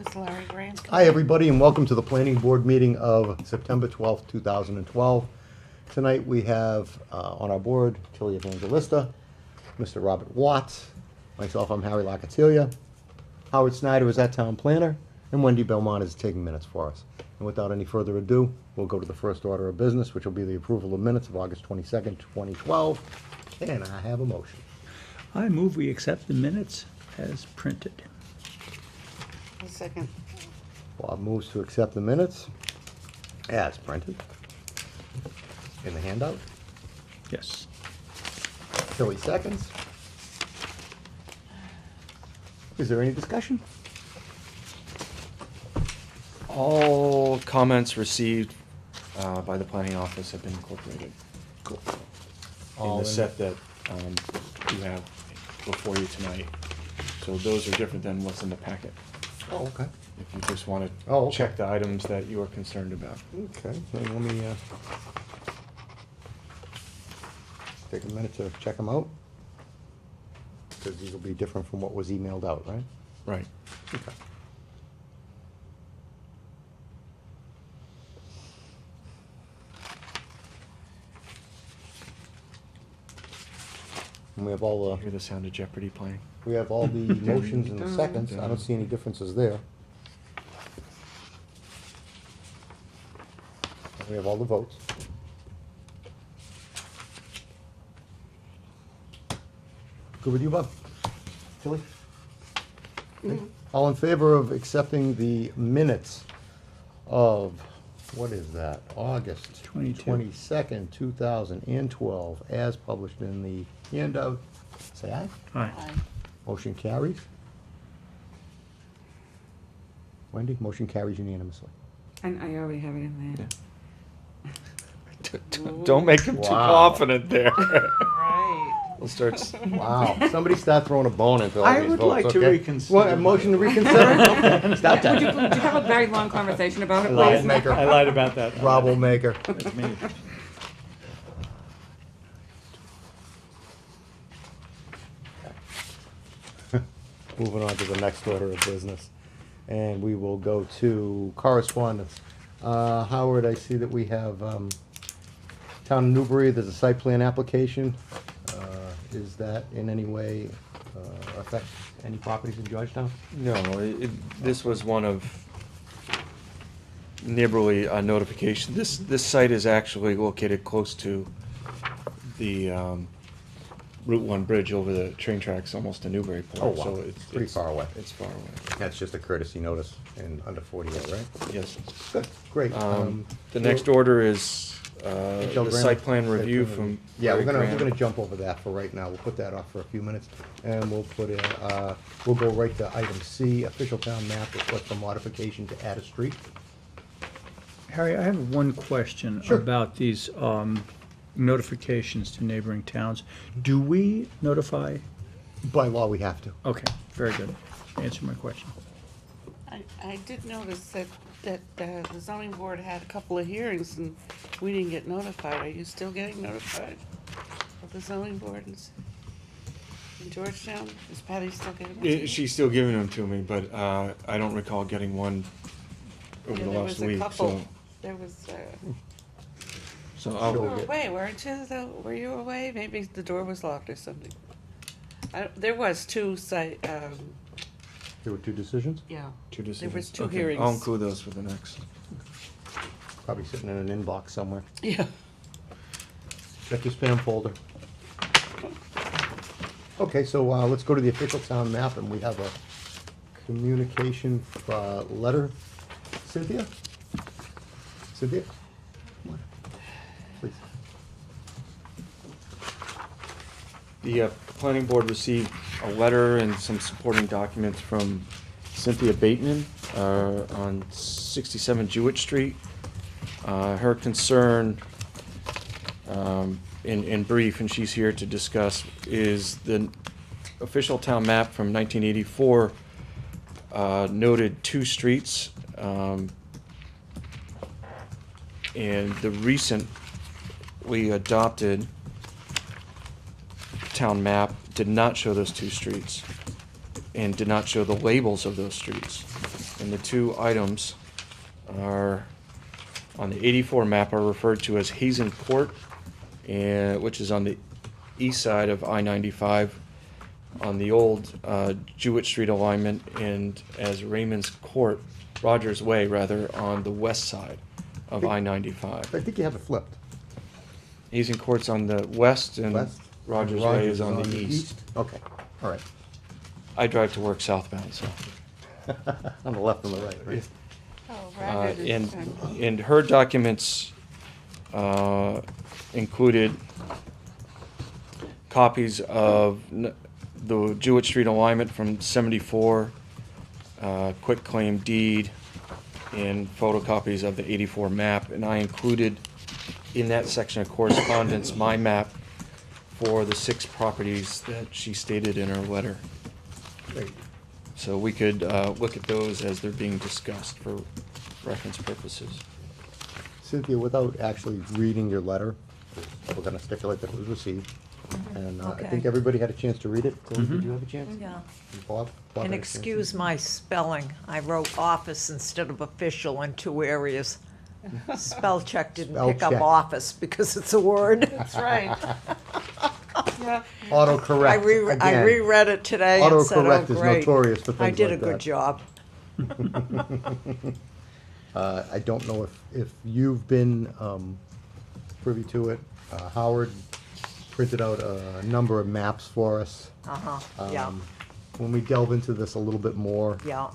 Is Larry Graham? Hi, everybody, and welcome to the Planning Board meeting of September 12th, 2012. Tonight, we have on our board Tilly Evangelista, Mr. Robert Watts, myself, I'm Harry Locatilia, Howard Snyder is our town planner, and Wendy Belmont is taking minutes for us. And without any further ado, we'll go to the first order of business, which will be the approval of minutes of August 22nd, 2012. And I have a motion. I move we accept the minutes as printed. A second. Bob moves to accept the minutes as printed in the handout. Yes. Tilly seconds. Is there any discussion? All comments received by the planning office have been incorporated Cool. in the set that you have before you tonight. So those are different than what's in the packet. Oh, okay. If you just want Oh, to okay. check the items that you are concerned about. Okay, then let me take a minute to check them out. Because these will be different from what was emailed out, right? Right. Okay. And we have all Hear the sound of Jeopardy playing. we have all the motions and the seconds. I don't see any differences there. And we have all the votes. Good with you, Bob? Tilly? Okay. All in favor of accepting the minutes of, what is that, August 22. 22nd, 2012, as published in the handout, say aye. Aye. Aye. Motion carries. Wendy, motion carries unanimously. And I already have it in there. Don't make him too Wow. confident there. Right. We'll start. Wow, somebody start throwing a bone into all I these would votes, like to okay? reconsider What, a motion to reconsider? Okay, stop Would you, that. would you have a very long conversation about it, Rob will please? make I her, lied about that. Rob will make her. That's me. Moving on to the next order of business. And we will go to correspondence. Howard, I see that we have, Town of Newbury, there's a site plan application. Is that in any way, affect any properties in Georgetown? No, this was one of neighborly notification. This site is actually located close to the Route 1 bridge over the train tracks, almost to Newburyport. Oh, wow. So it's Pretty far away. It's far away. That's just a courtesy notice in under 48, right? Yes. Good, great. The next order is Michelle the Graham? site plan review Site plan from. review. Yeah, we're Larry gonna Graham. jump over that for right now. We'll put that off for a few minutes, and we'll put in, we'll go right to item C, official town map, request for modification to add a street. Harry, I have one question Sure. about these notifications to neighboring towns. Do we notify? By law, we have to. Okay, very good. Answer my question. I did notice that the zoning board had a couple of hearings and we didn't get notified. Are you still getting notified of the zoning board in Georgetown? Is Patty still getting them? to you? She's still giving them to me, but I don't recall getting one over Yeah, the there last was a week. couple. There was, So you I'll, were away, weren't you? Were you away? Maybe the door was locked or something. There was two There were two decisions, yeah. two decisions. was two Okay, hearings. I'll include those for the next. probably sitting in an inbox somewhere. Yeah. Check your spam folder. Okay, so let's go to the official town map, and we have a communication letter. Cynthia? Cynthia? Come on. Please. The planning board received a letter and some supporting documents from Cynthia Bateman on 67 Jewett Street. Her concern, in brief, and she's here to discuss, is the official town map from 1984 noted two streets, and the recently adopted town map did not show those two streets and did not show the labels of those streets. And the two items are, on the 84 map, are referred to as Hazen Court, which is on the east side of I-95, on the old Jewett Street alignment, and as Raymond's Court, Rogers Way, rather, on the west side of I-95. I think you have it flipped. Hazen Court's on the west, and West? Rogers And Way is on the east. Okay, all right. I drive to work southbound, so. On the left and the right. Oh, Uh, Rabbit is, And her documents included copies of the Jewett Street alignment from 74, quitclaim deed, and photocopies of the 84 map. And I included in that section of correspondence my map for the 6 properties that she stated in her letter. Great. So we could look at those as they're being discussed for reference purposes. Cynthia, without actually reading your letter, we're gonna stipulate that it was received. And I think Okay. everybody had a chance to read it. Tilly, did you have a chance? Yeah. And Bob? Bob And had a chance to- excuse my spelling, I wrote office instead of official in 2 areas. Spell check didn't Spell pick up check. office because it's a word. that's right. Yeah, Autocorrect I again. reread it today and said, oh, Autocorrect is great. notorious for I things did a like good that. job. I don't know if you've been privy to it. Howard printed out a number of maps for us. Uh-huh, yeah, When we delve into this a little bit more, yeah.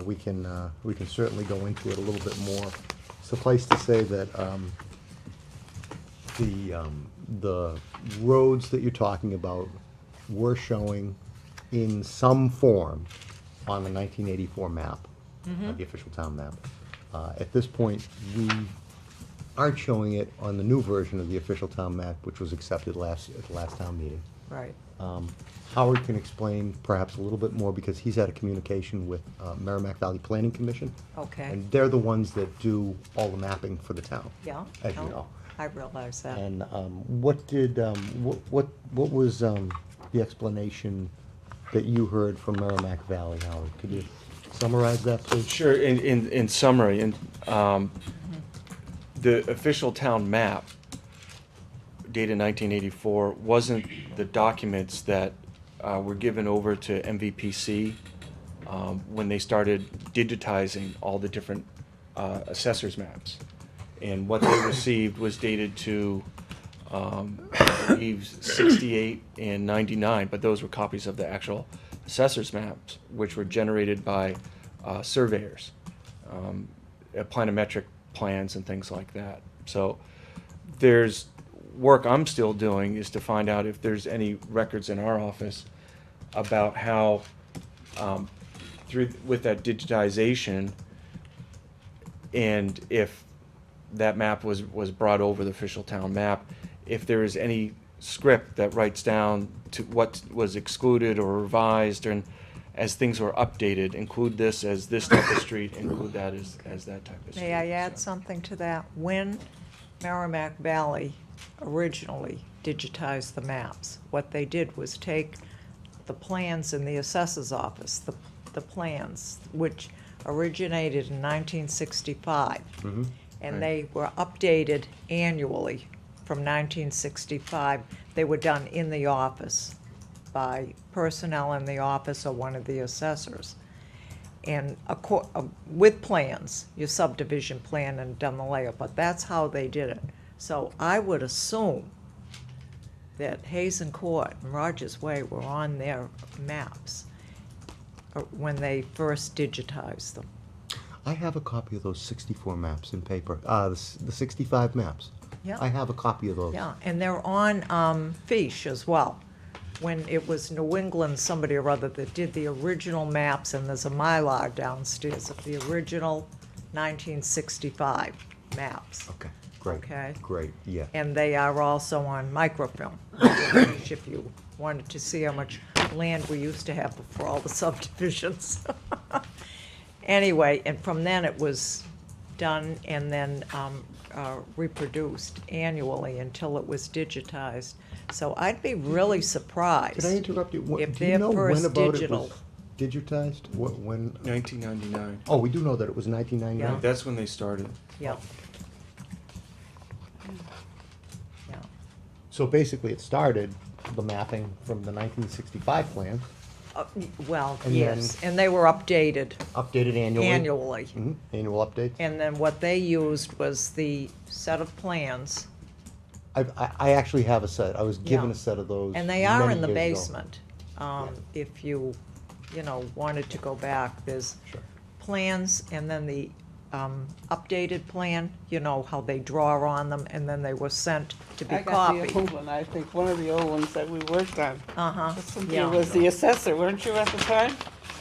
we can certainly go into it a little bit more. Suffice to say that the roads that you're talking about were showing in some form on the 1984 map, the official town map. At this point, we aren't showing it on the new version of the official town map, which was accepted at the last town meeting. Right. Howard can explain perhaps a little bit more because he's had a communication with Merrimack Valley Planning Commission. Okay. And they're the ones that do all the mapping for the town. Yeah. As you Oh, know. I realize that. And what did, what was the explanation that you heard from Merrimack Valley, Howard? Could you summarize that, please? Sure, in summary, the official town map dated 1984 wasn't the documents that were given over to MVPC when they started digitizing all the different assessors maps. And what they received was dated to, I believe, 68 and 99, but those were copies of the actual assessors maps, which were generated by surveyors, planimetric plans and things like that. So there's work I'm still doing is to find out if there's any records in our office about how, with that digitization, and if that map was brought over the official town map, if there is any script that writes down to what was excluded or revised, and as things were updated, include this as this type of street, include that as that type of street. May I add So- something to that? When Merrimack Valley originally digitized the maps, what they did was take the plans in the assessor's office, the plans, which originated in 1965. And they were updated annually from 1965. They were done in the office by personnel in the office or one of the assessors. And with plans, your subdivision plan and done the layout, but that's how they did it. So I would assume that Hazen Court and Rogers Way were on their maps when they first digitized them. I have a copy of those 64 maps in paper, the 65 maps. Yeah. I have a copy of those. Yeah, and they're on Fiche as well. When it was New England, somebody or other that did the original maps, and there's a Mylar downstairs of the original 1965 maps. Okay, great. Okay. Great, yeah. And they are also on microfilm, if you wanted to see how much land we used to have before all the subdivisions. Anyway, and from then it was done and then reproduced annually until it was digitized. So I'd be really surprised. Could I interrupt you? If Do you they're know when first about it digital. was digitized? When? 1999. Oh, we do know that it was 1999. Yeah. That's when they started. Yep. Yeah. So basically, it started the mapping from the 1965 plan, Well, And yes, and they were updated updated annually. annually. Annual updates. And then what they used was the set of plans, I actually have a set. I was given Yeah. a set of those. and they are many in the years ago. basement. If you wanted to go back, there's Sure. plans and then the updated plan, how they draw on them, and then they were sent to be I got copied. the old one, I think, one of the old ones that we worked on. Uh-huh, Cynthia yeah, was the assessor, weren't you at the time?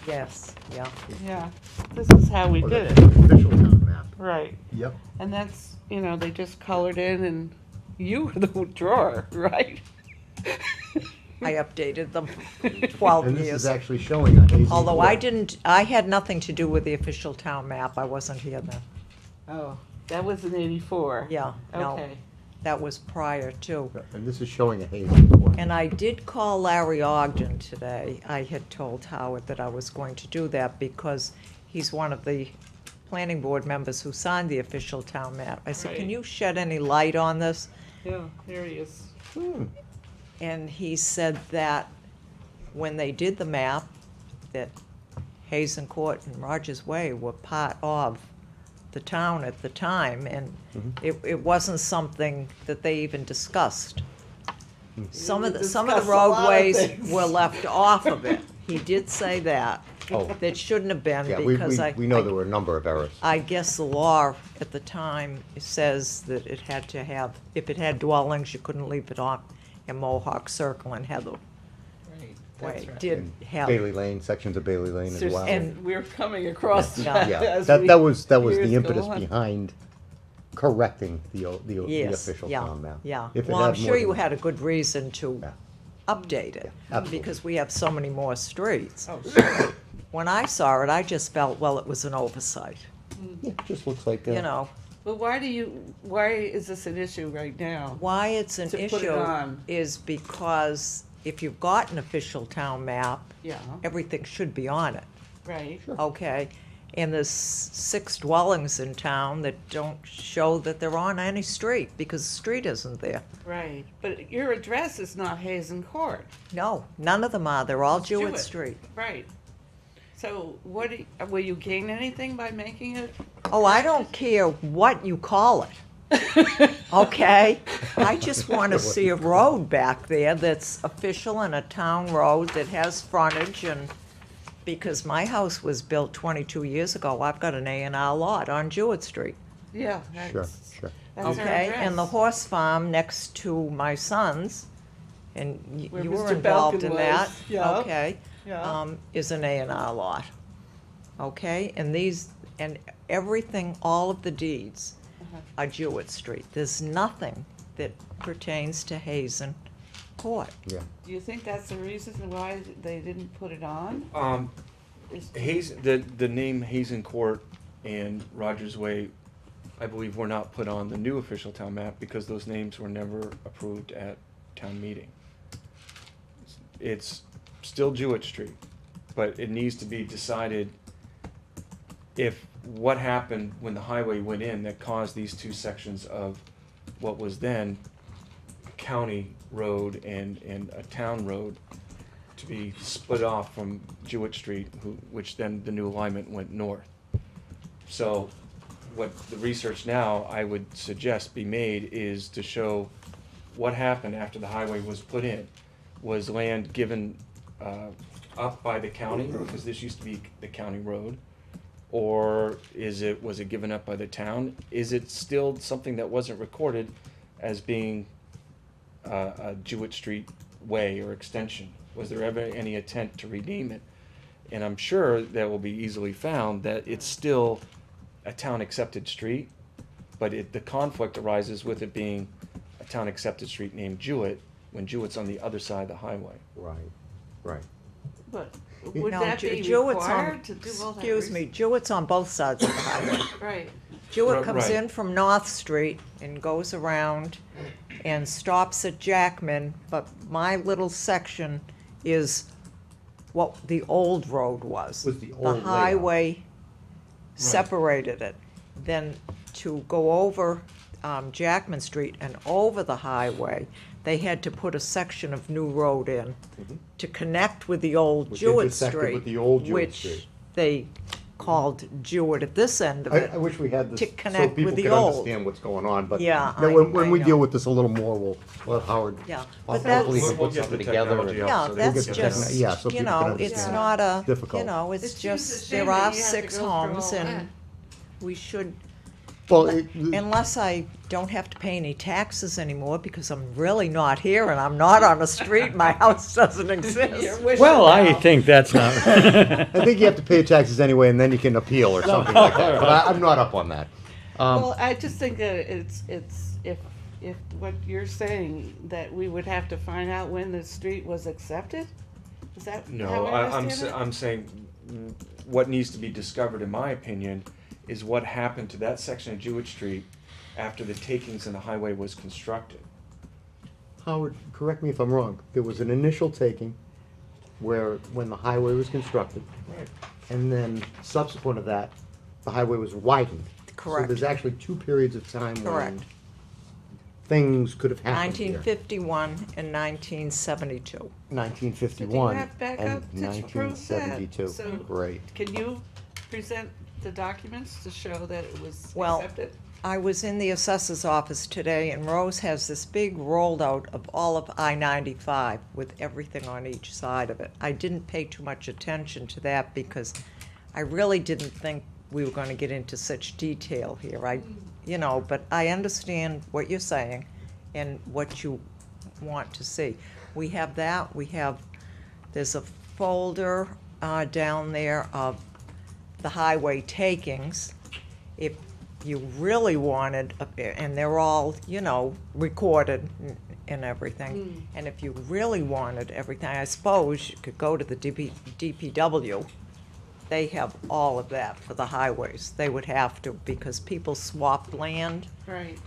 yes, yeah. Yeah, this is how we Oh, did that's it. the official town map. Right, Yep. and that's, they just colored in and you were the drawer, right? I updated them 12 And this years. is actually showing a hazy. Although I court. didn't, I had nothing to do with the official town map, I wasn't here then. Oh, that was in '84. Yeah, no, Okay. that was prior to. And this is showing a hazy court. And I did call Larry Ogden today. I had told Howard that I was going to do that because he's one of the planning board members who signed the official town map. I said, can Right. you shed any light on this? Yeah, there he is. And he said that when they did the map, that Hazen Court and Rogers Way were part of the town at the time, and it wasn't something that they even discussed. Some of the discussed a lot of roadways things. were left off of it. He did say that. Oh. That shouldn't have been, Yeah, we because we know there were a number of errors. I guess the law at the time says that it had to have, if it had dwellings, you couldn't leave it on in Mohawk Circle and Heather Right, Way. that's right. Did And have, Bailey Lane, sections of Bailey Lane as There's- well. And we're coming across Yeah. that Yeah, as that we- was years the go impetus on. behind correcting the yes, official yeah, town map. yeah. If it Well, I'm had more sure you than- had a good reason to Yeah. update it, Yeah, absolutely. because we have so many more streets. Oh, sure. When I saw it, I just felt, well, it was an oversight, Yeah, it just looks like. you know? But why is this an issue right now? Why it's an To put it issue on. is because if you've got an official town map, Yeah, everything should be on it, right. okay? And there's 6 dwellings in town that don't show that they're on any street, because the street isn't there. Right, but your address is not Hazen Court. No, none of them are, they're all It's Jewett Jewett. Street. Right. So will you gain anything by making it? Oh, I don't care what you call it, okay? I just want to see a road back there that's official and a town road that has frontage, and, because my house was built 22 years ago, I've got an A&R lot on Jewett Street, Yeah. Sure, that's- sure. That's our okay? And the address. horse farm next to my son's, and Where you were Mr. involved Belkin in that, was, yeah. okay? Yeah. Is an A&R lot, okay? And everything, all of the deeds Uh-huh. are Jewett Street. There's nothing that pertains to Hazen Court. Yeah. Do you think that's the reason why they didn't put it on? Is- The name Hazen Court and Rogers Way, I believe, were not put on the new official town map because those names were never approved at town meeting. It's still Jewett Street, but it needs to be decided if what happened when the highway went in that caused these 2 sections of what was then county road and a town road to be split off from Jewett Street, which then the new alignment went north. So what the research now I would suggest be made is to show what happened after the highway was put in. Was land given up by the county, because this used to be the county road? Or was it given up by the town? Is it still something that wasn't recorded as being a Jewett Street way or extension? Was there ever any attempt to redeem it? And I'm sure that will be easily found that it's still a town-accepted street, but the conflict arises with it being a town-accepted street named Jewett, when Jewett's on the other side of the highway. Right, right. But would No, that be Jewett's on- required to do all that? Excuse me, Jewett's on both sides of the highway. Right, Jewett comes Right. in from North Street and goes around and stops at Jackman, but my little section is what the old road was. Was the old The layout. highway separated it. Then to go over Jackman Street and over the highway, they had to put a section of new road in to connect with the old Which Jewett intersected Street. with the old Jewett which Street. they called Jewett at this end of I it. wish we had this, To so connect people with the could old. understand what's going on, but Yeah, then when I we know. deal with this a little more, we'll let Howard. Yeah, Well, but hopefully he that's- can We'll put get something the together. technology and- out. Yeah, so that's get the techno- just, yeah, so you people can know, it's understand. not a, Difficult. you know, it's It's just a just, shame there that are you have to 6 go through homes all that. and we should, Well, unless I don't have to pay any taxes anymore because I'm really not here and I'm not on a street, my house doesn't exist. Well, I think that's not, I think you have to pay taxes anyway, and then you can appeal or something like that, but I'm not up on that. Well, I just think that it's, if what you're saying, that we would have to find out when the street was accepted? Is that No, how I I'm understand it? saying what needs to be discovered, in my opinion, is what happened to that section of Jewett Street after the takings and the highway was constructed. Howard, correct me if I'm wrong, there was an initial taking where, when the highway was constructed, Right. and then subsequent to that, the highway was widened. So Correct. there's actually 2 periods of time when Correct. things could have happened here. 1951 and 1972. 1951 have backup and to prove that? 1972. So- Great. Can you present the documents to show that it was Well, accepted? I was in the assessor's office today, and Rose has this big rolled out of all of I-95 with everything on each side of it. I didn't pay too much attention to that because I really didn't think we were gonna get into such detail here. But I understand what you're saying and what you want to see. We have that, there's a folder down there of the highway takings. If you really wanted, and they're all, recorded and everything. And if you really wanted everything, I suppose you could go to the DPW. They have all of that for the highways. They would have to, because people swapped land. Right,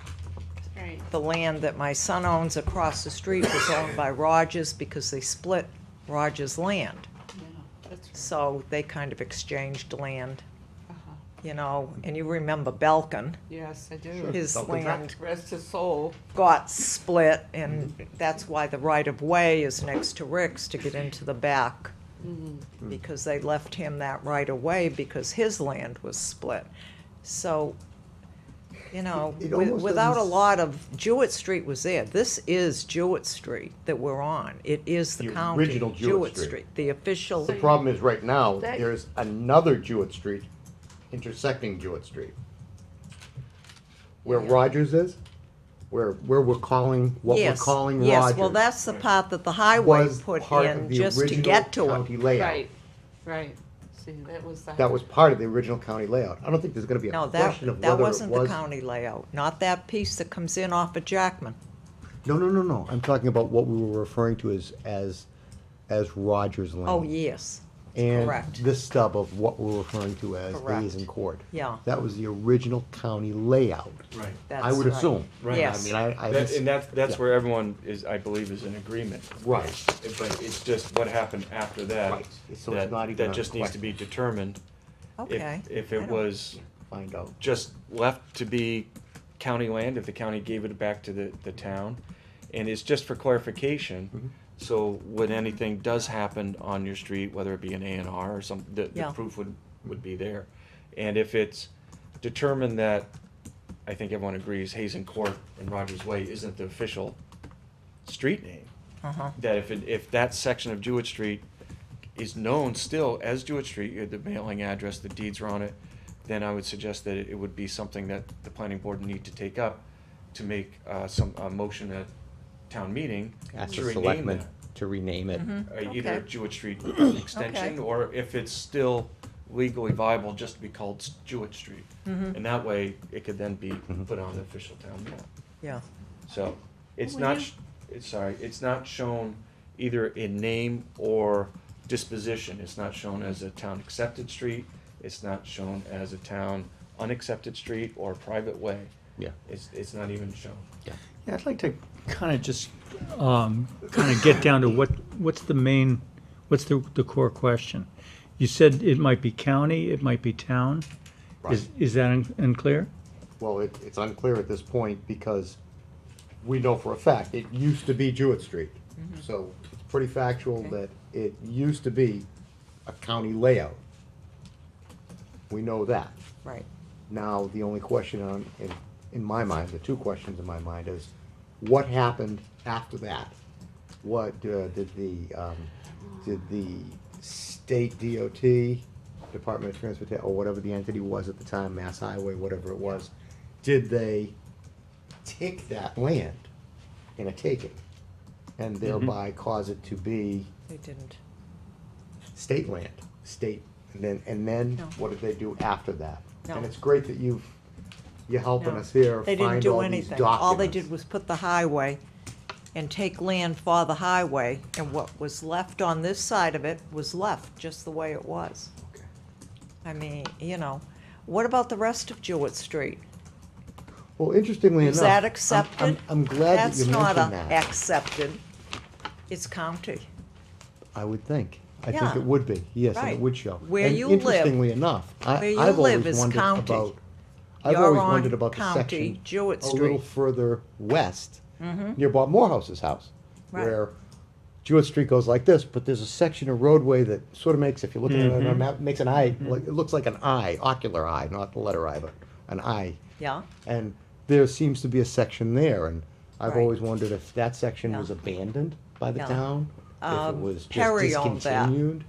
right. The land that my son owns across the street was owned by Rogers because they split Rogers' land. Yeah, that's right. So they kind of exchanged land, Uh-huh. and you remember Belkin, Yes, I do. his Belkin land Rest his soul. got split, and that's why the right-of-way is next to Rick's to get into the back. Because they left him that right-of-way because his land was split. So, It almost without a doesn't- lot of, Jewett Street was there. This is Jewett Street that we're on. It is the The county, original Jewett Jewett Street. Street, the official. The problem is, right now, That- there's another Jewett Street intersecting Jewett Street. Where Rogers is, where we're calling, what we're Yes, calling Rogers. Yes, well, that's the part that the highway was put part of in the just to original get to it. county layout. Right, right. See, that was the. That was part of the original county layout. I don't think there's gonna be a No, question of that whether it wasn't the was. county layout, not that piece that comes in off of Jackman. No. I'm talking about what we were referring to as Rogers Lane. Oh, yes, And correct. this stub of what we're referring to as Correct. Hazen Court. Yeah. That was the original county layout. Right. I would That's right. assume. Right. Yes. I mean, I. And that's yeah. where everyone is, I believe, is in agreement. Right. But it's just what happened after that. Right. So it's not even That a just needs to be determined. Okay. If I it don't- was Find out. just left to be county land, if the county gave it back to the town. And it's just for clarification, so when anything does happen on your street, whether it be an A&R or some, the Yeah. proof would be there. And if it's determined that, I think everyone agrees, Hazen Court and Rogers Way isn't the official street name, Uh-huh. that if that section of Jewett Street is known still as Jewett Street, you had the mailing address, the deeds are on it, then I would suggest that it would be something that the planning board need to take up to make a motion at town meeting Ask to the rename selectmen that. to rename it. Either Okay. Jewett Street extension, Okay. or if it's still legally viable, just to be called Jewett Street. And that way, it could then be put on the official town map. Yeah, So, it's Well, not, you- it's not shown either in name or disposition. It's not shown as a town accepted street, it's not shown as a town unaccepted street or private way. Yeah. It's not even shown. Yeah. yeah, I'd like to kind of just, kind of get down to what's the main, What's the core question? You said it might be county, it might be town. Is that unclear? Well, it's unclear at this point because we know for a fact, it used to be Jewett Street. So it's pretty factual Okay. that it used to be a county layout. We know that. Right. Now, the only question in my mind, the two questions in my mind is, what happened after that? What, did the state DOT, Department of Transportation, or whatever the entity was at the time, Mass Highway, whatever it was, did they take that land in a taking and thereby cause it to be They didn't. state land, and then No. what did they do after that? No. And it's great that you're helping No. us here They didn't find do all these anything. documents. All they did was put the highway and take land for the highway, and what was left on this side of it was left just the way it was. Okay. I mean, what about the rest of Jewett Street? Well, interestingly enough. Is that accepted? I'm glad that you mentioned That's not that. accepted. It's county. I would think. I think Yeah. it would be, yes, and Right. it would show. Where And you live- interestingly enough, where you I've live always is wondered county. about, I've You're always on wondered about the county, section Jewett a little Street. further west, near Bob Morehouse's house, Right. where Jewett Street goes like this, but there's a section of roadway that sort of makes, if you're looking at it on a map, makes an eye, like, it looks like an eye, ocular eye, not the letter I, but an eye. Yeah? And there seems to be a section there, and I've Right. always wondered if that section Yeah. was abandoned by the Yeah. town, if it was just Perry owned that. discontinued.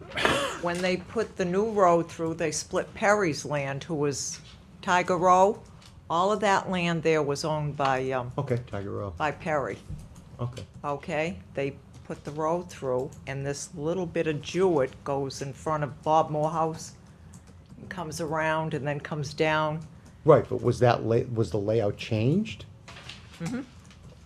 When they put the new road through, they split Perry's land, who was Tiger Row. All of that land there was owned by Okay, Tiger Row, Perry, okay. okay? They put the road through, and this little bit of Jewett goes in front of Bob Morehouse, and comes around and then comes down. Right, but was was the layout changed?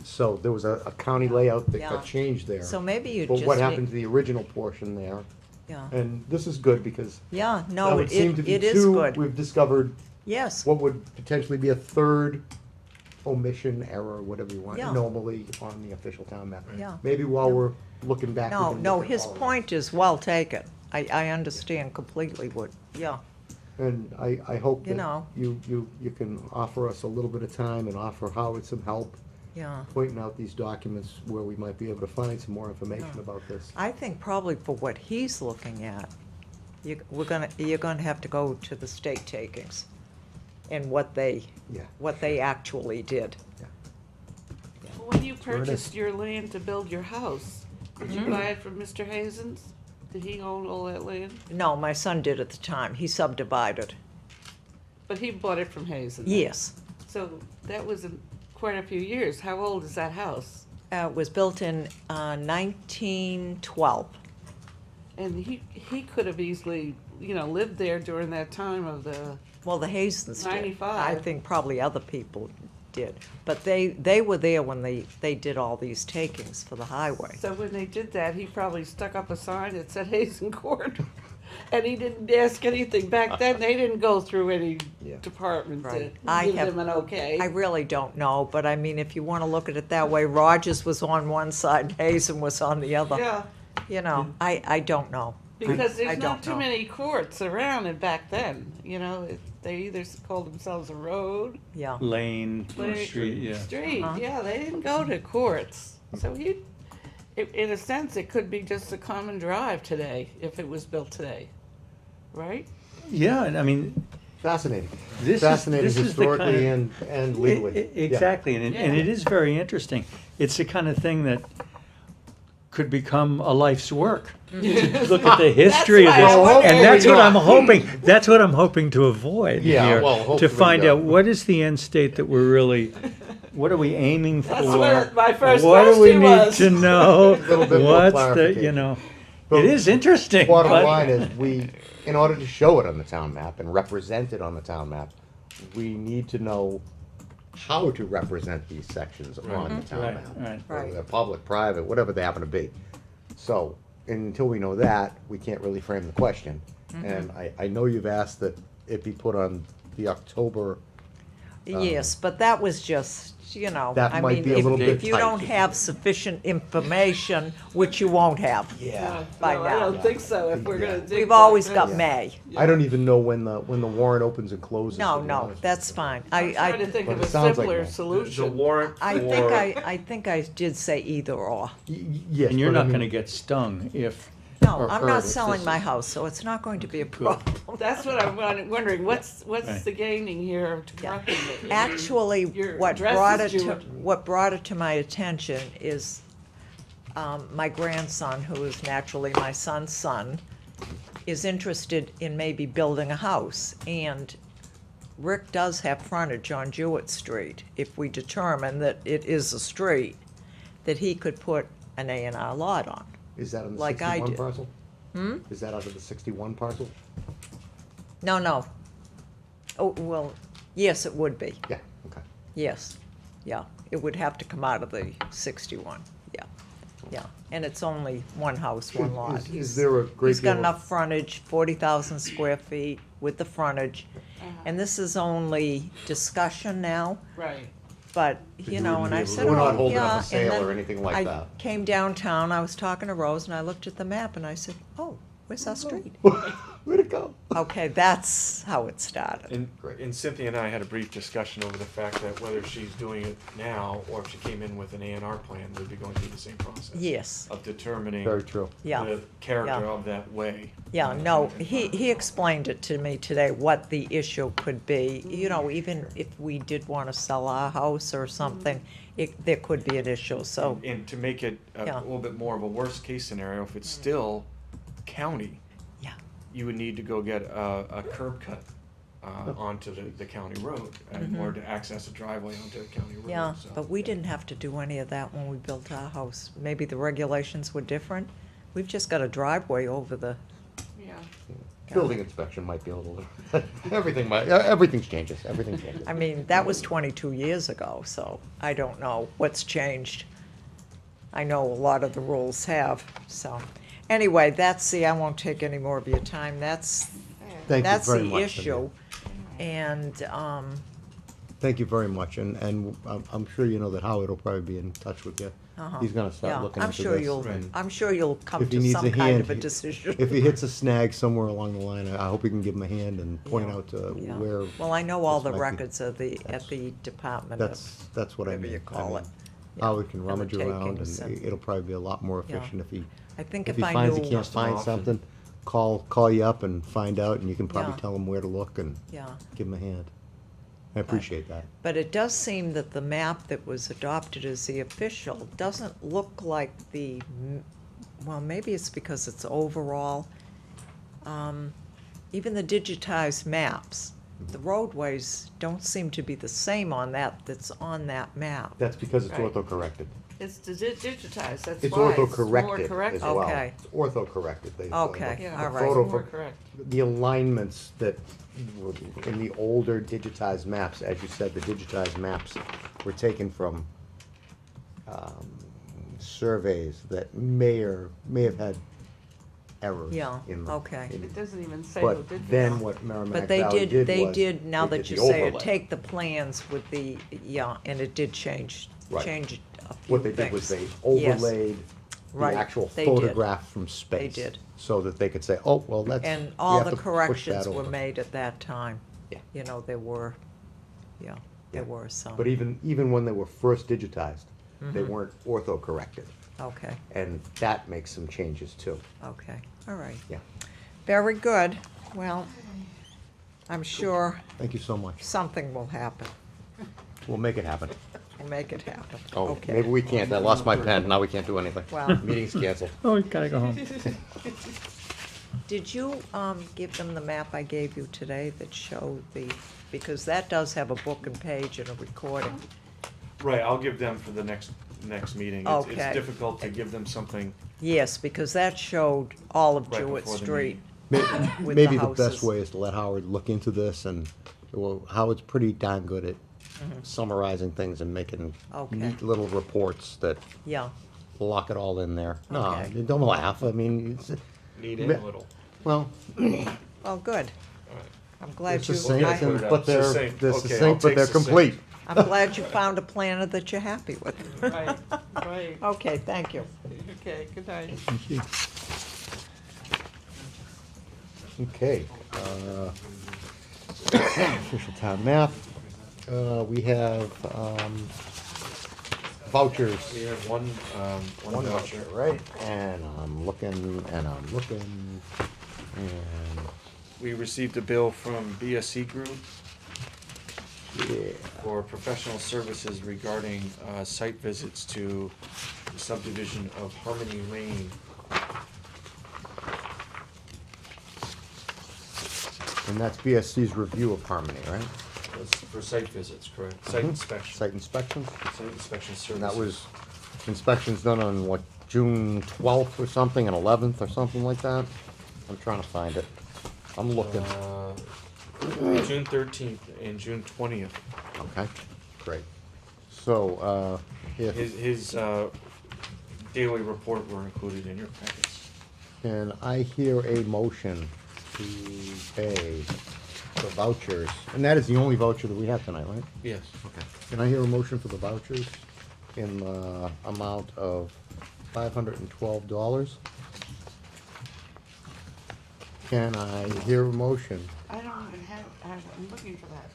So there was a county layout that Yeah. got changed there. So maybe you But just what need- happened to the original portion there? Yeah, And this is good because yeah, that no, would seem to it be is two, good. we've discovered Yes, what would potentially be a third omission, error, whatever you want, Yeah. normally on the official town map. Yeah. Maybe while we're looking back. we no, can no, look at his all of it. point is well taken. I understand completely what, yeah. And I hope You that know. you can offer us a little bit of time and offer Howard some help Yeah, pointing out these documents where we might be able to find some more information about this. I think probably for what he's looking at, you're gonna have to go to the state takings and what they Yeah. actually did. When you where it is. purchased your land to build your house, did you buy it from Mr. Hazen's? Did he own all that land? No, my son did at the time, he subdivided. But he bought it from Hazen? Yes, So that was in quite a few years. How old is that house? it was built in 1912. And he could have easily, lived there during that time of the, Well, the Hazens did. 95. I think probably other people did. But they were there when they did all these takings for the highway. so when they did that, he probably stuck up a sign that said Hazen Court. And he didn't ask anything. Back then, they didn't go through any Yeah. department to Right. give them an okay. I really don't know, but I mean, if you want to look at it that way, Rogers was on one side, Hazen was on the other. Yeah, I don't know. because I there's don't not too know. many courts around and back then, they either called themselves a road, Yeah, Lane, Lane, street, yeah. street, Uh-huh. yeah, they didn't go to courts. So in a sense, it could be just a common drive today, if it was built today, right? Yeah, and I mean, Fascinating. This is- Fascinating this is the historically kind and legally. Yeah. exactly, and Yeah. it is very interesting. It's the kind of thing that could become a life's work. Look at the history of why this, I wonder- and that's what I'm Hopefully hoping. That's what I'm hoping to avoid Yeah, here. well, To hopefully find not. out what is the end state that we're really, what are we aiming for? That's what my first What do we question need was. to know? little bit more What's the, clarification. it is interesting. Bottom but- line is, in order to show it on the town map and represent it on the town map, we need to know how to represent these sections on the town Right, map. right. Right. Whether they're public, private, whatever they happen to be. So, until we know that, we can't really frame the question. And I know you've asked that it be put on the October, yes, but that was just you know, That I might mean, be a little bit if you tight. don't have sufficient information, which you won't have. Yeah. By No, I now. don't think so, if we're gonna Yeah. dig. We've always like got this. May. I don't even know when the warrant opens and closes. No, to be no, honest. that's fine. I'm trying to think But of it a sounds like simpler May. The solution. warrant for. I think I did say either or. Yes. And you're but I not gonna mean, get stung if. No, or I'm heard, not it's selling just- my house, so it's not going to be a problem. That's what I'm wondering, what's Right. the gaining here to Yeah. correcting it? Actually, Your what address brought is it to, Jewish. what brought it to my attention is my grandson, who is naturally my son's son, is interested in maybe building a house. And Rick does have frontage on Jewett Street. If we determine that it is a street, that he could put an A&R lot on. Is that on the like I 61 did. parcel? Is that out of the 61 parcel? No, no. Oh, well, yes, it would be. Yeah, okay. Yes, yeah, it would have to come out of the 61, yeah, yeah. And it's only one house, one lot. Is He's- there a great He's got deal of- enough frontage, 40,000 square feet with the frontage. And this is only discussion now, Right. but, you you know, wouldn't and be I able to- said, We're not oh, holding up a yeah. And sale then or anything like that. I came downtown, I was talking to Rose, and I looked at the map, and I said, oh, where's our street? Where'd it go? Okay, that's how it started. And Cynthia and I had a brief discussion over the fact that whether she's doing it now or if she came in with an A&R plan, we'd be going through the same process. Yes, Of determining Very true. yeah. the character Yeah. of that way. Yeah, And- no, and- he explained it to me today, what the issue could be. You know, even if we did want to sell our house or something, there could be an issue, so, And to make it a Yeah. little bit more of a worst case scenario, if it's still county, yeah, you would need to go get a curb cut onto the county road in order to access a driveway onto a county road. Mm-hmm. yeah. so. But we didn't have to do any of that when we built our house. Maybe the regulations were different. We've just got a driveway over the, Yeah. Building inspection might be a little, everything changes, everything changes. I mean, that was 22 years ago, so I don't know what's changed. I know a lot of the rules have, so. Anyway, I won't take any more of your time. That's Thank you That's very the much. issue. And, Thank you very much, and I'm sure you know that Howard will probably be in touch with you. uh-huh. He's gonna start Yeah, looking I'm into sure this. you'll, and I'm sure you'll come if he to needs some a kind hand, of a he- decision. If he hits a snag somewhere along the line, I hope we can give him a hand and point Yeah, out yeah. where. Well, I know all this the might be. records of at the Department of, That's what I whatever mean. you call I it. mean, Yeah, Howard can rummage around, undertakings and and- it'll probably be a lot more Yeah. efficient if he, I think if if he I finds he knew, can't find Often. something, call you up and find out, and you can probably Yeah. tell him where to look and yeah. give him a hand. I appreciate that. But it does seem that the map that was adopted as the official doesn't look like well, maybe it's because it's overall. Even the digitized maps, the roadways don't seem to be the same on that's on that map. That's because it's Right. ortho-corrected. It's digitized, that's It's why. More ortho-corrected correct. as well. Okay. It's ortho-corrected. Okay, Yeah, all it's right. photo more for- correct. The alignments that were in the older digitized maps, as you said, the digitized maps were taken from surveys that may have had errors Yeah, in them. okay. It doesn't even say who But did then this. what Merrimack But they Valley did, did was, now they that did you the say it, overlay. take the plans with the, yeah, and it did change Right. a few What they did was they things. overlaid the Right, actual they did. photograph from space. did. So that they could say, oh, well, that's. And we all have the to push corrections that were over. made at that time. Yeah. You know, there were some. But even when they were first digitized, Mm-hmm. they weren't ortho-corrected. Okay, And that makes some changes too. okay, all right. Yeah. Very good. Well, I'm sure Thank you so much. something will happen. We'll make it happen. We'll make it happen. Oh, Okay. maybe we can't. I lost my pen. Now we can't do anything. Well- Meeting's canceled. Oh, you gotta go home. Did you give them the map I gave you today that showed because that does have a book and page and a recording. Right, I'll give them for the next meeting. Okay. It's difficult to give them something Yes, because that showed all of Right Jewett before the Street. May- With Maybe the the best houses. way is to let Howard look into this, and, well, Howard's pretty darn good at summarizing things and making Okay. neat little reports that Yeah, lock it all in there. No, Okay. don't laugh. I mean, it's, neat Ma- and little. well, well, good. I'm glad they're you. succinct, I- Put it and- out. but they're Succinct. Okay, I'll succinct, but take they're succinct. complete. I'm glad you found a planner that you're happy with. Right, right. Okay, thank you. Okay, good night. Thank you. Okay. Official town map. We have vouchers. We have one One voucher, right? And I'm looking, and We received a bill from BSC Group yeah. for professional services regarding site visits to the subdivision of Harmony Lane. And that's BSC's review of Harmony, right? That's for site visits, correct? Site Mhm. inspection. Site inspections. Site inspection services. And that was inspections done on what, June 12th or something, and 11th or something like that? I'm trying to find it. I'm looking. June 13th and June 20th. Okay, great. So, if, His daily report were included in your packets. can I hear a motion to pay the vouchers? And that is the only voucher that we have tonight, right? Yes. Okay. Can I hear a motion for the vouchers in the amount of $512? Can I hear a motion? I don't even have, I'm looking for that.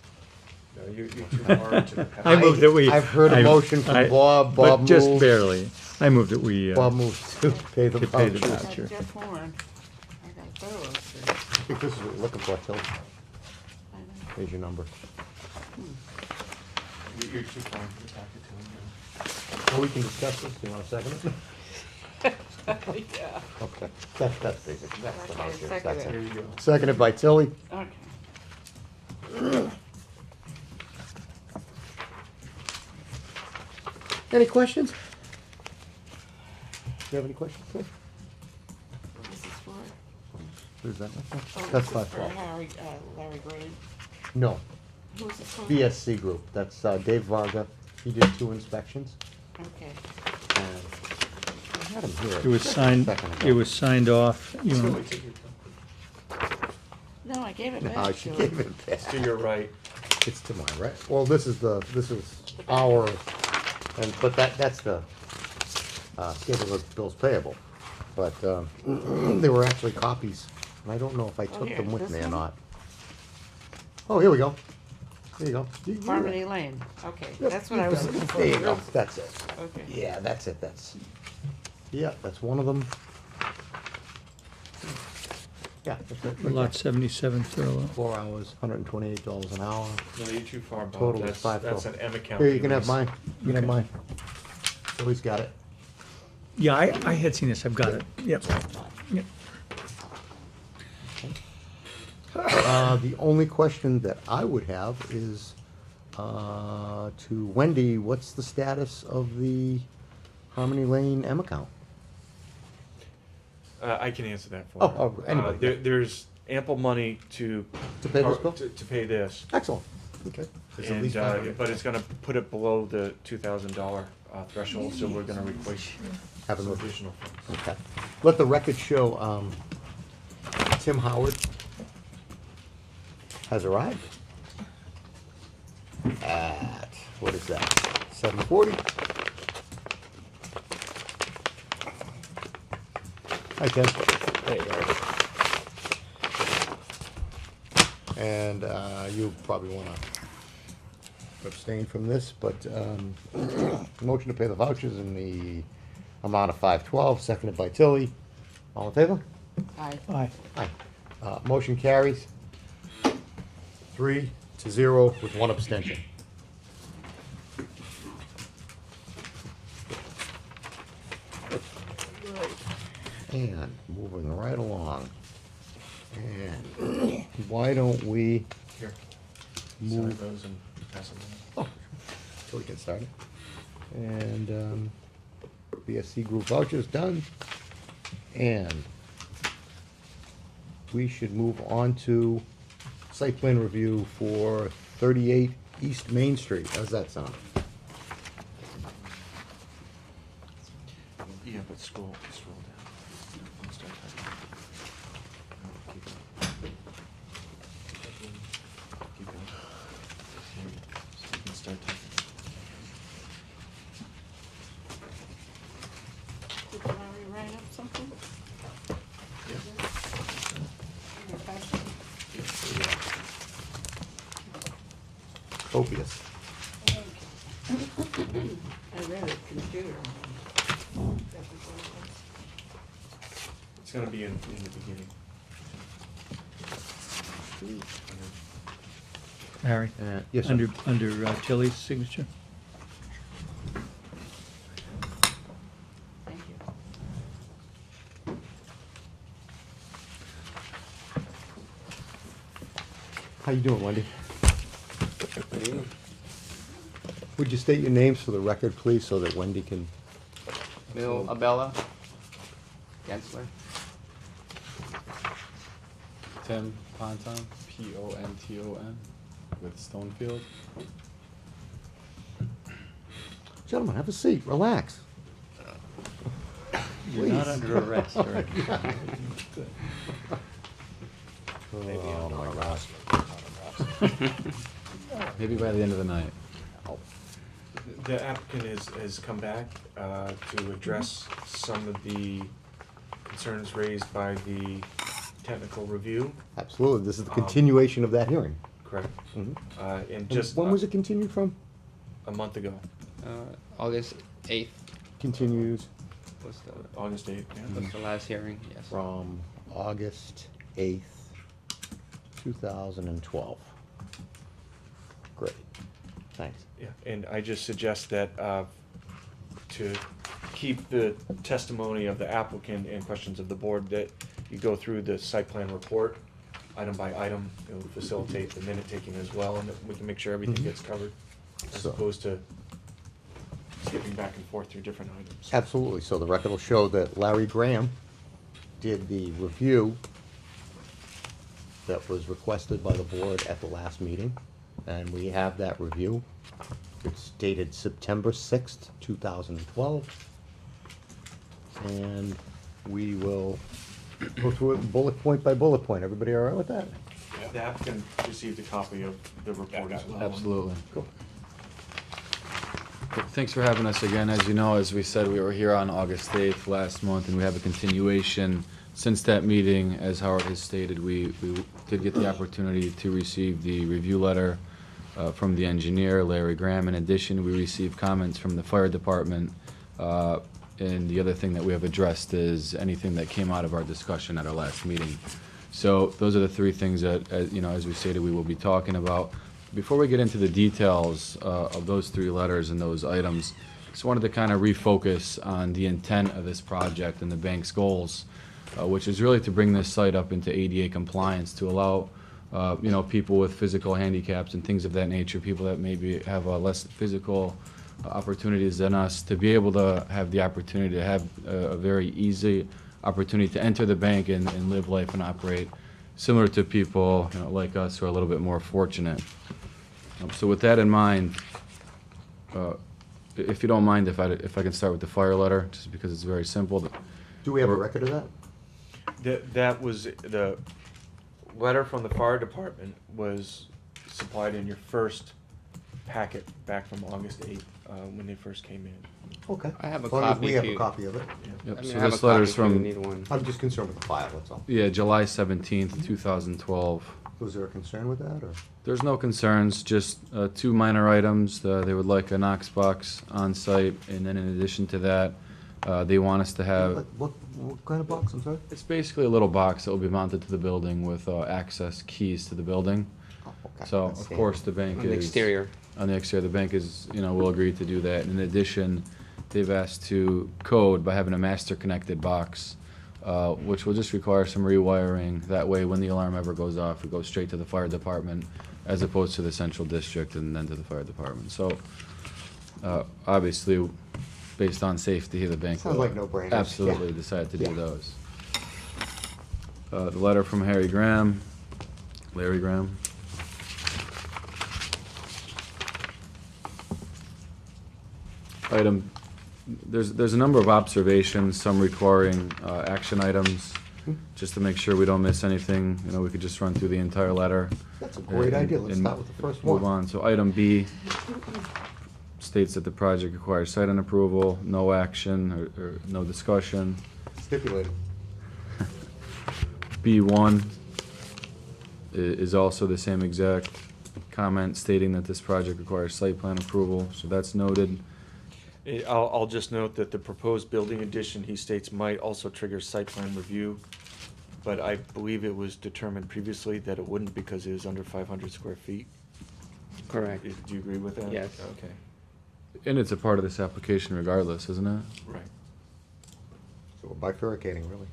No, you're too far into the packet. I moved that we. I've heard a motion from Bob. Bob But just moved. barely. I moved that we, Bob moves to pay the To pay the vouchers. voucher. Jeff Horn. I got those. I think this is what you're looking for, Tilly. I know. Here's your number. You're too far into the packet Well, we can discuss this. Do you want a second? Yeah. Okay. That's basic. That's the Okay, vouchers. second That's it. it. Here you go. Seconded by Tilly. Okay. Any questions? Do you have any questions, Tilly? This is for, Who's that? oh, That's this is for 512. Larry Green. No, Who's this for? BSC Group. That's Dave Varga. He did 2 inspections. Okay. And I had him here. it was just a signed, second ago. it was signed off. You know, No, I gave it No, back she to gave him. it back. To your right. It's to my right. Well, this is our, but that's the schedule of bills payable. But they were actually copies, and I don't know if I took here, them with this me or one? not. Oh, here we go. There you go. Harmony Lane. Okay, Yep, that's what I was looking for. There you go. That's it. Okay. Yeah, that's it. Yeah, that's one of them. Yeah. that's it, right lot there. 77 Thurlow. 4 hours, $128 an hour. No, you're too far, Bob. Total is That's 512. an M account. Here, you can have mine. You can have Okay. mine. Tilly's got it. Yeah, I had seen this. I've got it. Yep. Yep. The only question that I would have is to Wendy, what's the status of the Harmony Lane M account? I can answer that for Oh, you. oh, anybody. There's ample money to. To pay this bill? To pay this. Excellent. Okay. There's at least And, 500. but it's gonna put it below the $2,000 threshold, so we're gonna replace Have some a- additional funds. Okay. Let the record show, Tim Howard has arrived at, what is that, 7:40? Hi, Tim. There you are. And you probably want to abstain from this, but motion to pay the vouchers in the amount of $512, seconded by Tilly. All in favor? Aye. Aye. Aye. Motion carries 3-0 with 1 abstention. And moving right along. And why don't we Here, move? sign those and pass them Oh, so we can start it. And BSC group vouchers done. And we should move on to site plan review for 38 East Main Street. How's that sound? on. Yeah, but scroll down. Start typing. Keep going. Keep going. So you can start typing. copious. I read it, computer. It's gonna be in the beginning. Harry, Yes, sir. under Tilly's signature? Thank you. How you doing, Wendy? Would you state your names for the record, please, so that Wendy can... Bill Abella, Gensler. Tim Ponton, Ponton, with Stonefield. Gentlemen, have a seat, relax. You're not Please. under arrest, right? Oh, my gosh. Maybe by the end of the night. The applicant has come back to address some of the concerns raised by the technical review, Absolutely, this is the continuation of that hearing. correct? Mhm. And And just when was it continued from? a month ago, August 8th Continues was the, August 8th. Yeah. was the last hearing, yes. from August 8th, 2012. Great, thanks. Yeah, and I just suggest that to keep the testimony of the applicant and questions of the board, that you go through the site plan report, item by item. It'll facilitate the minute taking as well, and that we can make sure everything Mhm. gets covered, as So- opposed to skipping back and forth through different items. Absolutely, so the record will show that Larry Graham did the review that was requested by the board at the last meeting, and we have that review. It's dated September 6th, 2012. And we will go through it bullet point by bullet point. Everybody all right with that? The applicant received a copy of the report as well. Absolutely. Cool. Thanks for having us again. As you know, as we said, we were here on August 8th last month, and we have a continuation. Since that meeting, as Howard has stated, we did get the opportunity to receive the review letter from the engineer, Larry Graham. In addition, we received comments from the fire department. And the other thing that we have addressed is anything that came out of our discussion at our last meeting. So those are the three things that, as we stated, we will be talking about. Before we get into the details of those three letters and those items, just wanted to kind of refocus on the intent of this project and the bank's goals, which is really to bring this site up into ADA compliance, to allow people with physical handicaps and things of that nature, people that maybe have less physical opportunities than us, to be able to have the opportunity to have a very easy opportunity to enter the bank and live life and operate similar to people like us who are a little bit more fortunate. So with that in mind, if you don't mind, if I can start with the fire letter, just because it's very simple. Do we have a record of that? That was, the letter from the fire department was supplied in your first packet back from August 8th, when they first came in. Okay. I have a As long as copy we if have a you- copy of it. Yep, I mean, so I have this a letter's copy if you from, need one. I'm just concerned with the file, that's all. yeah, July 17th, 2012. Was there a concern with that, or? There's no concerns, just two minor items. They would like a Knox box on site, and then in addition to that, they want us to have, What kind of box, I'm sorry? it's basically a little box that will be mounted to the building with access keys to the building. Oh, okay. So, That's of standard. course, the bank is. On the exterior. On the exterior, the bank is, will agree to do that. In addition, they've asked to code by having a master connected box, which will just require some rewiring. That way, when the alarm ever goes off, it goes straight to the fire department as opposed to the central district and then to the fire department. So, obviously, based on safety, the bank Sounds will like no-brainers, absolutely yeah. decide to Yeah. do those. The letter from Larry Graham. Item, there's a number of observations, some requiring action items, just to make sure we don't miss anything. We could just run through the entire letter. That's a great and- idea, let's and start with the first Move one. on. So item B states that the project requires site and approval, no action or no discussion. Stipulated. B1 is also the same exact comment stating that this project requires site plan approval, so that's noted. I'll just note that the proposed building addition, he states, might also trigger site plan review, but I believe it was determined previously that it wouldn't because it was under 500 square feet. Correct. Do you agree with that? Yes. Okay. And it's a part of this application regardless, isn't it? Right. So we're bifurcating, really.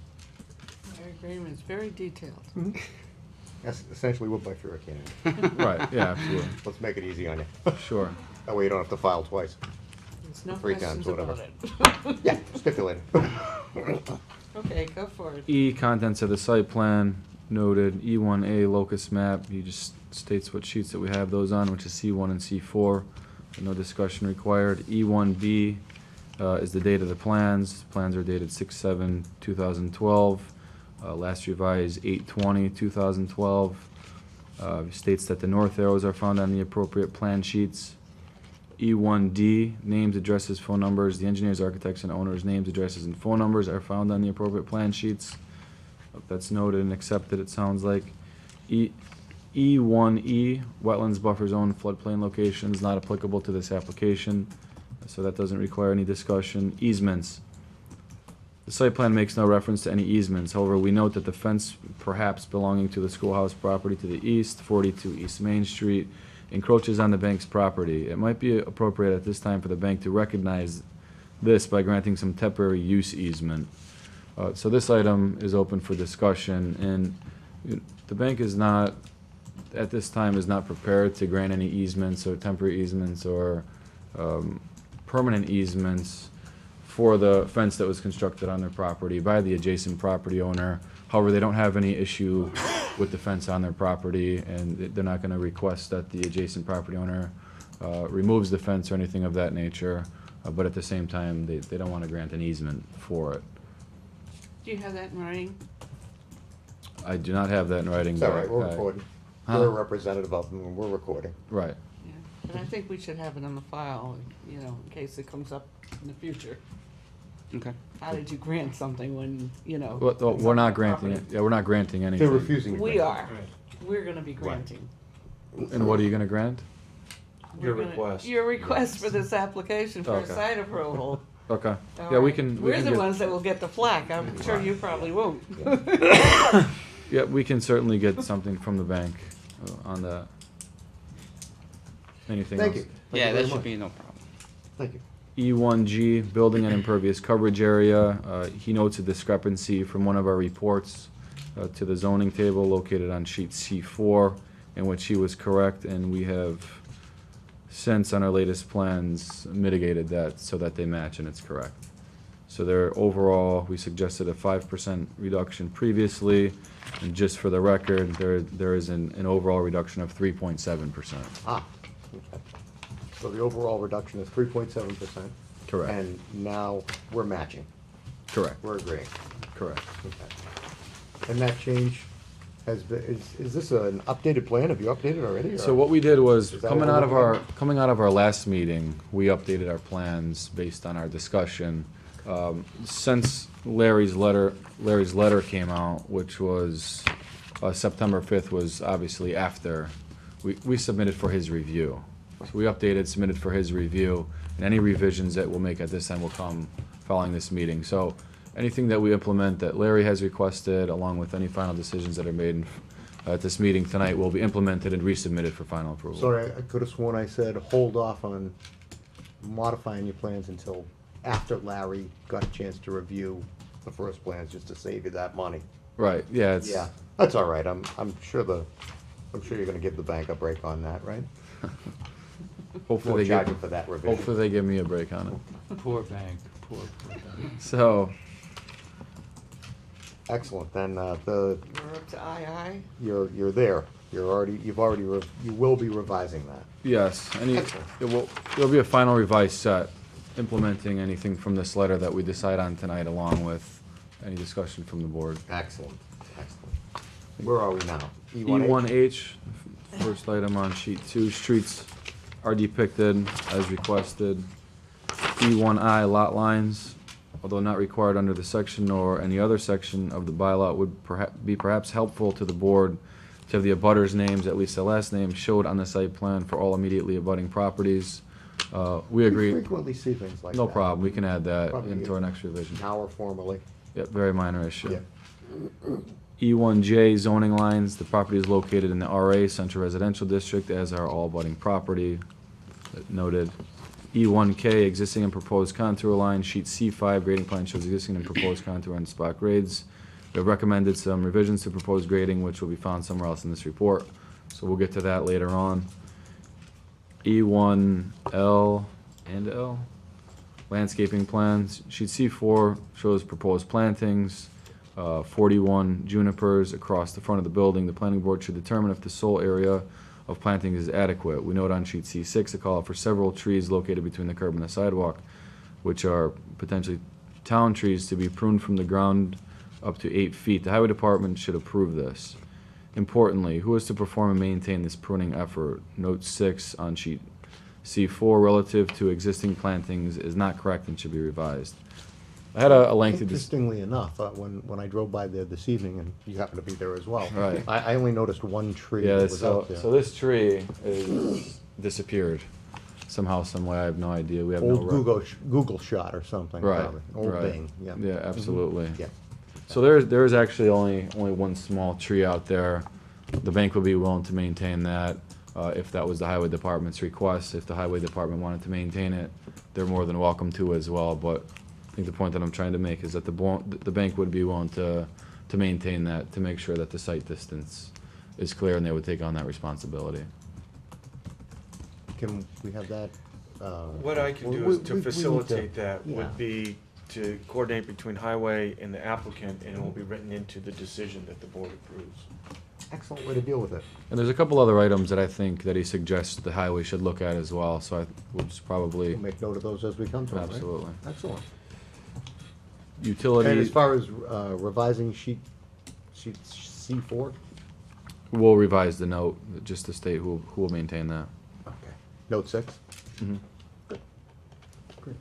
Our agreement's very detailed. That's essentially what bifurcating. Right, yeah, absolutely, Let's make it easy on you. sure. That way you don't have to file twice. There's no 3 questions times, about whatever. it. Yeah, stipulated. Okay, go for it. E, contents of the site plan noted. E1A locus map, he just states what sheets that we have those on, which is C1 and C4. No discussion required. E1B is the date of the plans. Plans are dated 6/7/2012. Last revised 8/20/2012. States that the north arrows are found on the appropriate plan sheets. E1D, names, addresses, phone numbers. The engineers, architects, and owners' names, addresses, and phone numbers are found on the appropriate plan sheets. That's noted and accepted, it sounds like. E1E, wetlands, buffer zone, floodplain locations, not applicable to this application, so that doesn't require any discussion. Easements. The site plan makes no reference to any easements, however, we note that the fence perhaps belonging to the schoolhouse property to the east, 42 East Main Street, encroaches on the bank's property. It might be appropriate at this time for the bank to recognize this by granting some temporary use easement. So this item is open for discussion, and the bank is not, at this time, is not prepared to grant any easements or temporary easements or permanent easements for the fence that was constructed on their property by the adjacent property owner. However, they don't have any issue with the fence on their property, and they're not gonna request that the adjacent property owner removes the fence or anything of that nature. But at the same time, they don't wanna grant an easement for it. Do you have that in writing? I do not have that in writing. It's all but right, we're I- recording. Huh? We're a representative of them, and we're recording. Right. Yeah, but I think we should have it on the file, you know, in case it comes up in the future. Okay. How did you grant something when, you know? Well, it's we're on not your granting it, property? yeah, we're not granting anything. They're refusing. to We grant. are. We're gonna be granting. And what are you gonna grant? Your We're gonna- request. Your request for this application for a Okay. site approval. Okay, All yeah, we right. can. We're the get- ones that will get the flack. I'm sure you probably won't. Yeah, we can certainly get something from the bank on that. Anything else? Thank you. Thank Yeah, you that very should much. be no problem. Thank you. E1G, building and impervious coverage area. He notes a discrepancy from one of our reports to the zoning table located on sheet C4, in which he was correct, and we have since, on our latest plans, mitigated that so that they match and it's correct. So there, overall, we suggested a 5% reduction previously, and just for the record, there is an overall reduction of 3.7%. Ah, okay. So the overall reduction is 3.7%. Correct. And now we're matching. Correct, We're agreeing. correct. Okay. And that change has been, is this an updated plan? Have you updated already? So what we did was, Is that coming what out we're of looking coming out of our last meeting, we updated our plans based on our discussion. Since Larry's letter came out, which was, September 5th was obviously after, we submitted for his review. So we updated, submitted for his review, and any revisions that we'll make at this time will come following this meeting. So anything that we implement that Larry has requested, along with any final decisions that are made at this meeting tonight, will be implemented and resubmitted for final approval. Sorry, I could have sworn I said hold off on modifying your plans until after Larry got a chance to review the first plans, just to save you that money. Right, yeah, it's. Yeah, that's all right. I'm sure you're gonna give the bank a break on that, right? Hopefully We'll they charge give, you for that revision. hopefully they give me a break on it. Poor bank, poor bank. So, Excellent, then, We're up to II. you're there. You will be revising that. yes, Excellent. there'll be a final revised set implementing anything from this letter that we decide on tonight, along with any discussion from the board. Excellent, excellent. Where are we now? E1H, first item on sheet 2, streets are depicted as requested. E1I, lot lines, although not required under the section or any other section of the bylaw, would be perhaps helpful to the board to have the abutters' names, at least their last name, showed on the site plan for all immediately abutting properties. We agree, Frequently see things like that. no problem, we can add that Probably into our next revision. Now or formally. Yep, very minor issue. Yeah. E1J zoning lines, the property is located in the RA Central Residential District, as are all abutting property, noted. E1K, existing and proposed contour line, sheet C5, grading plan shows existing and proposed contour and spot grades. We have recommended some revisions to proposed grading, which will be found somewhere else in this report, so we'll get to that later on. E1L and L, landscaping plans, sheet C4 shows proposed plantings, 41 junipers across the front of the building. The planning board should determine if the sole area of planting is adequate. We note on sheet C6 a call for several trees located between the curb and the sidewalk, which are potentially town trees to be pruned from the ground up to 8 feet. The highway department should approve this. Importantly, who is to perform and maintain this pruning effort? Note 6 on sheet C4 relative to existing plantings is not correct and should be revised. I had a lengthy Interestingly enough, when I drove by there this evening, and you happened to be there as well. Right. I only noticed one tree Yeah, that was so, out there. so this tree is disappeared somehow, some way. I have no idea. We have no. Old Google shot or something, Right. probably. Old right. Bing, yeah. Yeah, absolutely. Yeah. So there's actually only one small tree out there. The bank would be willing to maintain that, if that was the highway department's request. If the highway department wanted to maintain it, they're more than welcome to as well. But I think the point that I'm trying to make is that the bank would be willing to maintain that, to make sure that the site distance is clear, and they would take on that responsibility. Can we have that? What I can do we- is to we need to- facilitate that yeah. would be to coordinate between highway and the applicant, and it will be written into the decision that the board approves. Excellent way to deal with it. And there's a couple other items that I think that he suggests the highway should look at as well, so I would probably, We'll make note of those as we come to them, right? absolutely. Excellent. Utility. And as far as revising sheet C4? We'll revise the note, just to state who will maintain that. Okay. Note 6? Mhm. Great.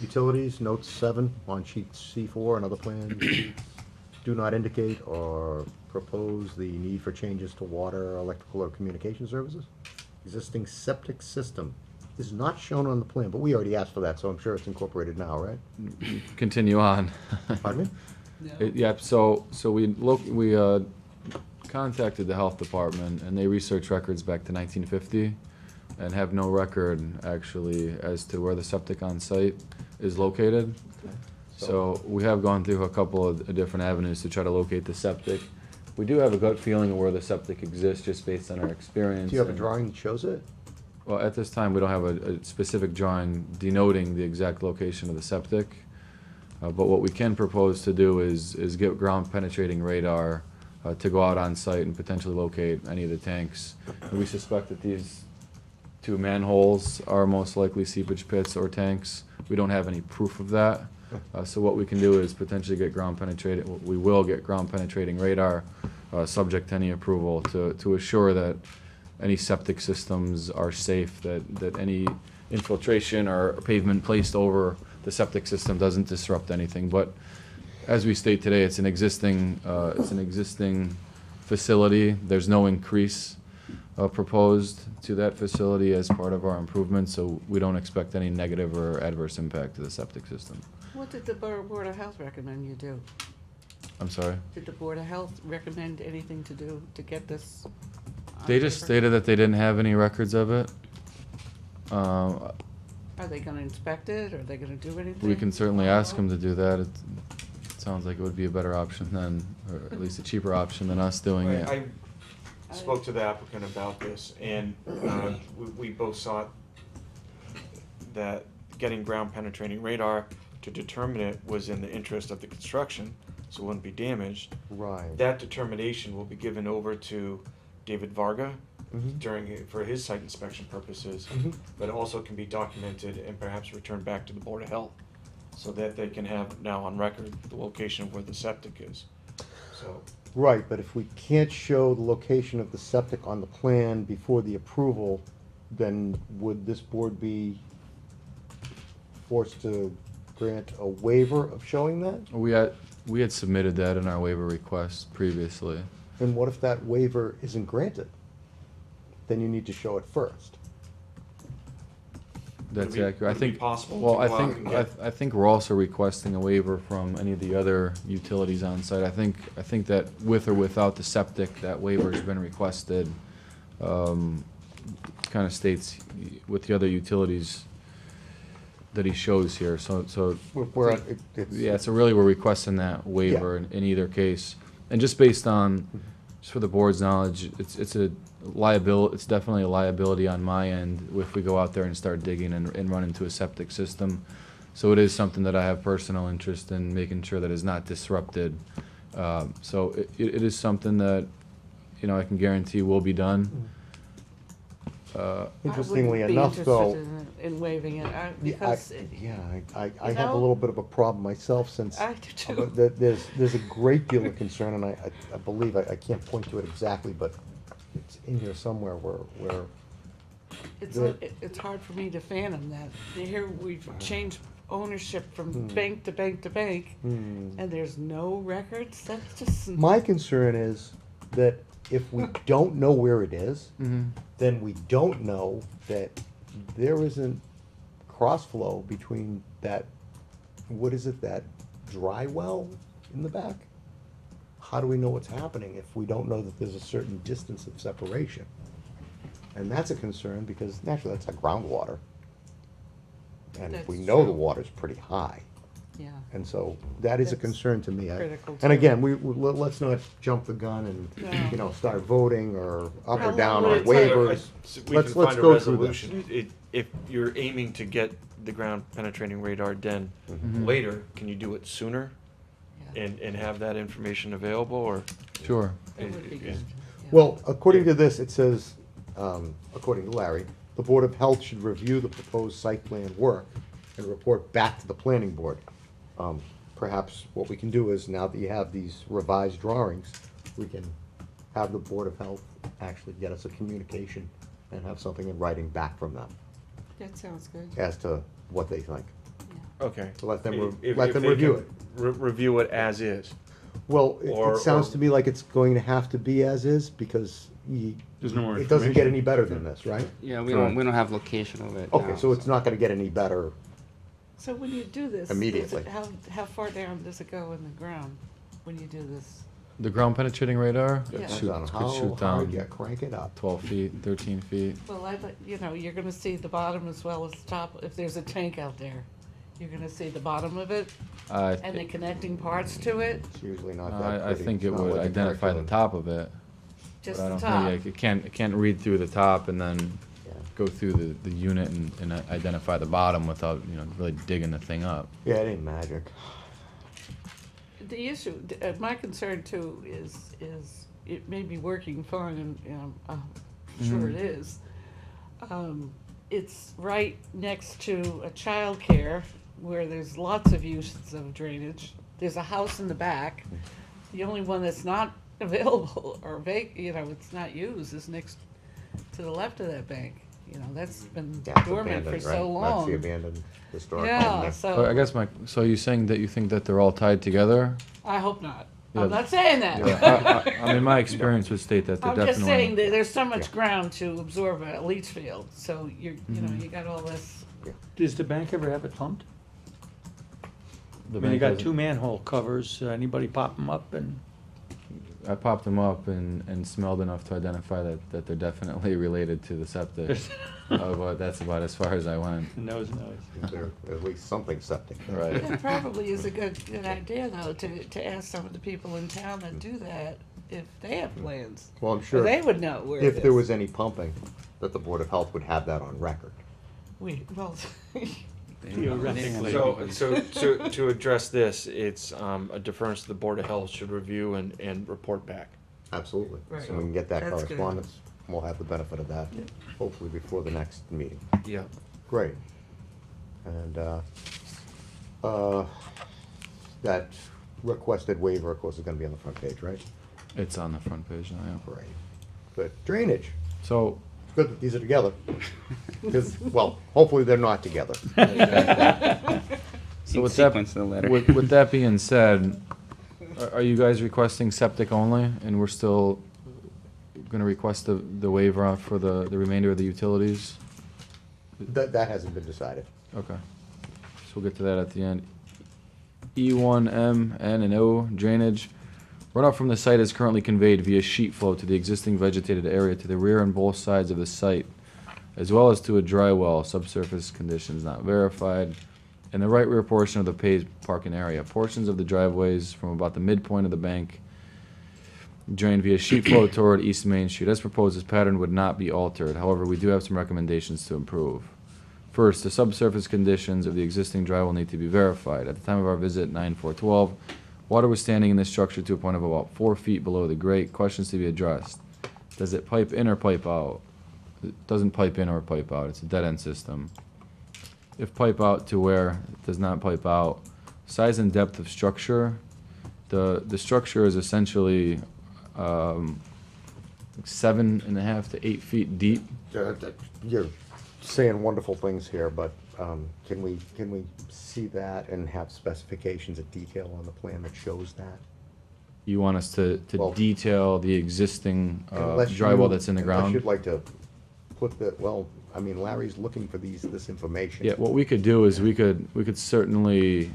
Utilities, note 7 on sheet C4 and other plans do not indicate or propose the need for changes to water, electrical, or communication services. Existing septic system is not shown on the plan, but we already asked for that, so I'm sure it's incorporated now, right? Continue on. Pardon me? Yep, so we contacted the health department, and they researched records back to 1950 and have no record actually as to where the septic on site is located. So we have gone through a couple of different avenues to try to locate the septic. We do have a gut feeling of where the septic exists, just based on our experience. Do you have a and- drawing that shows it? Well, at this time, we don't have a specific drawing denoting the exact location of the septic. But what we can propose to do is get ground penetrating radar to go out on site and potentially locate any of the tanks. And we suspect that these 2 manholes are most likely seepage pits or tanks. We don't have any proof of that. So what we can do is potentially get ground penetrating, we will get ground penetrating radar, subject to any approval, to assure that any septic systems are safe, that any infiltration or pavement placed over the septic system doesn't disrupt anything. But as we state today, it's an existing facility. There's no increase proposed to that facility as part of our improvements, so we don't expect any negative or adverse impact to the septic system. What did the Board of Health recommend you do? I'm sorry? Did the Board of Health recommend anything to do to get this? on They just paper? stated that they didn't have any records of it. Are they gonna inspect it? Are they gonna do anything? We can certainly ask them to do that. It sounds like it would be a better option than, or at least a cheaper option than us doing it. I spoke to the applicant about this, and we both sought that getting ground penetrating radar to determine it was in the interest of the construction, so it wouldn't be damaged. Right. That determination will be given over to David Varga Mhm. for his site inspection purposes, Mhm. but it also can be documented and perhaps returned back to the Board of Health, so that they can have now on record the location of where the septic is. So, Right, but if we can't show the location of the septic on the plan before the approval, then would this board be forced to grant a waiver of showing that? We had submitted that in our waiver request previously. And what if that waiver isn't granted? Then you need to show it first. That's Would it be- accurate. I would it be think, possible to well, I go out think, and I, get- I think we're also requesting a waiver from any of the other utilities on site. I think that with or without the septic, that waiver's been requested. Kind of states with the other utilities that he shows here, so, yeah, so really we're requesting that waiver in either case. And just based on, just for the board's knowledge, it's a liability, it's definitely a liability on my end if we go out there and start digging and run into a septic system. So it is something that I have personal interest in making sure that is not disrupted. So it is something that, you know, I can guarantee will be done. Interestingly I wouldn't be enough, though. interested in waiving it, because I have a know? little bit of a problem myself since I do too. there's a great deal of concern, and I believe, I can't point to it exactly, but it's in here somewhere where It's hard for me to fathom that. Here we've changed ownership from bank to bank to bank, and there's no records. That's just my concern is that if we don't know where it is, then we don't know that there isn't cross-flow between that, what is it, that dry well in the back? How do we know what's happening if we don't know that there's a certain distance of separation? And that's a concern, because naturally that's our groundwater. And we That's know the true. water's pretty high. yeah. And so that is a That's concern to me. critical, And too. again, let's not jump the gun No. and, start voting or up How or down long on would it take? waivers. We Let's can find a go through this. resolution. If you're aiming to get the ground penetrating radar then later, can you do it sooner Yeah. and have that information available, or? Sure. It would be good. Yeah. Well, according to this, it says, according to Larry, the Board of Health should review the proposed site plan work and report back to the planning board. Perhaps what we can do is, now that you have these revised drawings, we can have the Board of Health actually get us a communication and have something in writing back from them That sounds good. as to what they think. Okay. So let them If- let if them they review can it. Review it as is. Well, Or- it sounds or- to me like it's going to have to be as is, because There's no more it doesn't get information. any better than this, right? Yeah, we Correct. don't have location of it Okay, now, so it's not gonna get any better. So when you do this, Immediately. how far down does it go in the ground when you do this? The ground penetrating radar? Yeah. Depends Shoot, on could how shoot hard down you crank it up. 12 feet, 13 feet. Well, you're gonna see the bottom as well as the top. If there's a tank out there, you're gonna see the bottom of it and the connecting parts to it, It's usually not that I pretty. think It's it not would like a identify the cartoon. top of it. just But I the don't top. think, it can't read through the top and then Yeah. go through the unit and identify the bottom without, really digging the thing up. Yeah, it ain't magic. The issue, my concern too is it may be working fine, and, I'm sure it is. It's right next to a childcare where there's lots of uses of drainage. There's a house in the back. The only one that's not available or it's not used is next to the left of that bank. That's been Yeah, it's dormant for abandoned, so right? That's the long. abandoned historic home Yeah, there. so. I guess so you're saying that you think that they're all tied together? I hope not. Yeah. I'm not saying that. Yeah, I mean, my experience would state that they're I'm definitely. just saying that there's so much Yeah. ground to absorb a leach field, so you got all this. Does the bank ever have it pumped? The I mean, you bank got hasn't- two manhole covers, anybody pop them up and, I popped them up and smelled enough to identify that they're definitely related to the septic. But that's about as far as I went. knows. There's at least something septic. Right. That probably is a good idea, though, to ask some of the people in town that do that if they have plans. Well, I'm Or sure they would know where it if there is. was any pumping, that the Board of Health would have that on record. Well, Theoretically. So to address this, it's a deference to the Board of Health should review and report back. Absolutely. Right. So we can get that That's good. correspondence. We'll have the benefit of that, hopefully before the next meeting. Yeah. Great. And, that requested waiver, of course, is gonna be on the front page, right? It's on the front page now, yeah. Great. Good. Drainage. So, Good that these are together. Because, well, hopefully they're not together. so In with that, sequence, the letter. with that being said, Are you guys requesting septic only, and we're still gonna request the waiver out for the remainder of the utilities? That hasn't been decided. Okay, so we'll get to that at the end. E1, N, and O drainage. Runoff from the site is currently conveyed via sheet flow to the existing vegetated area to the rear and both sides of the site, as well as to a dry well, subsurface conditions not verified, in the right rear portion of the paved parking area. Portions of the driveways from about the midpoint of the bank drain via sheet flow toward East Main Street. As proposed, this pattern would not be altered. However, we do have some recommendations to improve. First, the subsurface conditions of the existing dry well need to be verified. At the time of our visit, 9/4/12, water was standing in this structure to a point of about 4 feet below the grate. Questions to be addressed. Does it pipe in or pipe out? It doesn't pipe in or pipe out. It's a dead-end system. If pipe out to where it does not pipe out. Size and depth of structure. The structure is essentially 7.5 to 8 feet deep. You're saying wonderful things here, but can we see that and have specifications of detail on the plan that shows that? You want us to Well- detail the existing Unless dry well you- that's in the Unless ground? you'd like to put the, well, I mean, Larry's looking for this information. Yeah, what we could do is we could certainly,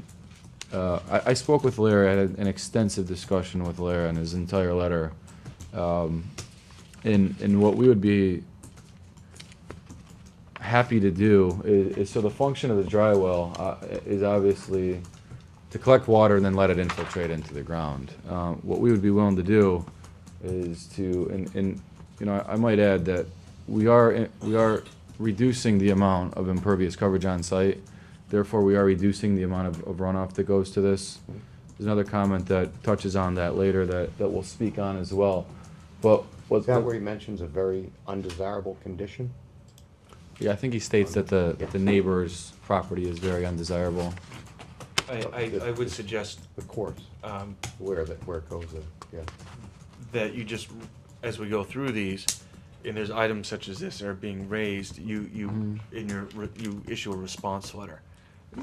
I spoke with Larry, I had an extensive discussion with Larry on his entire letter. And what we would be happy to do is, so the function of the dry well is obviously to collect water and then let it infiltrate into the ground. What we would be willing to do is to, and you know, I might add that we are reducing the amount of impervious coverage on site. Therefore, we are reducing the amount of runoff that goes to this. There's another comment that touches on that later that we'll speak on as well. But Is that where he mentions a very undesirable condition? yeah, I think he states that the neighbor's property is very undesirable. I would suggest The course, where it goes, yeah. that you just, as we go through these, and there's items such as this that are being raised, you issue a response letter.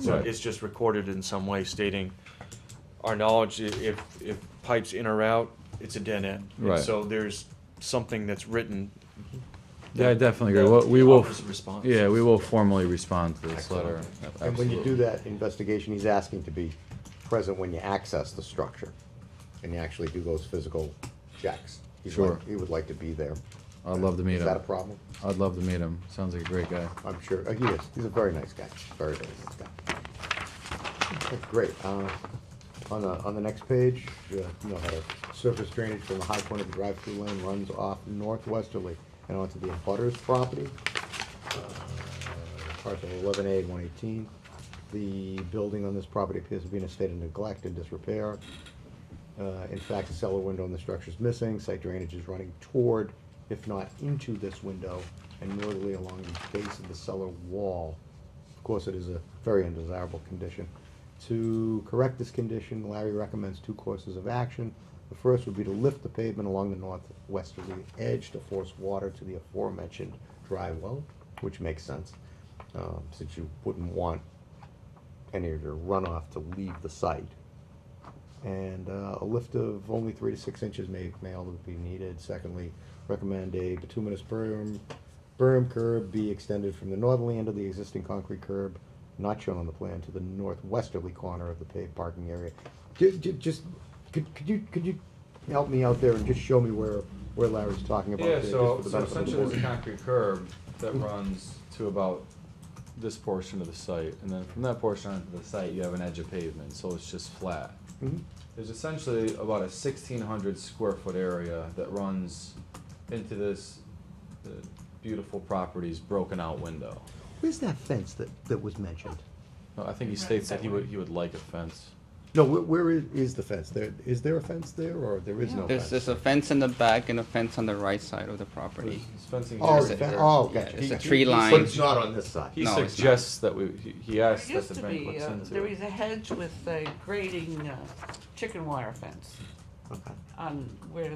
So Right. it's just recorded in some way stating our knowledge, if pipes in or out, it's a dead end. And Right. so there's something that's written. Yeah, I definitely agree. that Well, we will, offers a response. yeah, we will formally respond to this letter. And when you do Absolutely. that investigation, he's asking to be present when you access the structure, and you actually do those physical checks. Sure. He would like to be there. I'd love to meet Is that a him. problem? I'd love to meet him. Sounds like a great guy. I'm sure, he is, he's a very nice guy, very, very nice guy. Okay, great, on the next page, you know, how the surface drainage from the high point of the drive-through lane runs off northwesterly and onto the abutters property. Parcel 11A, 118. The building on this property appears to be in a state of neglect and disrepair. In fact, the cellar window in the structure is missing. Site drainage is running toward, if not into this window, and northerly along the base of the cellar wall. Of course, it is a very undesirable condition. To correct this condition, Larry recommends 2 courses of action. The first would be to lift the pavement along the northwesterly edge to force water to the aforementioned dry well, which makes sense, since you wouldn't want any of your runoff to leave the site. And a lift of only 3 to 6 inches may also be needed. Secondly, recommend a bituminous berm curb be extended from the northerly end of the existing concrete curb, not shown on the plan, to the northwesterly corner of the paved parking area. Just, could you help me out there and just show me where Larry's talking about? Yeah, there, so just for the benefit of the essentially there's a board? concrete curb that runs to about this portion of the site, and then from that portion onto the site, you have an edge of pavement, so it's just flat. Mhm. There's essentially about a 1,600 square foot area that runs into this beautiful property's broken out window. Where's that fence that was mentioned? No, I think he states that he would like a fence. No, where is the fence? Is there a fence there, or there is no fence? There's a fence in the back and a fence on the right side of the property. He's fencing Oh, here. the There's a- oh, yeah, gotcha. it's a He- tree he- line. But it's not on this side. He No, it's not. suggests that he asks There that used the to bank be, looks into there it. was a hedge with a grating chicken wire fence Okay. on where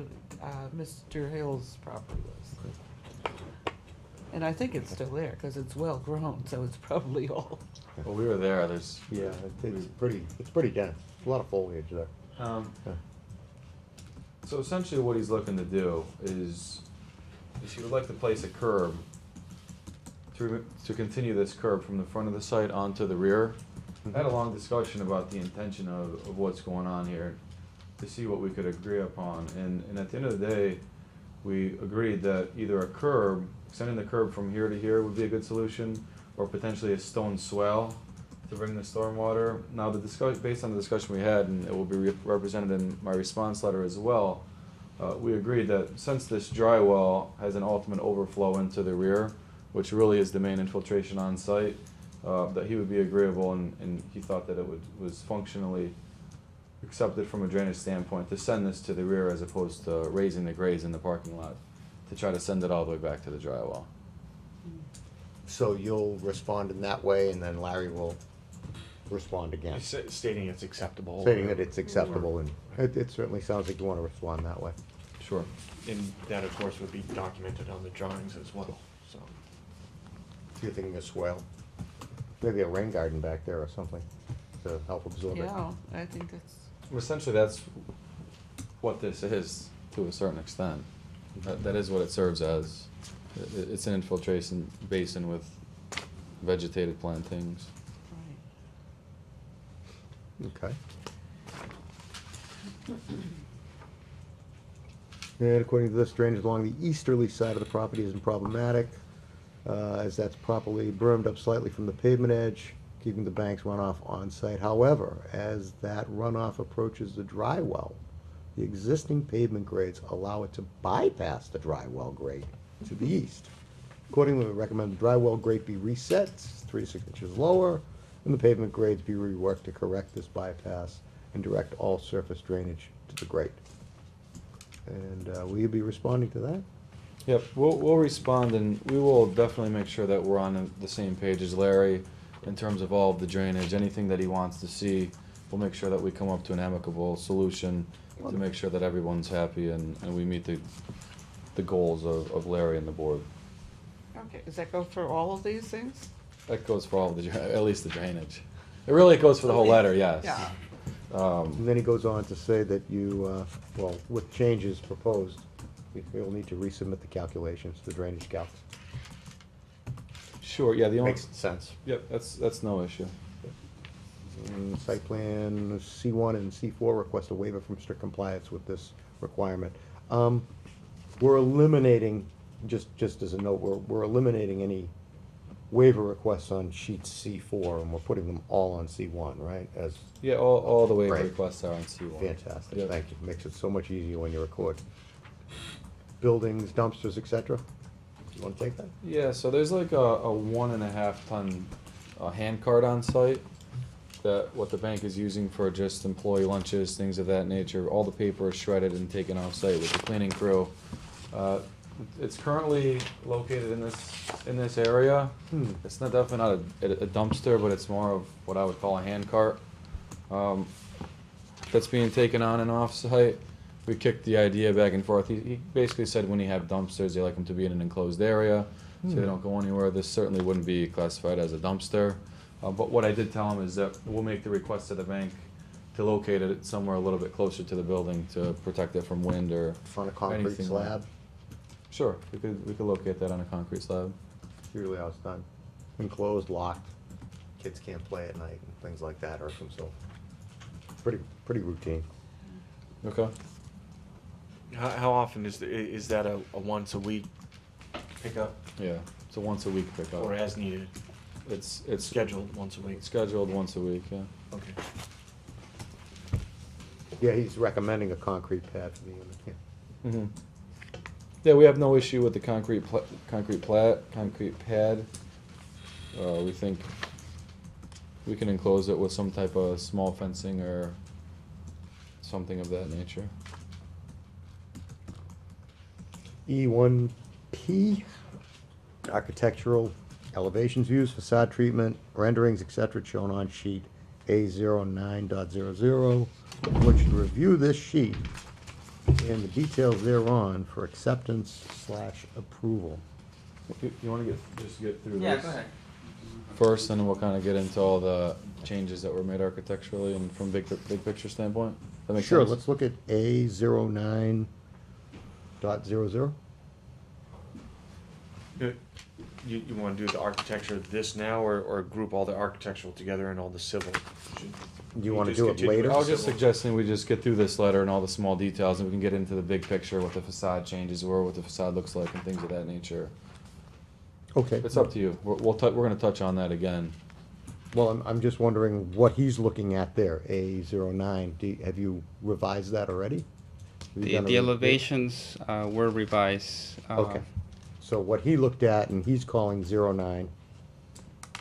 Mr. Hill's property was. And I think it's still there, because it's well grown, so it's probably all. Well, we were there, there's, Yeah, it's pretty dense. A lot of foliage there. um, Yeah. So essentially what he's looking to do is he would like to place a curb to continue this curb from the front of the site onto the rear. I had a long discussion about the intention of what's going on here, to see what we could agree upon, and at the end of the day, we agreed that either a curb, extending the curb from here to here would be a good solution, or potentially a stone swale to bring the stormwater. Now, based on the discussion we had, and it will be represented in my response letter as well, we agreed that since this dry well has an ultimate overflow into the rear, which really is the main infiltration on site, that he would be agreeable, and he thought that it was functionally accepted from a drainage standpoint to send this to the rear as opposed to raising the grades in the parking lot to try to send it all the way back to the dry well. So you'll respond in that way, and then Larry will respond again, Stating it's acceptable. stating that it's acceptable, and it certainly sounds like you want to respond that way. Sure. And that, of course, would be documented on the drawings as well, so. So you're thinking a swale? Maybe a rain garden back there or something to help absorb it. Yeah, I think that's, Essentially, that's what this is to a certain extent. That is what it serves as. It's an infiltration basin with vegetated plantings. right. Okay. And according to this, drainage along the easterly side of the property isn't problematic, as that's properly bermed up slightly from the pavement edge, keeping the bank's runoff on site. However, as that runoff approaches the dry well, the existing pavement grades allow it to bypass the dry well grade to the east. Accordingly, we recommend the dry well grade be reset 3 to 6 inches lower, and the pavement grades be reworked to correct this bypass and direct all surface drainage to the grate. And will you be responding to that? Yep, we'll respond, and we will definitely make sure that we're on the same page as Larry in terms of all of the drainage. Anything that he wants to see, we'll make sure that we come up to an amicable solution to make sure that everyone's happy and we meet the goals of Larry and the board. Okay, does that go for all of these things? That goes for all of the, at least the drainage. It really goes for the whole letter, yes. Yeah. And then he goes on to say that you, well, with changes proposed, you'll need to resubmit the calculations, the drainage calcs. Sure, yeah, the only, Makes sense. yep, that's no issue. And site plan C1 and C4 request a waiver from strict compliance with this requirement. We're eliminating, just as a note, we're eliminating any waiver requests on sheet C4, and we're putting them all on C1, right? As Yeah, all the waiver Right. requests are on C1. fantastic, Yep. thank you. Makes it so much easier when you record. Buildings, dumpsters, et cetera. You wanna take that? Yeah, so there's like a 1.5 ton hand cart on site that what the bank is using for just employee lunches, things of that nature. All the paper is shredded and taken off site with the cleaning crew. It's currently located in this area. It's not definitely not a dumpster, but it's more of what I would call a hand cart. That's being taken on and off site. We kicked the idea back and forth. He basically said when you have dumpsters, they like them to be in an enclosed area, so they don't go anywhere. This certainly wouldn't be classified as a dumpster. But what I did tell him is that we'll make the request to the bank to locate it somewhere a little bit closer to the building to protect it from wind or On a concrete anything like- slab, Sure, we could locate that on a concrete slab. usually how it's done. Enclosed, locked, kids can't play at night and things like that, or themselves. Pretty routine. Okay. How often is that a once a week pickup Yeah, it's a once a week pickup. or as needed, It's scheduled once a week? scheduled once a week, yeah. Okay. Yeah, he's recommending a concrete pad for the unit, yeah. Mm-hmm. Yeah, we have no issue with the concrete pad. We think we can enclose it with some type of small fencing or something of that nature. E1P, architectural elevations views, facade treatment, renderings, etc., shown on sheet A09.00. One should review this sheet and the details thereon for acceptance/approval. You wanna just get through this? Yeah, go ahead. First, and then we'll kinda get into all the changes that were made architecturally and from big picture standpoint? That makes Sure, sense? let's look at A09.00. You wanna do the architecture of this now, or group all the architectural together and all the civil? Do you wanna do it later? I was just suggesting we just get through this letter and all the small details, and we can get into the big picture, what the facade changes were, what the facade looks like, and things of that nature. Okay. It's up to you. We're gonna touch on that again. Well, I'm just wondering what he's looking at there, A09. Have you revised that already? Have you done The a- elevations were revised. Okay. So what he looked at and he's calling 09,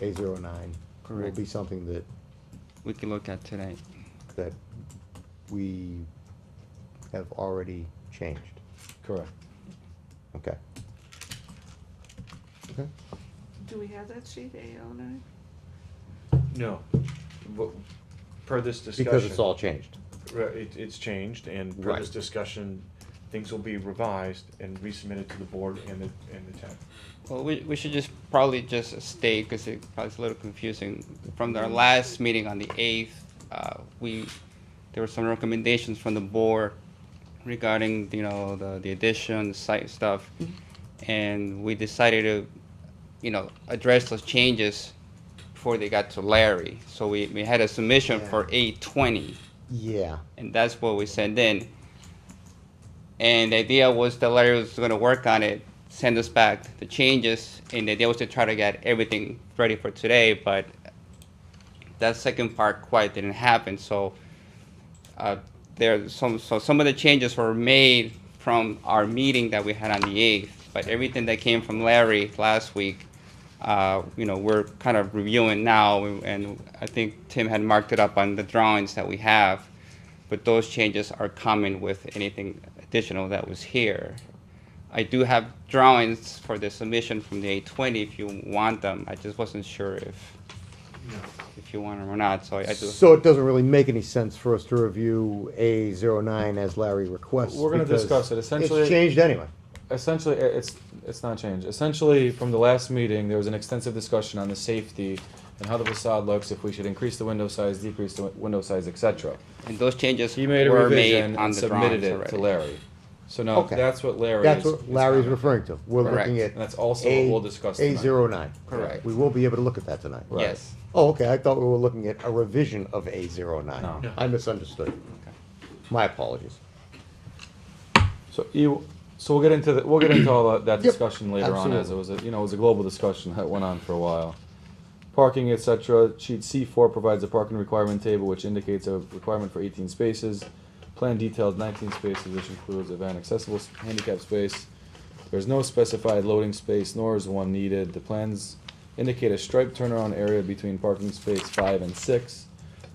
A09, will Correct. be something We can look at today. that we have already changed. Correct. Okay. Okay. Do we have that sheet, A09? No. But per this discussion. Because it's all changed. It's changed, and per Right. this discussion, things will be revised and resubmitted to the board and the town. Well, we should just probably just state, because it's a little confusing. From our last meeting on the 8th, there were some recommendations from the board regarding, the addition, site stuff. And we decided to, address those changes before they got to Larry. So we had a submission for 820. Yeah. And that's what we sent in. And the idea was that Larry was gonna work on it, send us back the changes, and the idea was to try to get everything ready for today, but that second part quite didn't happen, so some of the changes were made from our meeting that we had on the 8th, but everything that came from Larry last week, we're kind of reviewing now, and I think Tim had marked it up on the drawings that we have, but those changes are coming with anything additional that was here. I do have drawings for the submission from the 820 if you want them. I just wasn't sure if you want them or not, so I do. So it doesn't really make any sense for us to review A09 as Larry requests. We're gonna because discuss it. Essentially- It's changed anyway. Essentially, it's not changed. Essentially, from the last meeting, there was an extensive discussion on the safety and how the facade looks, if we should increase the window size, decrease the window size, etc. And those changes He made a were made revision on and the submitted drawings it already. to Larry. So now, Okay. that's what Larry That's is. what Larry's is referring to. We're Correct. looking at. And that's also what we'll discuss tonight. A09. Correct. We will be able to look at that tonight. Right. Yes. Oh, okay, I thought we were looking at a revision of A09. No. I misunderstood. My apologies. So we'll get into all that Yep, discussion later on, as it was it was a global discussion that went on for a while. Parking, etc. Sheet C4 provides a parking requirement table which indicates a requirement for 18 spaces. Plan details 19 spaces, which includes a van accessible handicap space. There's no specified loading space, nor is one needed. The plans indicate a striped turnaround area between parking space 5 and 6.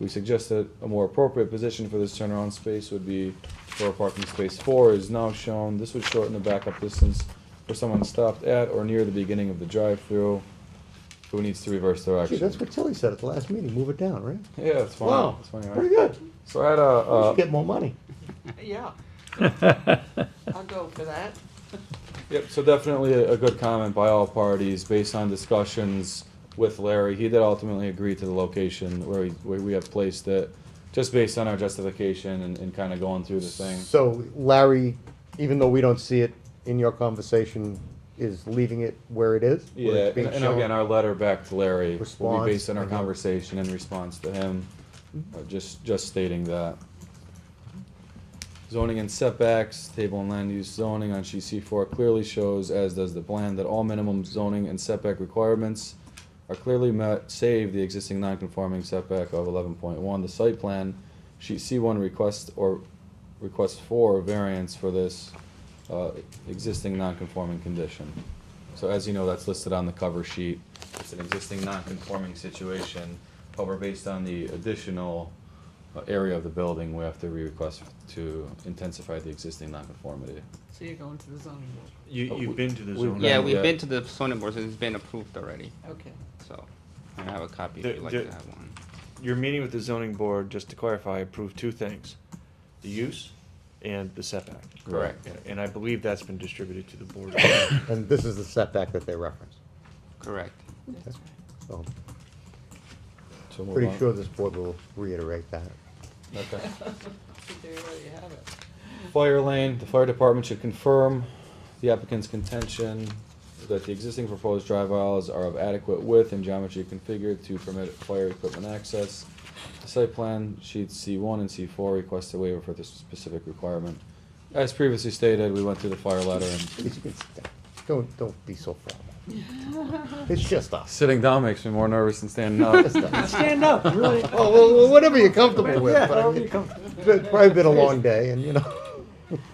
We suggest that a more appropriate position for this turnaround space would be where parking space 4 is now shown. This would shorten the backup distance for someone stopped at or near the beginning of the drive-through who needs to reverse their Gee, action. that's what Tilly said at the last meeting, move it down, right? Yeah, that's funny. Wow, That's funny, right? pretty good. So I had We should get more money. Yeah, I'll go for that. Yep, so definitely a good comment by all parties based on discussions with Larry. He did ultimately agree to the location where we have placed it, just based on our justification and kind of going through the thing. So Larry, even though we don't see it in your conversation, is leaving it where it is? where Yeah, it's being and shown? again, our letter back to Larry will Response, be based on our okay. conversation in response to him, just stating that. Zoning and setbacks, table and land use zoning on sheet C4 clearly shows, as does the plan, that all minimum zoning and setback requirements are clearly met, save the existing non-conforming setback of 11.1. The site plan, sheet C1 requests for variance for this existing non-conforming condition. So as you know, that's listed on the cover sheet. It's an existing non-conforming situation. However, based on the additional area of the building, we have to request to intensify the existing non-conformity. So you're going to the zoning board? You've been to the We've zoning. been- Yeah, we've yeah. been to the zoning board, so it's been approved already, Okay. so I have a copy if The- you'd like the- to have one. Your meeting with the zoning board, just to clarify, approved two things: the use and the setback. Correct. And I believe that's been distributed to the board. And this is the setback that they reference. Correct. That's right. So So we'll pretty want- sure this board will reiterate that. Okay. There you have it. Fire lane, the fire department should confirm the applicant's contention that the existing proposed drive aisles are of adequate width and geometry configured to permit fire equipment access. The site plan sheets C1 and C4 request a waiver for this specific requirement. As previously stated, we went through the fire letter and Don't be so formal. It's just us. sitting down makes me more nervous than standing up. Stand up, really. Oh, well, whatever you're comfortable with, Yeah, but I however mean, you come- it's probably been a long day, and you know.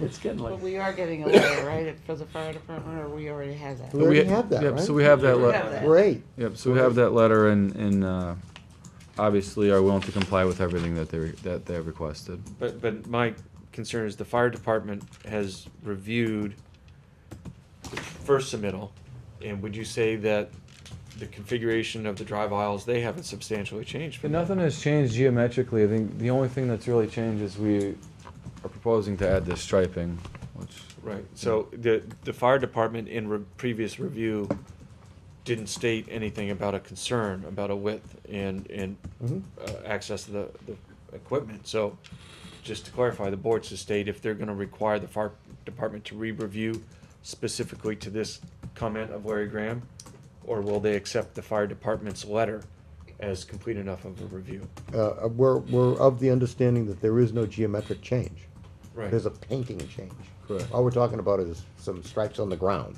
It's getting But like, we are getting a letter, right, for the fire department, or we already have that? We already have that, Yep, right? so we have that. We have that. Great. Yep, so we have that letter and obviously are willing to comply with everything that they have requested. But my concern is the fire department has reviewed the first submittal, and would you say that the configuration of the drive aisles, they haven't substantially changed from that? Nothing has changed geometrically. I think the only thing that's really changed is we are proposing to add this striping, which. Right, so the fire department in previous review didn't state anything about a concern about a width and Mhm. access to the equipment. So just to clarify, the board should state if they're gonna require the fire department to re-review specifically to this comment of Larry Graham, or will they accept the fire department's letter as complete enough of a review? We're of the understanding that there is no geometric change. Right. There's a painting change. Correct. All we're talking about is some stripes on the ground,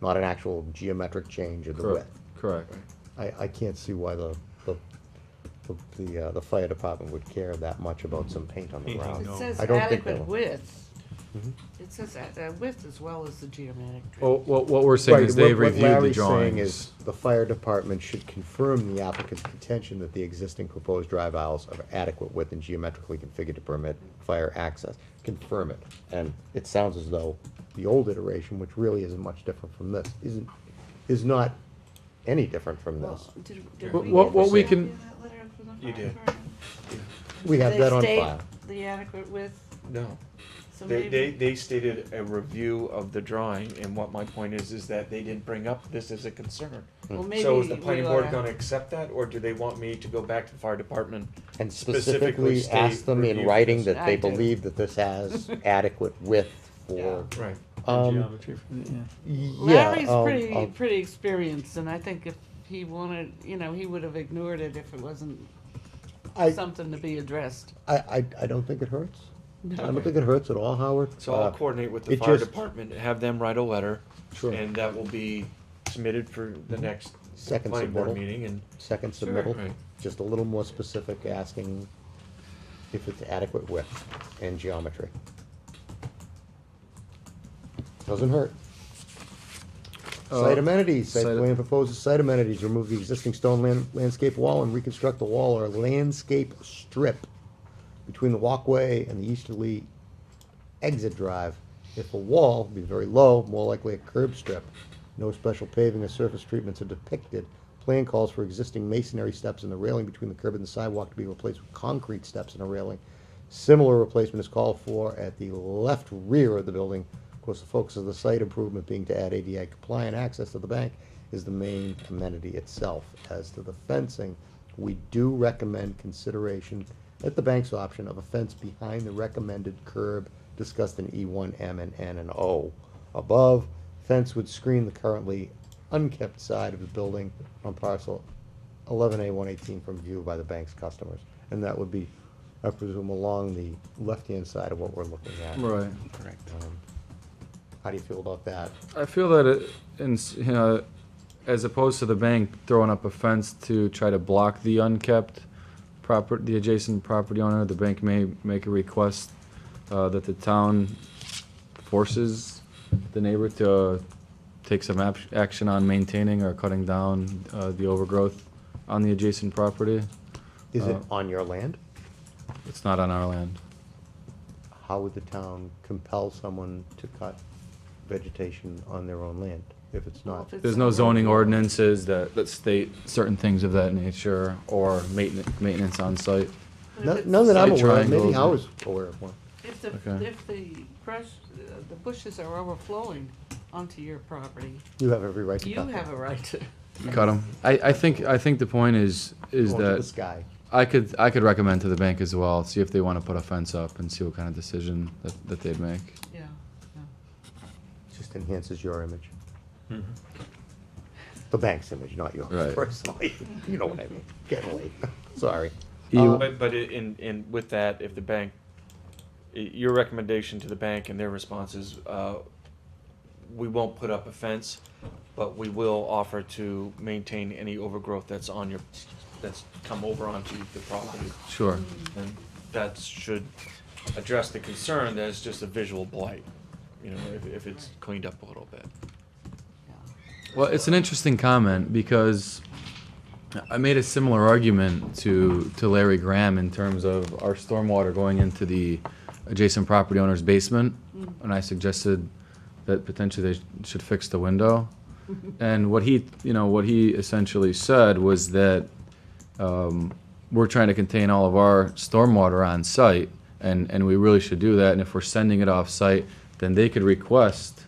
not an actual geometric change of the width. Correct. I can't see why the fire department would care that much about some paint on the Painting, ground. It no. says I don't think adequate they'll- width. Mhm. It says width as well as the geometric. Well, what we're saying Right, is they've what reviewed the Larry's saying drawings. is the fire department should confirm the applicant's contention that the existing proposed drive aisles are adequate width and geometrically configured to permit fire access. Confirm it. And it sounds as though the old iteration, which really isn't much different from this, is not any different from Well, this. did What- we what- get what the we copy can- of that letter from the You fire did. department? We have They that on state file. The adequate width, No. so They maybe. stated a review of the drawing, and what my point is that they didn't bring up this as a concern. Well, maybe So is the we planning board oughta- gonna accept that, or do they want me to go back to the fire department? And specifically specifically state ask them in review writing this? that they I do. believe that this has adequate width for. Right. geometry, yeah. Yeah, Larry's pretty experienced, and I think if he wanted, he would have ignored it if it wasn't I, something to be addressed. I don't think it hurts. I don't think it hurts at all, Howard. So I'll coordinate with the it fire just- department, have them write a letter, Sure. and that will be submitted for the next Second planning board submittal. meeting, and Second Sure. submittal, Right. just a little more specific, asking if it's adequate width and geometry. Doesn't hurt. Site amenities, site site- plan proposes site amenities, remove the existing stone landscape wall and reconstruct the wall or landscape strip between the walkway and the easterly exit drive. If a wall, be very low, more likely a curb strip. No special paving or surface treatments are depicted. Plan calls for existing masonry steps in the railing between the curb and the sidewalk to be replaced with concrete steps in a railing. Similar replacement is called for at the left rear of the building. Of course, the focus of the site improvement being to add ADA compliant access to the bank is the main amenity itself. As to the fencing, we do recommend consideration at the bank's option of a fence behind the recommended curb discussed in E1, M, and N, and O. Above, fence would screen the currently unkept side of the building on parcel 11A 118 from view by the bank's customers. And that would be, I presume, along the left-hand side of what we're looking at. Right. Correct. How do you feel about that? I feel that as opposed to the bank throwing up a fence to try to block the unkept the adjacent property owner, the bank may make a request that the town forces the neighbor to take some action on maintaining or cutting down the overgrowth on the adjacent property. Is it Uh, on your land? It's not on our land. How would the town compel someone to cut vegetation on their own land if it's Well, not? if it's There's no not zoning working. ordinances that state certain things of that nature or maintenance on site. But if None it's- none that I'm Site aware of, maybe triangles. Howard's aware of one. If the, Okay. if the brush, the bushes are overflowing onto your property, You have every right to you cut them. have a right to. Cut them. I think the point is Or to the that sky. I could recommend to the bank as well, see if they want to put a fence up and see what kind of decision that they'd make. Yeah, yeah. Just enhances your image. The bank's image, not yours Right. personally. You know what I mean? Getting late. Sorry. But in with that, if the bank, your recommendation to the bank and their response is, we won't put up a fence, but we will offer to maintain any overgrowth that's come over onto the property. Sure. And that should address the concern that it's just a visual blight, you know, if it's cleaned up a little bit. Well, it's an interesting comment because I made a similar argument to Larry Graham in terms of our stormwater going into the adjacent property owner's basement, and I suggested that potentially they should fix the window. And what he essentially said was that we're trying to contain all of our stormwater on site, and we really should do that. And if we're sending it off site, then they could request,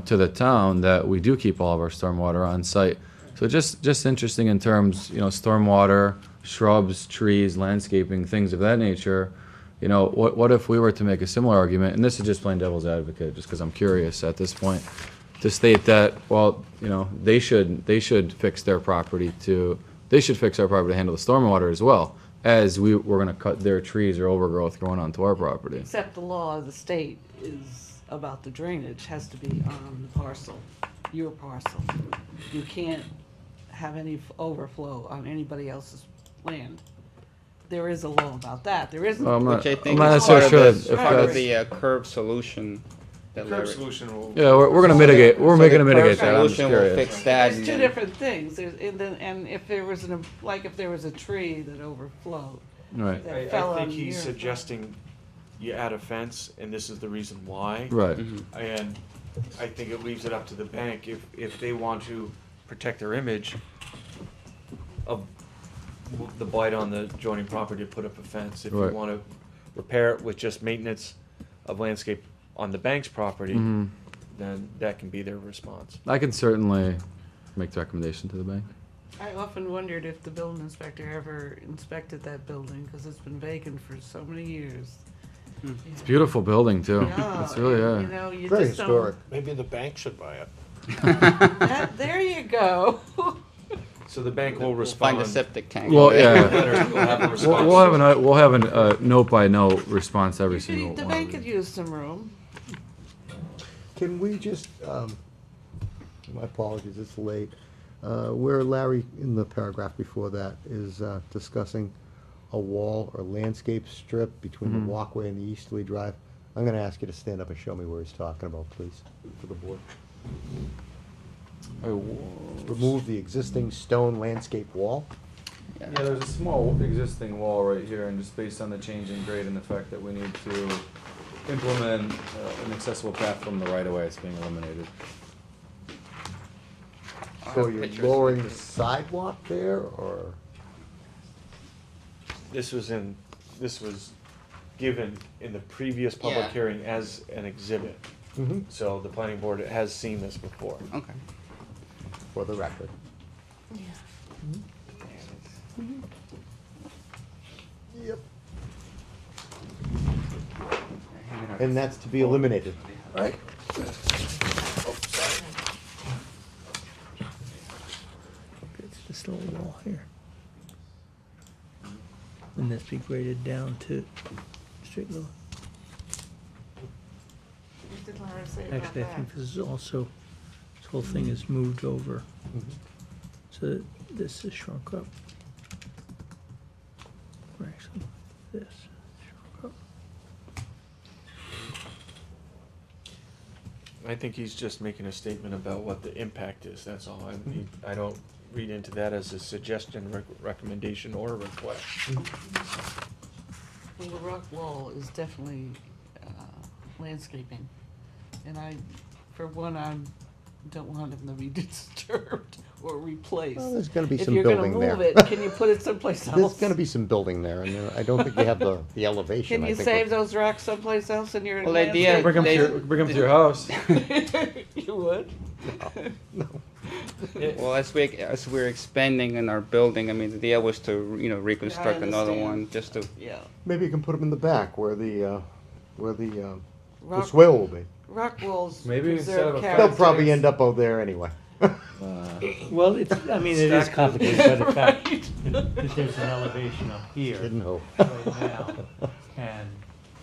to the town that we do keep all of our stormwater on site. So just interesting in terms, stormwater, shrubs, trees, landscaping, things of that nature. What if we were to make a similar argument, and this is just plain devil's advocate, just because I'm curious at this point, to state that, well, they should fix their property they should fix our property to handle the stormwater as well, as we're gonna cut their trees or overgrowth growing onto our property. Except the law of the state is about the drainage has to be on the parcel, your parcel. You can't have any overflow on anybody else's land. There is a law about that. There isn't. Which I think I'm is not part so of sure the, if part of that's- the curb solution. That Curb Larry- solution will. Yeah, we're gonna mitigate, we're So the gonna mitigate curb that, I'm just solution will curious. fix that. There's and two then- different things. And if there was if there was a tree that overflowed, Right, that I fell think on he's your- suggesting you add a fence, and this is the reason why. right. And I think it leaves it up to the bank if they want to protect their image of the blight on the adjoining property to put up a fence. If you Right. want to repair it with just maintenance of landscape on the bank's property, Mhm. then that can be their response. I can certainly make the recommendation to the bank. I often wondered if the building inspector ever inspected that building, because it's been vacant for so many years. It's a beautiful building too. Yeah, It's really, you yeah. know, you Very just don't. historic. Maybe the bank should buy it. There you go. So the bank will Find respond. a septic tank. Well, yeah. Letter will have a response. We'll have a note by note response to every single The one. bank could use some room. Can we just, my apologies, it's late. Where Larry, in the paragraph before that, is discussing a wall or landscape strip between the walkway and the easterly drive. I'm gonna ask you to stand up and show me where he's talking about, please, for the board. Remove the existing stone landscape wall. Yeah, there's a small existing wall right here, and just based on the change in grade and the fact that we need to implement an accessible path from the right of way, it's being eliminated. So you're lowering the sidewalk there, or? This was given in the previous public Yeah. hearing as an exhibit. Mhm. So the planning board has seen this before. Okay. For the record. Yep. And that's to be eliminated, right? It's this little wall here. And this be graded down to straight low. What did Larry say about Actually, I that? think this is also, this whole thing is moved over. So that this is shrunk up. Or actually, this shrunk up. I think he's just making a statement about what the impact is, that's all. I don't read into that as a suggestion, recommendation, or a request. Well, the rock wall is definitely landscaping. And for one, I don't want them to be disturbed or replaced. Well, there's gonna be If some you're building gonna there. move it, can you put it someplace else? There's gonna be some building there, and I don't think you have the elevation. Can I you think save we're- those rocks someplace else in your Well, the idea- landscape? Bring them to your house. You would? No. Well, as we're expanding in our building, I mean, the idea was to, you know, reconstruct another understand. one, just to, Yeah. Maybe you can put them in the back where the Rock, swale will be. rock walls Maybe instead preserve of a- characters. They'll probably end up out there anyway. Well, it's, I mean, it is complicated by the fact that there's an elevation up here Didn't hope. right now. And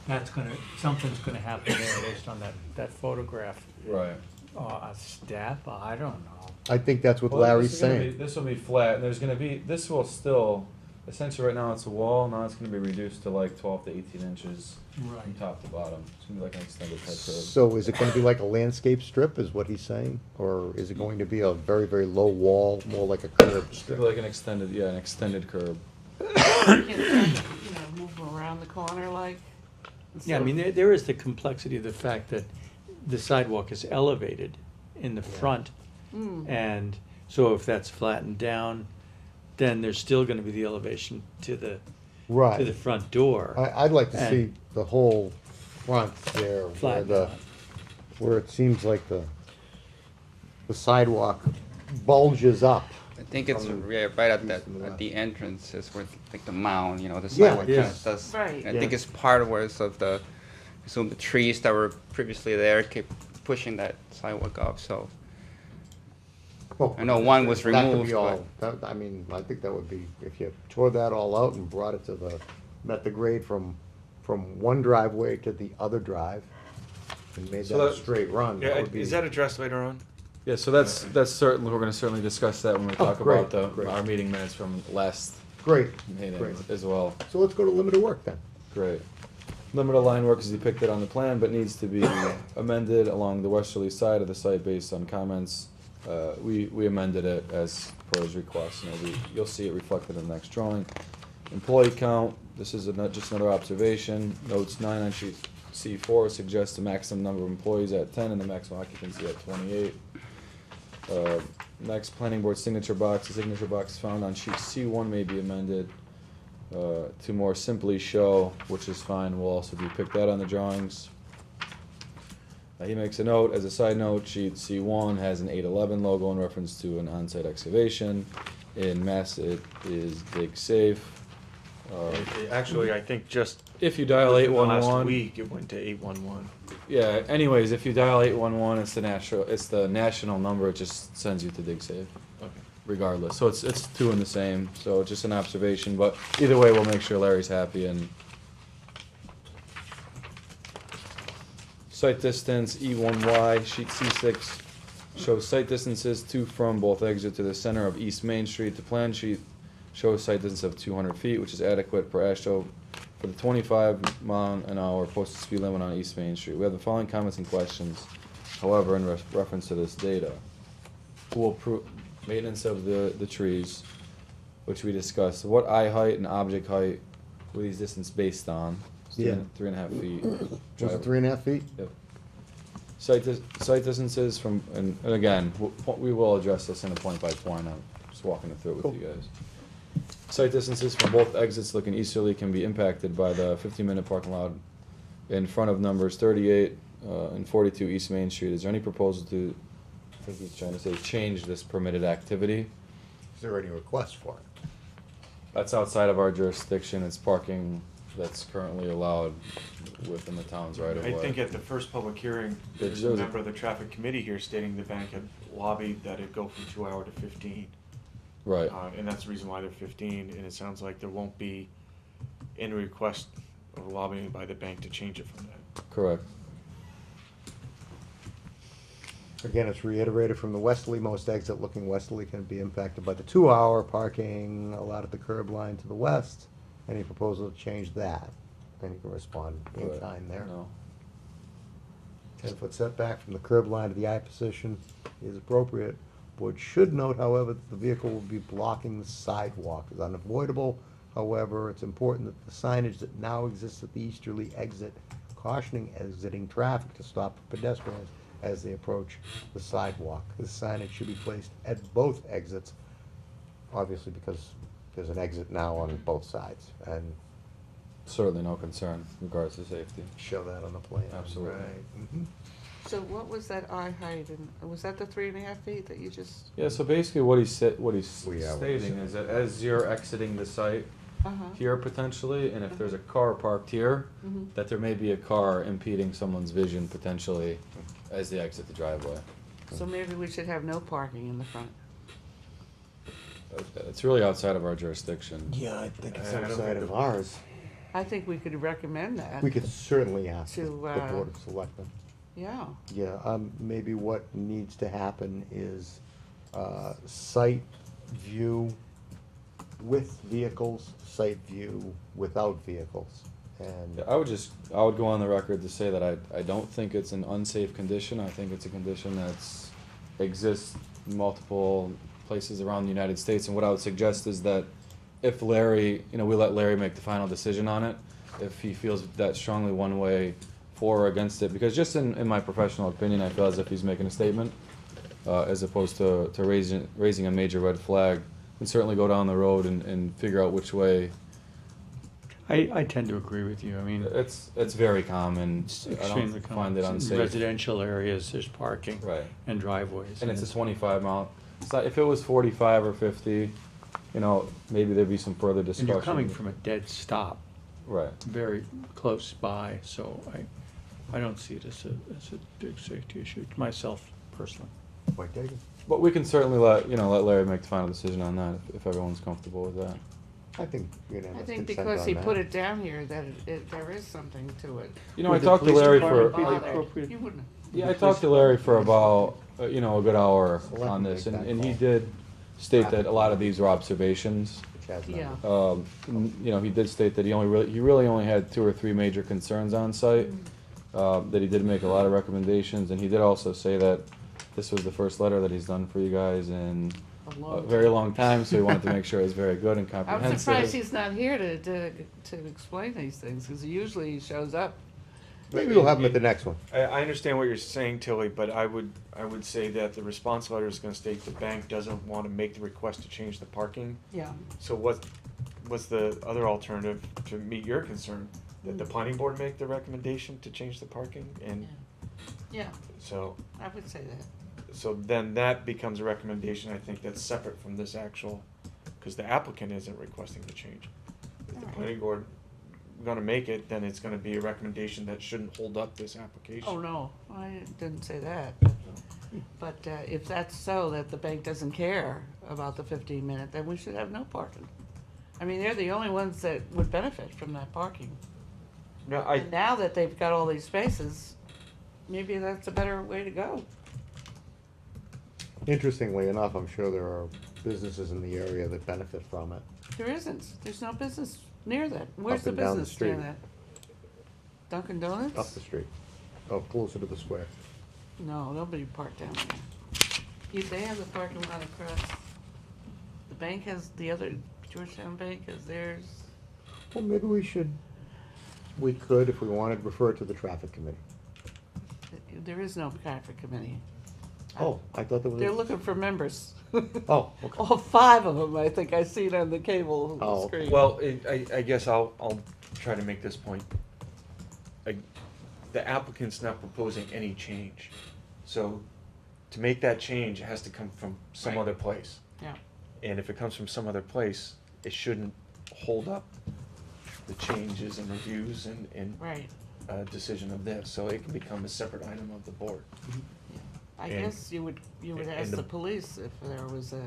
that's gonna, something's gonna happen there based on that photograph. Right. A step, I don't know. I think that's what Well, Larry's this is gonna be- saying. This will be flat, and there's gonna be, this will still, essentially right now it's a wall, now it's gonna be reduced to like 12 to 18 inches from Right. top to bottom. It's gonna be like an extended type curve. So is it gonna be like a landscape strip, is what he's saying? Or is it going to be a very, very low wall, more like a curved It's strip? gonna be like an extended, yeah, an extended curve. You know, move them around the corner like. Yeah, I mean, there is the complexity of the fact that the sidewalk is elevated in the front. And so if that's flattened down, then there's still gonna be the elevation to the Right. front door. I'd like to And- see the whole front there, where Flattened the, out. where it seems like the sidewalk bulges up. I think it's From the right at east that, and the at west. the entrance is where, like, the mound, you know, the Yeah, sidewalk kind yes. of does. Right. I think Yeah. it's part of where it's of the, so the trees that were previously there keep pushing that sidewalk up, so. Well, I know one was that could removed, be all, I mean, I think that would be, if you tore that all out and brought it to met the grade from one driveway to the other drive, and made So that a that- straight run, that Yeah, would be. is that addressed later on? Yeah, so that's certainly, we're gonna certainly discuss that when we Oh, talk great, about the, great. our meeting minutes from last Great, meeting great. as well. So let's go to limited work then. Great. Limited line work is depicted on the plan, but needs to be amended along the westerly side of the site based on comments. We amended it as per his request, you'll see it reflected in the next drawing. Employee count, this is just another observation, notes 9 on sheet C4 suggests the maximum number of employees at 10 and the maximum occupancy at 28. Next, planning board signature box, the signature box found on sheet C1 may be amended to more simply show, which is fine, we'll also depict that on the drawings. He makes a note, as a side note, sheet C1 has an 811 logo in reference to an on-site excavation. In Mass, it is dig safe. Actually, I think just If you dial within the 811. last week, it went to 811. Yeah, anyways, if you dial 811, it's the national number, it just sends you to dig safe. Okay. Regardless, so it's two in the same, so just an observation, but either way, we'll make sure Larry's happy and. Site distance, E1Y, sheet C6, shows site distances to from both exit to the center of East Main Street. The plan sheet shows site distance of 200 feet, which is adequate per ASHTO for the 25-mile-an-hour posted speed limit on East Main Street. We have the following comments and questions, however, in reference to this data. Who will approve maintenance of the trees, which we discussed. What eye height and object height were these distance based on? It's Yeah. 3.5 feet. Was it 3.5 feet? Yep. Site distances from, and again, we will address this in a point by point, I'm just walking it through with Cool. you guys. Site distances from both exits looking easterly can be impacted by the 15-minute parking lot in front of numbers 38 and 42 East Main Street. Is there any proposal to, I think he's trying to say, change this permitted activity? Is there any request for it? That's outside of our jurisdiction, it's parking that's currently allowed within the town's right of way. I think at the first public hearing, there was a shows it. member of the traffic committee here stating the bank had lobbied that it go from 2 hour to 15. Right. And that's the reason why they're 15, and it sounds like there won't be any request or lobbying by the bank to change it from that. Correct. Again, it's reiterated from the westerly, most exit looking westerly can be impacted by the 2-hour parking allowed at the curb line to the west. Any proposal to change that? Then you can respond in Right. kind there. No. 10-foot setback from the curb line to the eye position is appropriate. Board should note, however, that the vehicle will be blocking the sidewalk is unavoidable. However, it's important that the signage that now exists at the easterly exit cautioning exiting traffic to stop pedestrians as they approach the sidewalk. This signage should be placed at both exits, obviously because there's an exit now on both sides, and Certainly no concern in regards to safety. show that on the plan. Absolutely. Right. Mhm. So what was that eye height, and was that the 3.5 feet that you just, Yeah, so basically what he's Well, yeah, what he's stating is that as you're exiting the site here potentially, and if there's a car parked here, that there may be a car impeding someone's vision potentially as they exit the driveway. so maybe we should have no parking in the front? It's really outside of our jurisdiction. Yeah, I think it's I don't outside think of the- ours. I think we could recommend that. We could certainly ask the To, Board of Selectmen. Yeah, Yeah, maybe what needs to happen is, site view with vehicles, site view without vehicles. And I would go on the record to say that I don't think it's an unsafe condition. I think it's a condition that's exists in multiple places around the United States. And what I would suggest is that if Larry, we let Larry make the final decision on it, if he feels that strongly one way for or against it, because just in my professional opinion, I feel as if he's making a statement, as opposed to raising a major red flag. And certainly go down the road and figure out which way. I tend to agree with you. I mean, It's very common. it's I extremely don't common. find it In unsafe. residential areas, there's parking. Right. And driveways. And it's a 25 mile. So if it was 45 or 50, maybe there'd be some further And discussion. you're coming from a dead stop, Right. very close by, so I don't see it as a big safety issue, myself personally. Point taken. But we can certainly let Larry make the final decision on that if everyone's comfortable with that. I think unanimous I think consent because on he that. put it down here, that there is something to it. I Would the talked to police Larry department for be Bothered. appropriate? You wouldn't. I talked to Larry for about a good hour Selectmen on this, make and that he call. did state that a lot of these were observations. Which has Yeah. numbers. He did state that he really only had 2 or 3 major concerns on site. That he did make a lot of recommendations, and he did also say that this was the first letter that he's done for you guys in A a long very time. long time, so he wanted to make sure it was very good and I'm comprehensive. surprised he's not here to explain these things, because usually he shows up. Maybe we'll have him at the next one. I understand what you're saying, Tilly, but I would say that the response letter is gonna state the bank doesn't wanna make the request to change the parking. Yeah. So what's the other alternative to meet your concern? That the planning board make the recommendation to change the parking and Yeah, so, I would say that. so then that becomes a recommendation, I think, that's separate from this actual, cause the applicant isn't requesting the change. If the Alright. planning board gonna make it, then it's gonna be a recommendation that shouldn't hold up this application. Oh, no, I didn't say that. But if that's so, that the bank doesn't care about the 15-minute, then we should have no parking. I mean, they're the only ones that would benefit from that parking. No, And now that they've got all these spaces, maybe that's a better way to go. Interestingly enough, I'm sure there are businesses in the area that benefit from it. There isn't, there's no business near that. Where's Up the and down the business near street. that? Dunkin' Donuts? Up the street. Oh, closer to the square. No, nobody parked down there. They have the parking lot across. The bank has, the other, Georgetown Bank has theirs. Well, maybe we could, if we wanted, refer it to the traffic committee. There is no traffic committee. Oh, I thought there was. They're looking for members. Oh, okay. All 5 of them, I think I see it on the cable Oh, screen. well, I guess I'll try to make this point. The applicant's not proposing any change. So to make that change, it has to come from some Right. other place. Yeah, And if it comes from some other place, it shouldn't hold up the changes and reviews and right. decision of this. So it can become a separate item of the board. I And- guess you would and ask the- the police if there was an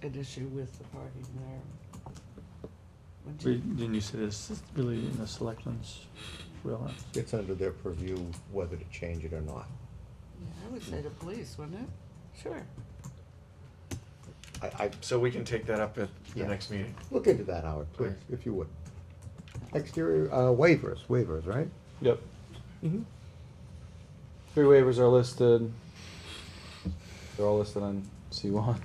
issue with the parking there. Wouldn't you? Didn't you say this is really in the selectmen's wheelhouse? It's under their purview whether to change it or not. Yeah, I would say the police, wouldn't it? Sure. I So we can take that up at the Yeah. next meeting. look into that, Howard, please, if you would. Exterior, waivers, right? Yep. Mm-hmm. 3 waivers are listed. They're all listed on C1.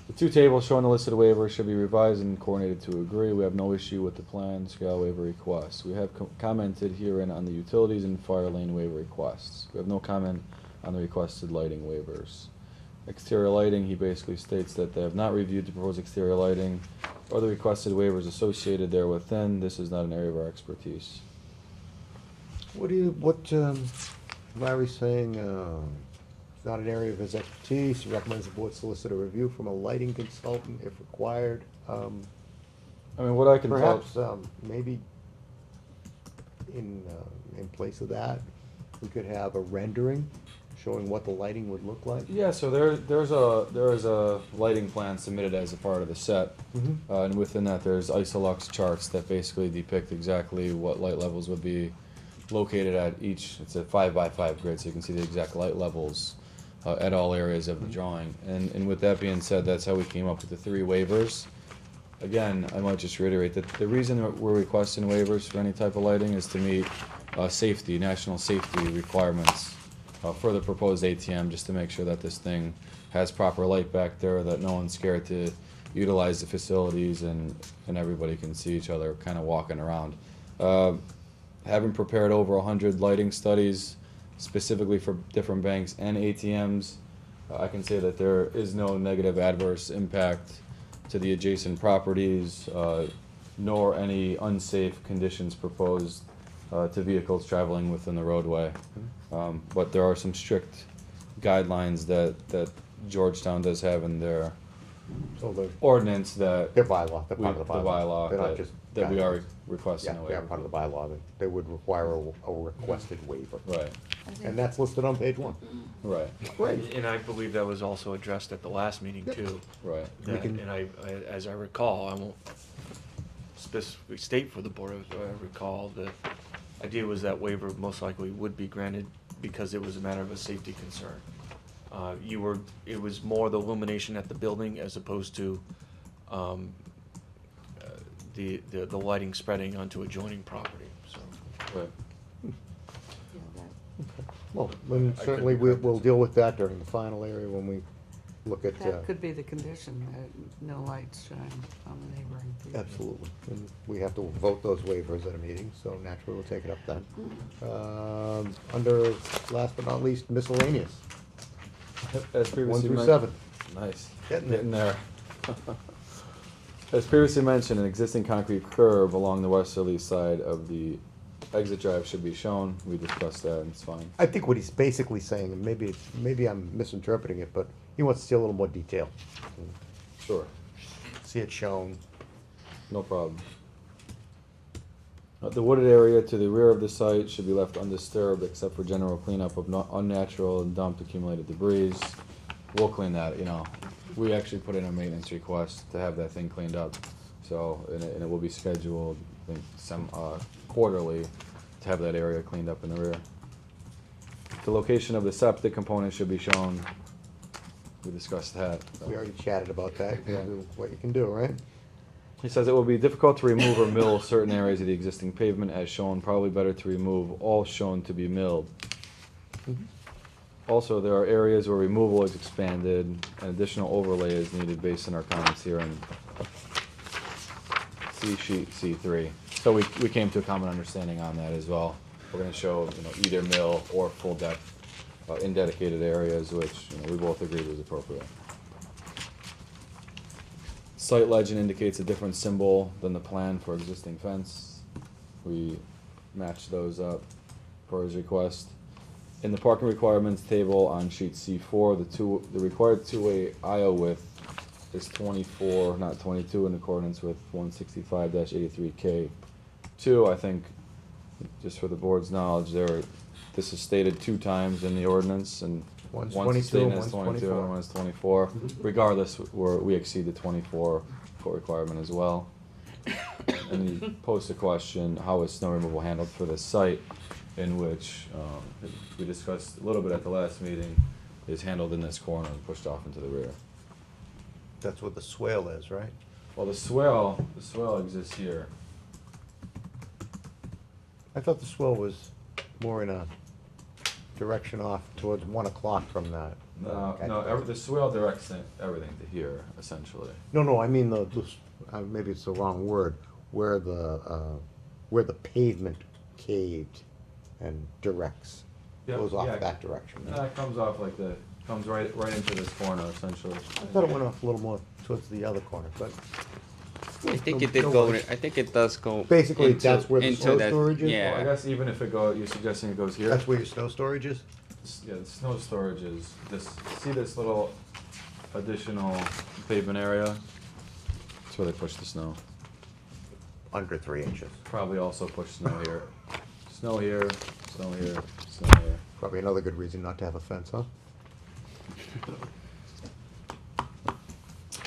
The 2 tables showing the listed waivers should be revised and coordinated to agree. We have no issue with the plan scale waiver requests. We have commented herein on the utilities and fire lane waiver requests. We have no comment on the requested lighting waivers. Exterior lighting, he basically states that they have not reviewed the proposed exterior lighting or the requested waivers associated therewithin. This is not an area of our expertise. What Larry's saying, it's not an area of his expertise, he recommends the board solicit a review from a lighting consultant if required. I mean, what I can tell. Perhaps, maybe in place of that, we could have a rendering showing what the lighting would look like. Yeah, so there is a lighting plan submitted as a part of the set, and within that there's Isolux charts that basically depict exactly what light levels would be located at each. It's a 5x5 grid, so you can see the exact light levels at all areas of the drawing. And with that being said, that's how we came up with the 3 waivers. Again, I might just reiterate that the reason that we're requesting waivers for any type of lighting is to meet safety, national safety requirements for the proposed ATM, just to make sure that this thing has proper light back there, that no one's scared to utilize the facilities, and everybody can see each other kind of walking around. Having prepared over 100 lighting studies specifically for different banks and ATMs, I can say that there is no negative adverse impact to the adjacent properties, nor any unsafe conditions proposed to vehicles traveling within the roadway. But there are some strict guidelines that Georgetown does have in their So the, ordinance that their bylaw, they're we, part of the bylaw. They're not that, just that we are guidelines. requesting Yeah, a they are waiver. part of the bylaw, that they would require a requested waiver. Right, And that's listed on page 1. right, Great. And I believe that was also addressed at the last meeting too. right. We That- can- And as I recall, I won't specifically state for the board, I recall the idea was that waiver most likely would be granted because it was a matter of a safety concern. It was more the illumination at the building as opposed to, the lighting spreading onto adjoining property, so. Right. Well, then I certainly couldn't correct we'll this. deal with that during the final area when we look at, That could be the condition, that no lights shine on the neighboring people. absolutely. And we have to vote those waivers at a meeting, so naturally we'll take it up then. Under, last but not least, miscellaneous, As 1 previously through men- 7. Nice. Getting there. As previously mentioned, an existing concrete curb along the westerly side of the exit drive should be shown. We discussed that, and it's fine. I think what he's basically saying, and maybe I'm misinterpreting it, but he wants to see a little more detail. Sure, See it shown. no problem. The wooded area to the rear of the site should be left undisturbed except for general cleanup of unnatural and dumped accumulated debris. We'll clean that, we actually put in a maintenance request to have that thing cleaned up. So, and it will be scheduled, I think, quarterly to have that area cleaned up in the rear. The location of the septic component should be shown. We discussed that. so. We already chatted about that. You can Yeah. do what you can do, right? He says it will be difficult to remove or mill certain areas of the existing pavement as shown, probably better to remove all shown to be milled. Also, there are areas where removal is expanded and additional overlay is needed based on our comments here in C sheet C3. So we came to a common understanding on that as well. We're gonna show, either mill or full depth in dedicated areas, which, we both agreed was appropriate. Site legend indicates a different symbol than the plan for existing fence. We matched those up for his request. In the parking requirements table on sheet C4, the required two-way aisle width is 24, not 22, in accordance with 165-83K. 2, I think, just for the board's knowledge, this is stated 2 times in the ordinance, and One's once 22, it's stated one's as 22 and 24. one's 24. Regardless, we exceed the 24 foot requirement as well. And he posed a question, how is snow removal handled for this site, in which, we discussed a little bit at the last meeting, is handled in this corner and pushed off into the rear. That's what the swale is, right? Well, the swale exists here. I thought the swale was more in a direction off towards 1 o'clock from that. The swale directs everything to here, essentially. No, I mean maybe it's the wrong word, where the pavement caved and directs, goes off that direction. It comes off comes right into this corner, essentially. I thought it went off a little more towards the other corner, but I think it did go, I think it does go. Basically, into- that's where the into snow that- storage is? Well, I Yeah, guess even if it go, you're suggesting it goes here? That's where your snow storage is? Yeah, the snow storage is this, see this little additional pavement area? That's where they push the snow. Under 3 inches. Probably also push snow here. Snow here, snow here, snow here. Probably another good reason not to have a fence, huh?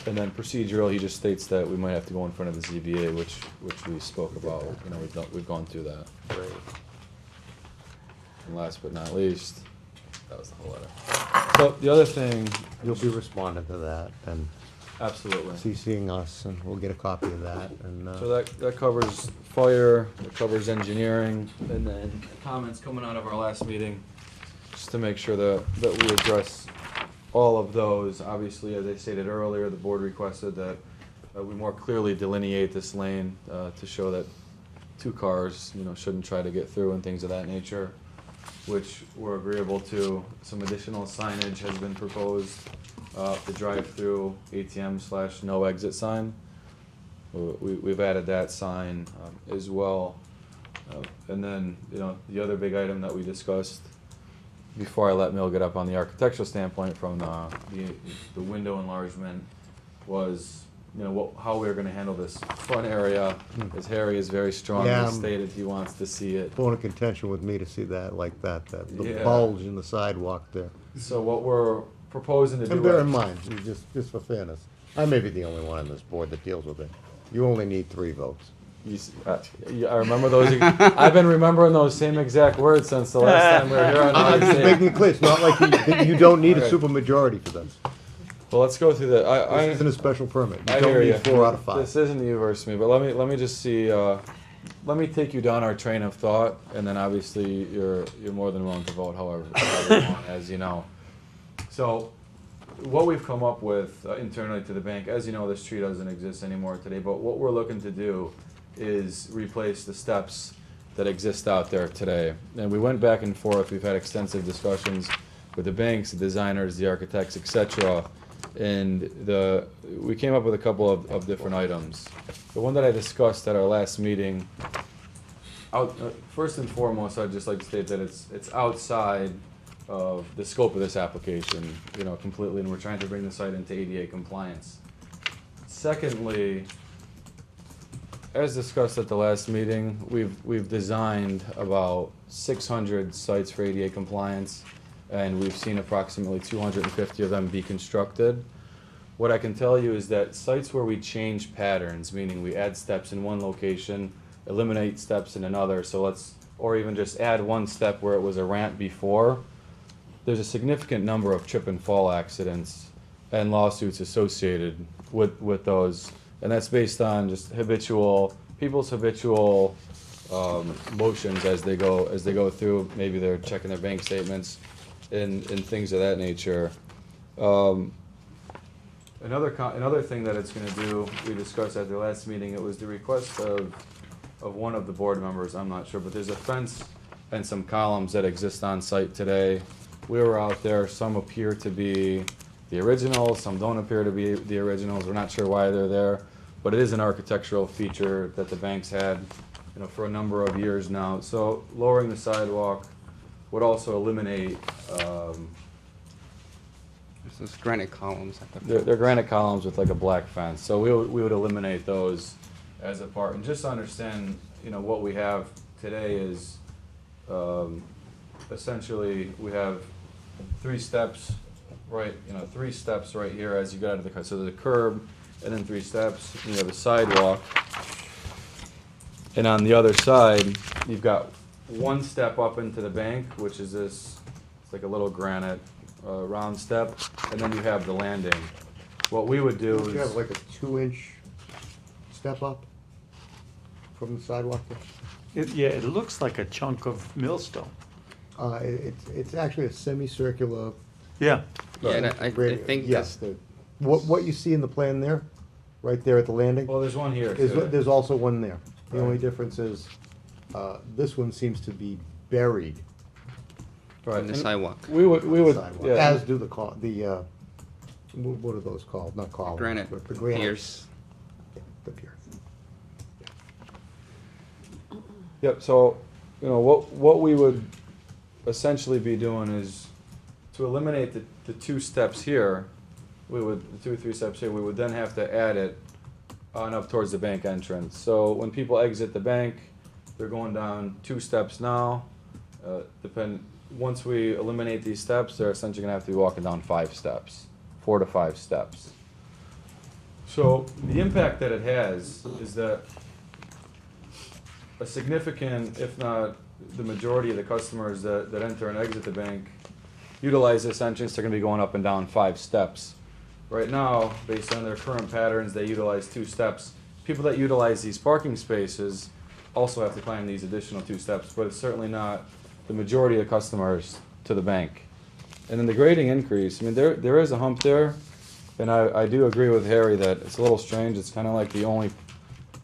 And then procedural, he just states that we might have to go in front of the ZBA, which we spoke about, you know, we've gone through that. Great. And last but not least, that was the whole letter. So the other thing, You'll be responding to that and absolutely. CCing us, and we'll get a copy of that, and, So that covers fire, it covers engineering, and then comments coming out of our last meeting, just to make sure that we address all of those. Obviously, as I stated earlier, the board requested that we more clearly delineate this lane to show that 2 cars, you know, shouldn't try to get through and things of that nature, which we're agreeable to. Some additional signage has been proposed, the drive-through ATM/no exit sign. We've added that sign as well. And then, you know, the other big item that we discussed before I let Mill get up on the architectural standpoint from the window enlargement was, you know, how we're gonna handle this front area, as Harry has very strongly Yeah, stated he wants to see it. bone of contention with me to see that like that, the Yeah. bulge in the sidewalk there. So what we're proposing to do. And bear in mind, just for fairness, I may be the only one on this board that deals with it. You only need 3 votes. Yeah, I remember those. I've been remembering those same exact words since the last time we were here on I'm just Wednesday. making it clear, it's not like you don't need a Alright. supermajority for this. Well, let's go through the. This isn't a special permit. You I don't hear need you. 4 out of 5. This isn't you versus me, but let me just see. Let me take you down our train of thought, and then obviously you're more than willing to vote however you want, as you know. So, what we've come up with internally to the bank, as you know, this tree doesn't exist anymore today. But what we're looking to do is replace the steps that exist out there today. And we went back and forth. We've had extensive discussions with the banks, the designers, the architects, etc. And we came up with a couple of different items. The one that I discussed at our last meeting, first and foremost, I'd just like to state that it's outside of the scope of this application, you know, completely, and we're trying to bring the site into ADA compliance. Secondly, as discussed at the last meeting, we've designed about 600 sites for ADA compliance, and we've seen approximately 250 of them be constructed. What I can tell you is that sites where we change patterns, meaning we add steps in one location, eliminate steps in another, or even just add one step where it was a ramp before, there's a significant number of trip and fall accidents and lawsuits associated with those. And that's based on just people's habitual motions as they go through. Maybe they're checking their bank statements and things of that nature. Another thing that it's going to do, we discussed at the last meeting. It was the request of one of the board members. I'm not sure, but there's a fence and some columns that exist on site today. We were out there. Some appear to be the originals. Some don't appear to be the originals. We're not sure why they're there. But it is an architectural feature that the bank's had, you know, for a number of years now. So lowering the sidewalk would also eliminate. there's those granite columns at the. They're granite columns with like a black fence. So we would eliminate those as a part. And just to understand, you know, what we have today is essentially we have 3 steps, right? You know, 3 steps right here as you get out of the car. So there's a curb. And then 3 steps, and you have a sidewalk. And on the other side, you've got 1 step up into the bank, which is this, it's like a little granite round step, and then you have the landing. What we would do Don't you have is, like a 2-inch step up from the sidewalk there? Yeah, it looks like a chunk of millstone. It's actually a semicircular. Yeah. Yeah, and I think Yes, that's, what you see in the plan there, right there at the landing, well, there's one here. there's also one there. The only Right. difference is, this one seems to be buried Right. on the and sidewalk. We would, sidewalk, yeah. as do what are those called? Not columns. Granite but the granite. piers. The pier. Yep, so, what we would essentially be doing is to eliminate the two steps here, the 2 or 3 steps here, we would then have to add it on up towards the bank entrance. So when people exit the bank, they're going down 2 steps now. Once we eliminate these steps, they're essentially gonna have to be walking down 5 steps, 4 to 5 steps. So the impact that it has is that a significant, if not the majority of the customers that enter and exit the bank utilize this entrance, they're gonna be going up and down 5 steps. Right now, based on their current patterns, they utilize 2 steps. People that utilize these parking spaces also have to climb these additional 2 steps, but it's certainly not the majority of the customers to the bank. And then the grading increase, I mean, there is a hump there, and I do agree with Harry that it's a little strange. It's kind of like the only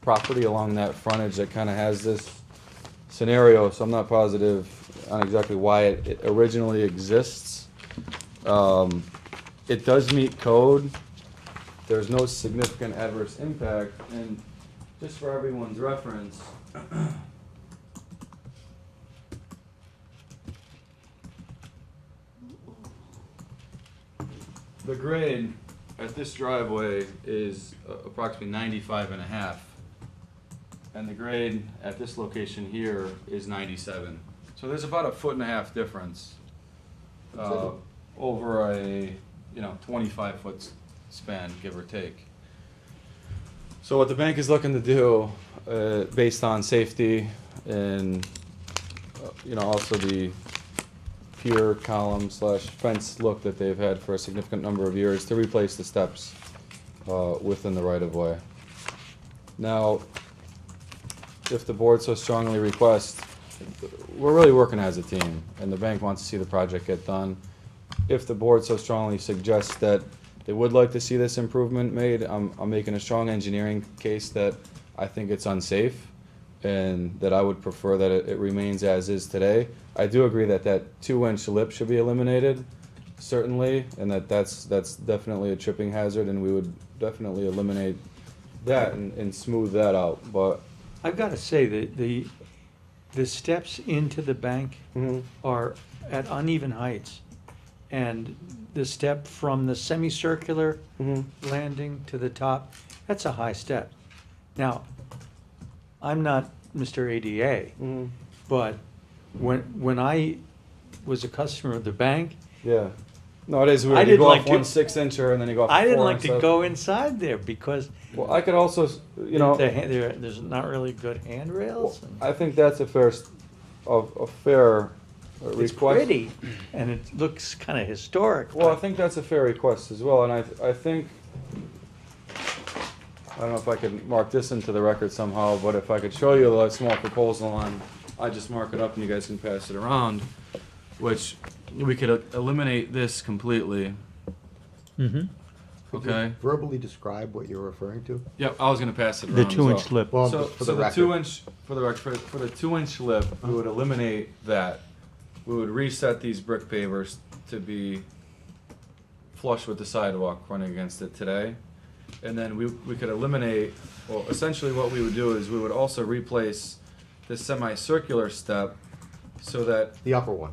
property along that frontage that kind of has this scenario, so I'm not positive on exactly why it originally exists. It does meet code. There's no significant adverse impact, and just for everyone's reference, the grade at this driveway is approximately 95.5, and the grade at this location here is 97. So there's about a 1.5 foot difference over a 25-foot span, give or take. So what the bank is looking to do, based on safety and also the pier column / fence look that they've had for a significant number of years, to replace the steps within the right of way. Now, if the board so strongly requests, we're really working as a team, and the bank wants to see the project get done. If the board so strongly suggests that they would like to see this improvement made, I'm making a strong engineering case that I think it's unsafe, and that I would prefer that it remains as is today. I do agree that 2-inch lip should be eliminated, certainly, and that's definitely a tripping hazard, and we would definitely eliminate that and smooth that out, but. I've got to say that the steps into the bank are at uneven heights. And the step from the semicircular landing to the top, that's a high step. Now, I'm not Mr. ADA, but when I was a customer of the bank, Yeah. Nowadays, I you didn't go like off to- 1 6-incher and then you go off I didn't 4 like and to stuff. go inside there because Well, I could also, there's not really good handrails. And I think that's a fair it's request. pretty, and it looks kind of historic. Well, I but- think that's a fair request as well, and I think, I don't know if I could mark this into the record somehow, but if I could show you a small proposal on, I just mark it up and you guys can pass it around, which we could eliminate this completely. Mhm. Could you Okay. verbally describe what you're referring to? Yep, I was gonna pass it around. The as 2-inch well. lip. Well, So, for so the the record. 2-inch, for the record, for the 2-inch lip, we would eliminate that. We would reset these brick pavers to be flush with the sidewalk running against it today. And then we could eliminate, well, essentially what we would do is we would also replace this semicircular step so that, The upper one.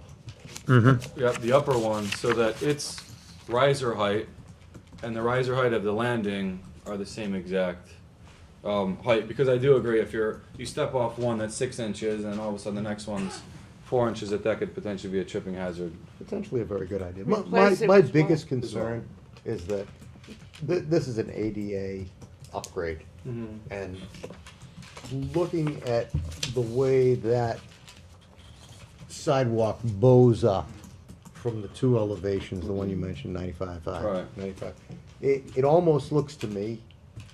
the upper one, so that its riser height and the riser height of the landing are the same exact height. Because I do agree, if you step off one that's 6 inches and all of a sudden the next one's 4 inches, that could potentially be a tripping hazard. Potentially a very good idea. Replace it My with biggest what? concern is that this is an ADA upgrade. And looking at the way that sidewalk bows up from the 2 elevations, the one you mentioned, 95.5. Right. 95. It almost looks to me,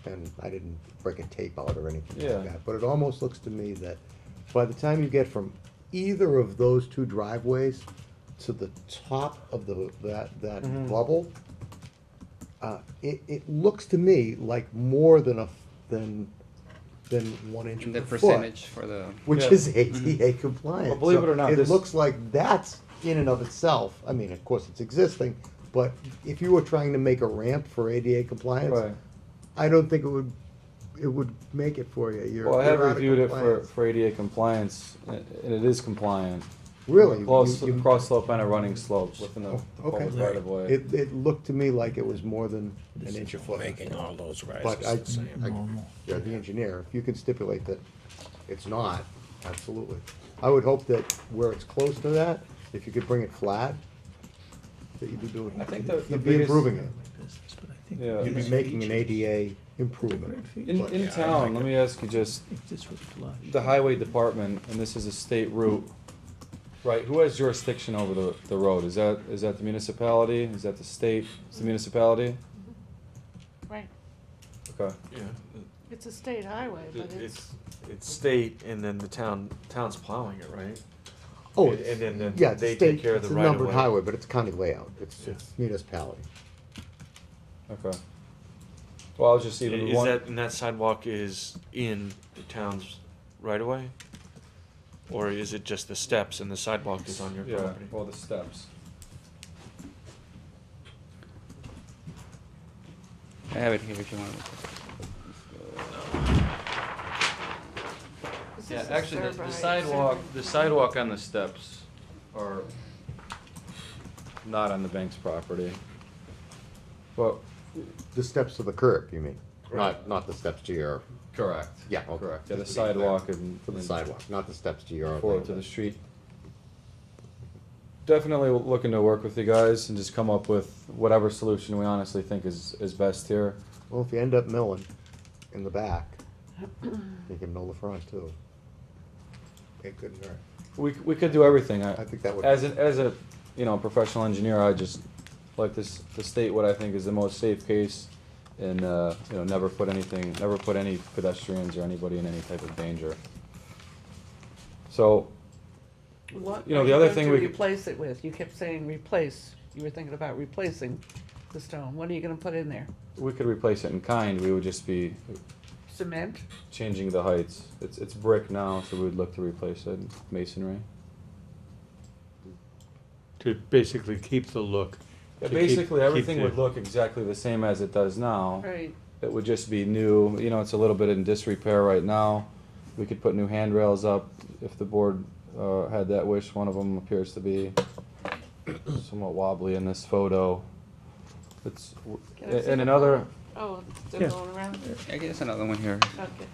and I didn't break a tape out or anything Yeah. like that, but it almost looks to me that by the time you get from either of those 2 driveways to the top of that bubble, it looks to me like more than 1 inch The per foot, percentage for the. which Yeah. is ADA compliant. Well, believe So it or not, it this- looks like that's in and of itself. I mean, of course, it's existing, but if you were trying to make a ramp for ADA compliance, Right. I don't think it would it would make it for you. Well, I have you're out of reviewed it compliance. for ADA compliance, and it is compliant. Really? Cross, You- cross slope and a running slope within the Oh, okay. public right of way. It looked to me like it was more than an inch a foot. Making all those rises But I, the same. you're the engineer, if you can stipulate that it's not, absolutely. I would hope that where it's close to that, if you could bring it flat, that you'd be doing, I think the you'd be biggest- improving it. business, but I think Yeah. You'd be making an ADA improvement. In town, let me ask you just, if this was flush. the highway department, and this is a state route, right, who has jurisdiction over the road? Is that the municipality? Is that the state? It's the municipality? Right, Okay. Yeah, it's a state highway, but it's, it's state and then the town's plowing it, right? Oh, And then yeah, it's they a take state, care of it's the a right of numbered way. highway, but it's county layout, it's Yeah. municipality. Okay. Well, I was just even Is one. and that sidewalk is in the town's right of way? Or is it just the steps and the sidewalk is on your Yeah, property? well, the steps. I have it here if you want. this Yeah, is actually, served by- the sidewalk on the steps are not on the bank's property. But, The steps to the curb, you mean? Right. Not the steps to your, correct. yeah, okay. Correct, yeah, the Just to be clear. sidewalk and. For the and sidewalk, not the steps to your. Forward to the street. Definitely looking to work with you guys and just come up with whatever solution we honestly think is best here. Well, if you end up milling in the back, you can mill the front too. It couldn't hurt. We could do everything. I think that would. As a professional engineer, I just like to state what I think is the most safe case, and never put any pedestrians or anybody in any type of danger. So, What You know, are the other going thing to we could- replace it with? You kept saying replace. You were thinking about replacing the stone. What are you gonna put in there? we could replace it in kind. We would just be Cement? changing the heights. It's brick now, so we would look to replace it in masonry. To basically keep the look. Yeah, to keep- basically, keep everything the- would look exactly the same as it does now. Right. It would just be new, it's a little bit in disrepair right now. We could put new handrails up if the board had that wish. One of them appears to be somewhat wobbly in this photo. It's, Can I see and the another, Oh, they're Yeah. going around? I guess another one here. Okay.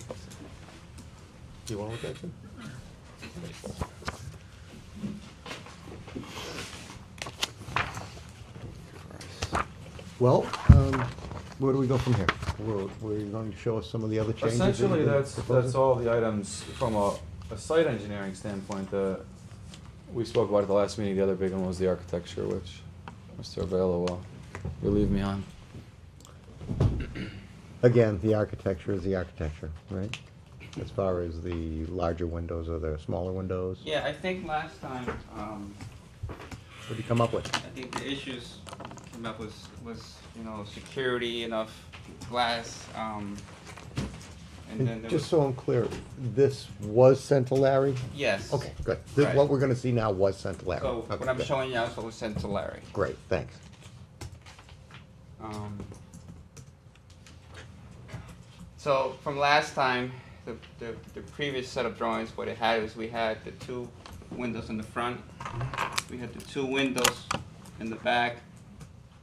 You wanna look at it? Well, where do we go from here? Were you going to show us some of the other changes? that you've essentially, been that's proposing? all the items from a site engineering standpoint. We spoke about at the last meeting. The other big one was the architecture, which Mr. Avella will relieve me on. Again, the architecture is the architecture, right? As far as the larger windows or the smaller windows? Yeah, I think last time, What did you come up with? I think the issues came up was security, enough glass, and then And there just was, so I'm clear, this was Centelary? yes. Okay, good. Right. What we're gonna see now was Centelary. So Okay, what I'm good. showing you is what was sent to Larry. Great, thanks. So from last time, the previous set of drawings, what it had was we had the two windows in the front, we had the two windows in the back,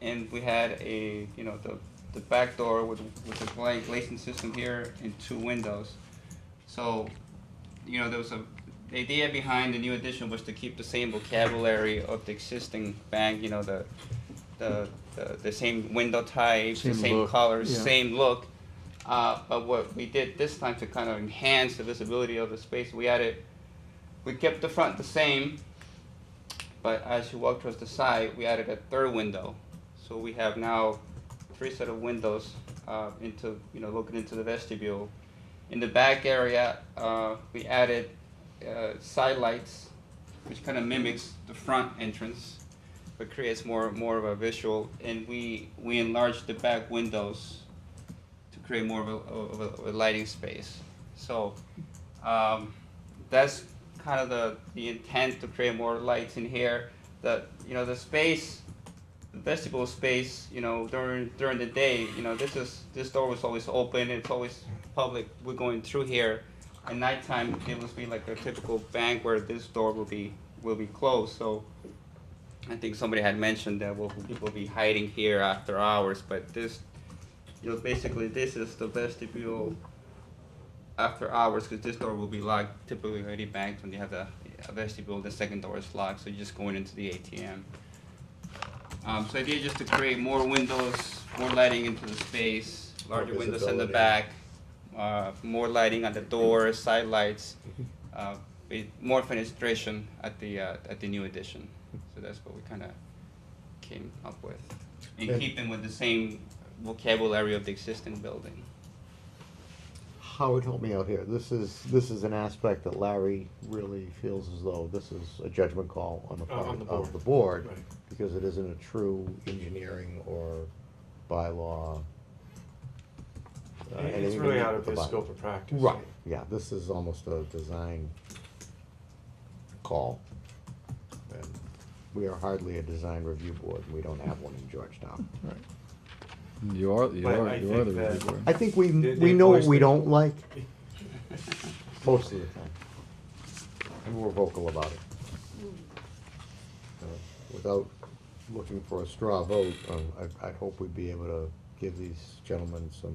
and we had the back door with the glazing system here and two windows. So, there was the idea behind the new addition was to keep the same vocabulary of the existing bank, the same window types, the Same same look, colors, yeah. same look. But what we did this time to kind of enhance the visibility of the space, we kept the front the same, but as you walk towards the side, we added a third window. So we have now 3 set of windows looking into the vestibule. In the back area, we added side lights, which kind of mimics the front entrance, but creates more of a visual. And we enlarged the back windows to create more of a lighting space. So that's kind of the intent, to create more lights in here. The space, the vestibule space, during the day, this door was always open. It's always public, we're going through here, at nighttime, it will be like a typical bank where this door will be closed, so I think somebody had mentioned that people will be hiding here after hours, but this, basically this is the vestibule after hours, because this door will be locked, typically already banked when you have the vestibule, the second door is locked, so you're just going into the ATM. So the idea is just to create more windows, more lighting into the space, larger More windows in the visibility. back, more lighting on the doors, side lights, more fenestration at the new addition. So that's what we kind of came up with, in And- keeping with the same vocabulary of the existing building. Howard, help me out here. This is an aspect that Larry really feels as though this is a judgment call on the part On the of board. the board, Right. because it isn't a true engineering or bylaw. It's anything really in out of the his bylaw. scope of practice. Right, yeah, this is almost a design call. And we are hardly a design review board, and we don't have one in Georgetown. You are But I the think review that- board. I think we They know what voiced we it. don't like, most of the time. And we're vocal about it. Without looking for a straw vote, I'd hope we'd be able to give these gentlemen some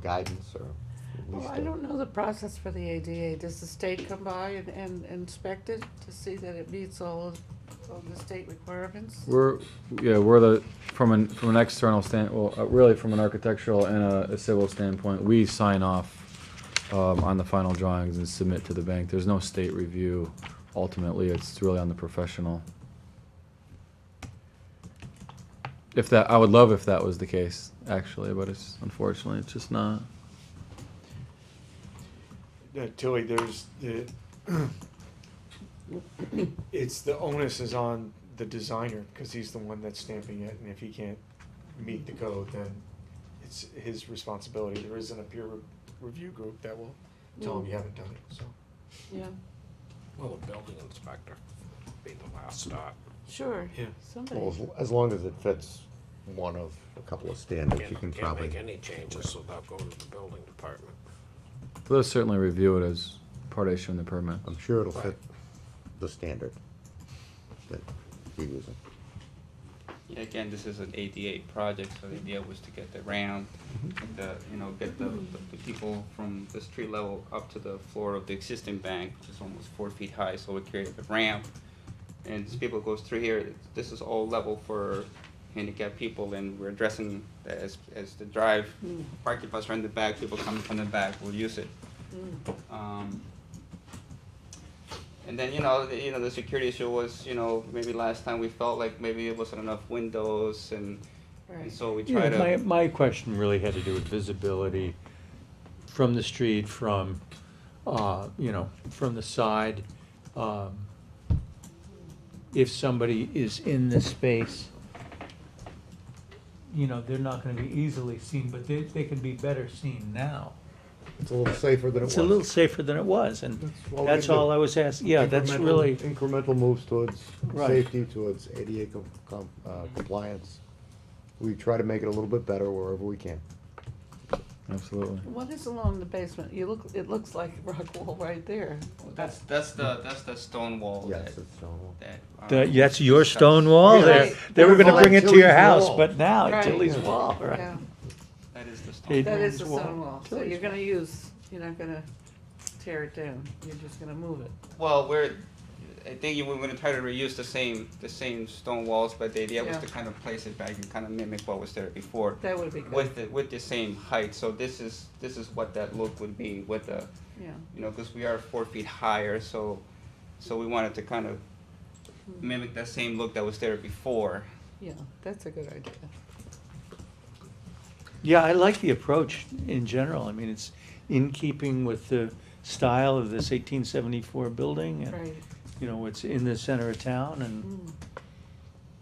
guidance, or at least. Well, I don't know the process for the ADA. Does the state come by and inspect it to see that it meets all of the state requirements? We're from an external really from an architectural and a civil standpoint, we sign off on the final drawings and submit to the bank. There's no state review. Ultimately, it's really on the professional. I would love if that was the case, actually, but unfortunately, it's just not. Tilly, there's it's the onus is on the designer, because he's the one that's stamping it, and if he can't meet the code, then it's his responsibility. There isn't a peer review group that will tell him you haven't done it, so. Yeah, Well, the building inspector be the last stop. sure. Yeah. Somebody. Well, as long as it fits one of a couple of standards, you can Can't probably. make any changes without going to the building department. They'll certainly review it as part of issuing the permit. I'm sure it'll fit the standard that you're using. Yeah, again, this is an ADA project, so the idea was to get the ramp, get the people from the street level up to the floor of the existing bank, which is almost 4 feet high, so we created the ramp. And as people goes through here, this is all level for handicapped people, and we're addressing as the drive, parking bus are in the back, people coming from the back will use it. And then, the security issue was, maybe last time we felt like maybe it wasn't enough windows, and Right. so we Yeah, try to. my question really had to do with visibility from the street, from the side. If somebody is in the space, they're not gonna be easily seen, but they can be better seen now. It's a little safer than it was. It's a little safer than it was, and what we that's can do. all I was asking. Yeah, that's Incremental- really, Incremental moves towards Right. safety, towards ADA compliance. We try to make it a little bit better wherever we can. Absolutely. What is along the basement? It looks like a rock wall right there. That's the stone wall. Yes, it's stone. that's your stone wall there. Right. They were gonna Right. bring it to your Tilly's house, wall. but now Right. Tilly's wall, right? Yeah, That is the It- stone. that is the Tilly's stone wall. wall. So Tilly's you're not gonna tear it down. You're just gonna move it. Well, I think we're gonna try to reuse the same stone walls, but the idea was Yeah. to kind of place it back and kind of mimic what was there before. That would be good. With the same height, so this is what that look would be with the, Yeah. because we are 4 feet higher, so we wanted to kind of mimic that same look that was there before. Yeah, that's a good idea. Yeah, I like the approach in general. I mean, it's in keeping with the style of this 1874 building, and, Right. It's in the center of town, and Mm.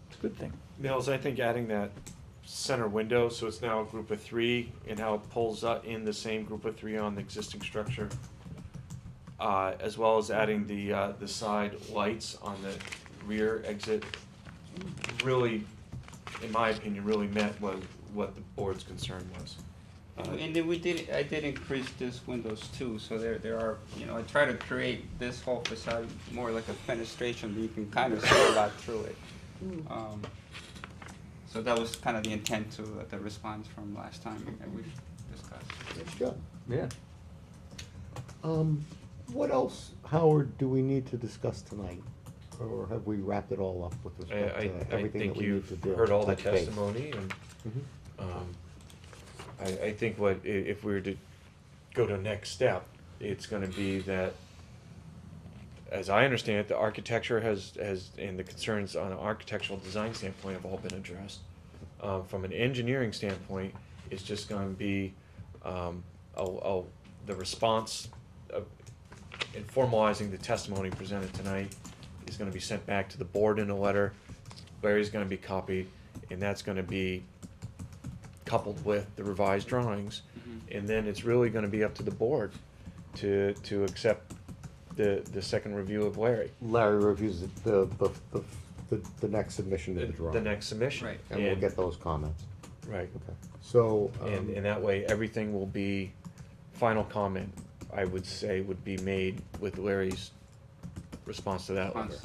it's a good thing. Mills, I think adding that center window, so it's now a group of 3, and how it pulls up in the same group of 3 on the existing structure, as well as adding the side lights on the rear exit, really, in my opinion, really met what the board's concern was. And then I did increase this windows too, so there are, I try to create this whole facade more like a fenestration, that you can kind of see a lot through it. So that was kind of the intent to the response from last time that we discussed. Nice job. Yeah. What else, Howard, do we need to discuss tonight? Or have we wrapped it all up with respect I to everything that think we need to do? you've heard all the Touch base. testimony, and Mhm. I think if we were to go to next step, it's gonna be that, as I understand it, the architecture has, and the concerns on an architectural design standpoint have all been addressed. From an engineering standpoint, it's just gonna be, the response of, in formalizing the testimony presented tonight is gonna be sent back to the board in a letter. Larry's gonna be copied, and that's gonna be coupled with the revised drawings. And then it's really gonna be up to the board to accept the second review of Larry. Larry reviews the next submission to the drawing. The next submission. Right. And we'll get those comments. Right. Okay. So, And that way, everything will be, final comment, I would say, would be made with Larry's response to that letter. Response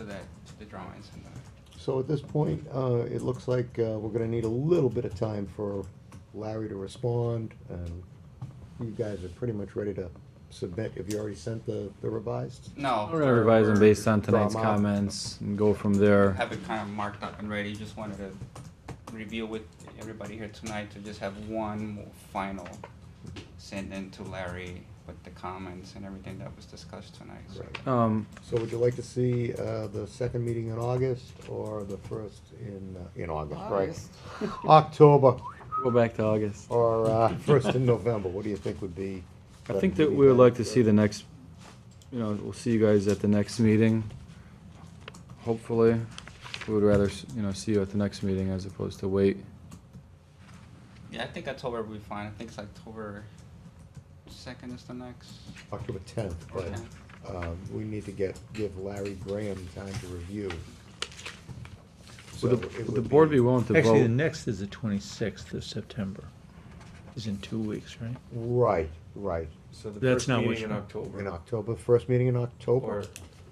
to the drawings and the. so at this point, it looks like we're gonna need a little bit of time for Larry to respond, and you guys are pretty much ready to submit. Have you already sent the revised? No. We're gonna revise them based on Draw tonight's 'em out. comments and go from there. Have it kind of marked up and ready, just wanted to review with everybody here tonight to just have one more final send in to Larry with the comments and everything that was discussed tonight. So. Right. So would you like to see the second meeting in August or the first in August, August. right? October Go back to August. or first in November? What do you think would be? I think that we would like to see the next, we'll see you guys at the next meeting. Hopefully, we would rather, see you at the next meeting as opposed to wait. Yeah, I think October will be fine. I think it's October 2nd is the next. October 10th, but Okay. we need to give Larry Graham time to review. Would So the, it would the board be willing to Actually, the vote? next is the 26th of September. Is in 2 weeks, right? Right, right. So the That's first not what meeting in you- October. In October, first meeting in October. Or,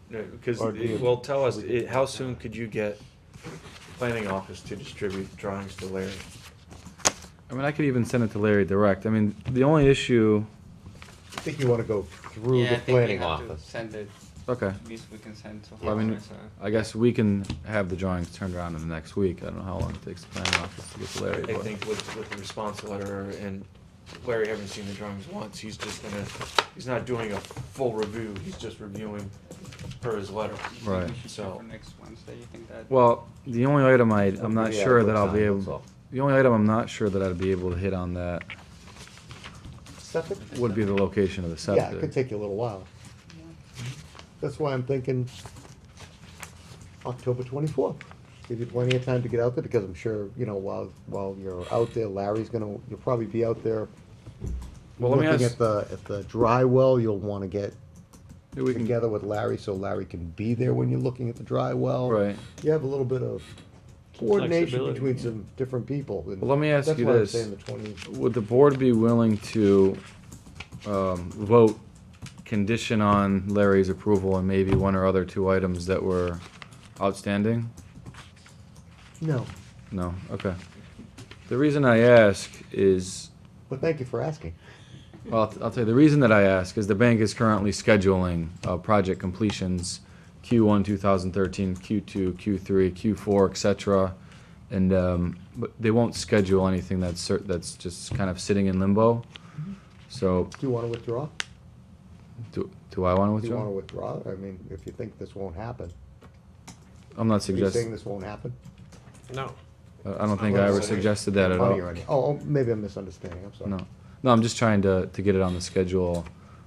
no, because, Or do you- well, tell us, how soon could you get planning office to distribute drawings to Larry? I mean, I could even send it to Larry direct. I mean, the only issue, I think you want to go through Yeah, I the think we planning have to office. send it. okay. At least we can send to. I mean, Howard, so- I guess we can have the drawings turned around in the next week. I don't know how long it takes the planning office to get to Larry. I but- think with the response letter and Larry having seen the drawings once, he's just gonna, he's not doing a full review, he's just reviewing per his letter. Right. We should shoot So- for next Wednesday, you think that? Well, the only item I'm not Yeah, sure what that I'll be time, that's able, all. the only item I'm not sure that I'd be able to hit on that Septic? would be the location of the Yeah, it could septic. take you a little while. That's why I'm thinking October 24th. Give you plenty of time to get out there, because I'm sure, while you're out there, you'll probably be out there Well, let me looking ask- at the dry well. You'll want to get Maybe we can- together with Larry, so Larry can be there when you're looking at the dry well. Right. You have a little bit of coordination flexibility, between yeah. some different people. and Well, let me ask that's you why I'm this. saying the 20. Would the board be willing to vote condition on Larry's approval and maybe one or other two items that were outstanding? No, No? Okay. The reason I ask is, but thank you for asking. well, I'll tell you, the reason that I ask is the bank is currently scheduling project completions, Q1 2013, Q2, Q3, Q4, et cetera. And, but they won't schedule anything that's just kind of sitting in limbo. So, Do you want to withdraw? do I want to Do you want to withdraw? withdraw? I mean, if you think this won't happen. I'm not Are you saying suggesting, this won't happen? No. I don't think I ever suggested that at Money all. or any- Oh, maybe I'm misunderstanding, I'm sorry. No. No, I'm just trying to get it on the schedule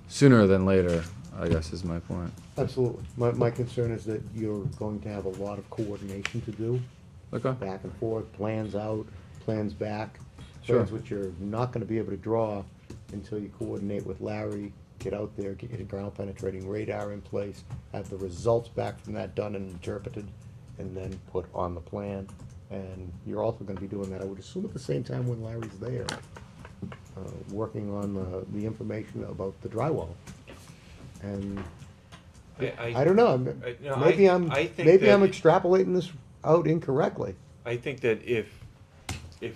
sooner than later, I guess is my point. Absolutely. My concern is that you're going to have a lot of coordination to do, Okay. back and forth, plans out, plans back. Sure. Plans which you're not gonna be able to draw until you coordinate with Larry, get out there, get your ground penetrating radar in place, have the results back from that done and interpreted, and then put on the plan. And you're also gonna be doing that, I would assume, at the same time when Larry's there. working on the information about the drywall. And I don't know, no, maybe I think maybe that I'm extrapolating this out incorrectly. I think that if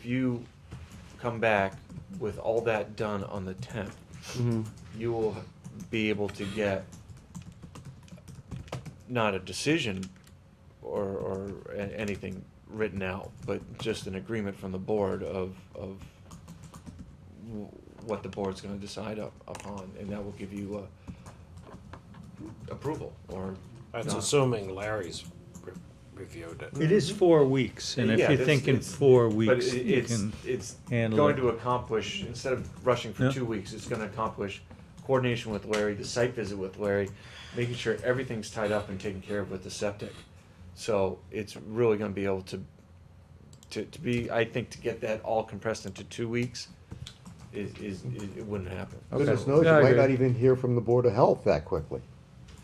you come back with all that done on the 10th, you will be able to get not a decision or anything written out, but just an agreement from the board of what the board's gonna decide upon, and that will give you approval, or That's not. assuming Larry's reviewed it. It is 4 weeks, and if Yeah, you that's- think in it's- 4 But weeks, you can it's handle going it. to accomplish, instead of rushing for Yeah. 2 weeks, it's gonna accomplish coordination with Larry, the site visit with Larry, making sure everything's tied up and taken care of with the septic. So it's really gonna be able to be, I think, to get that all compressed into 2 weeks it wouldn't happen. Goodness Okay. knows, Yeah, I you might agree. not even hear from the Board of Health that quickly.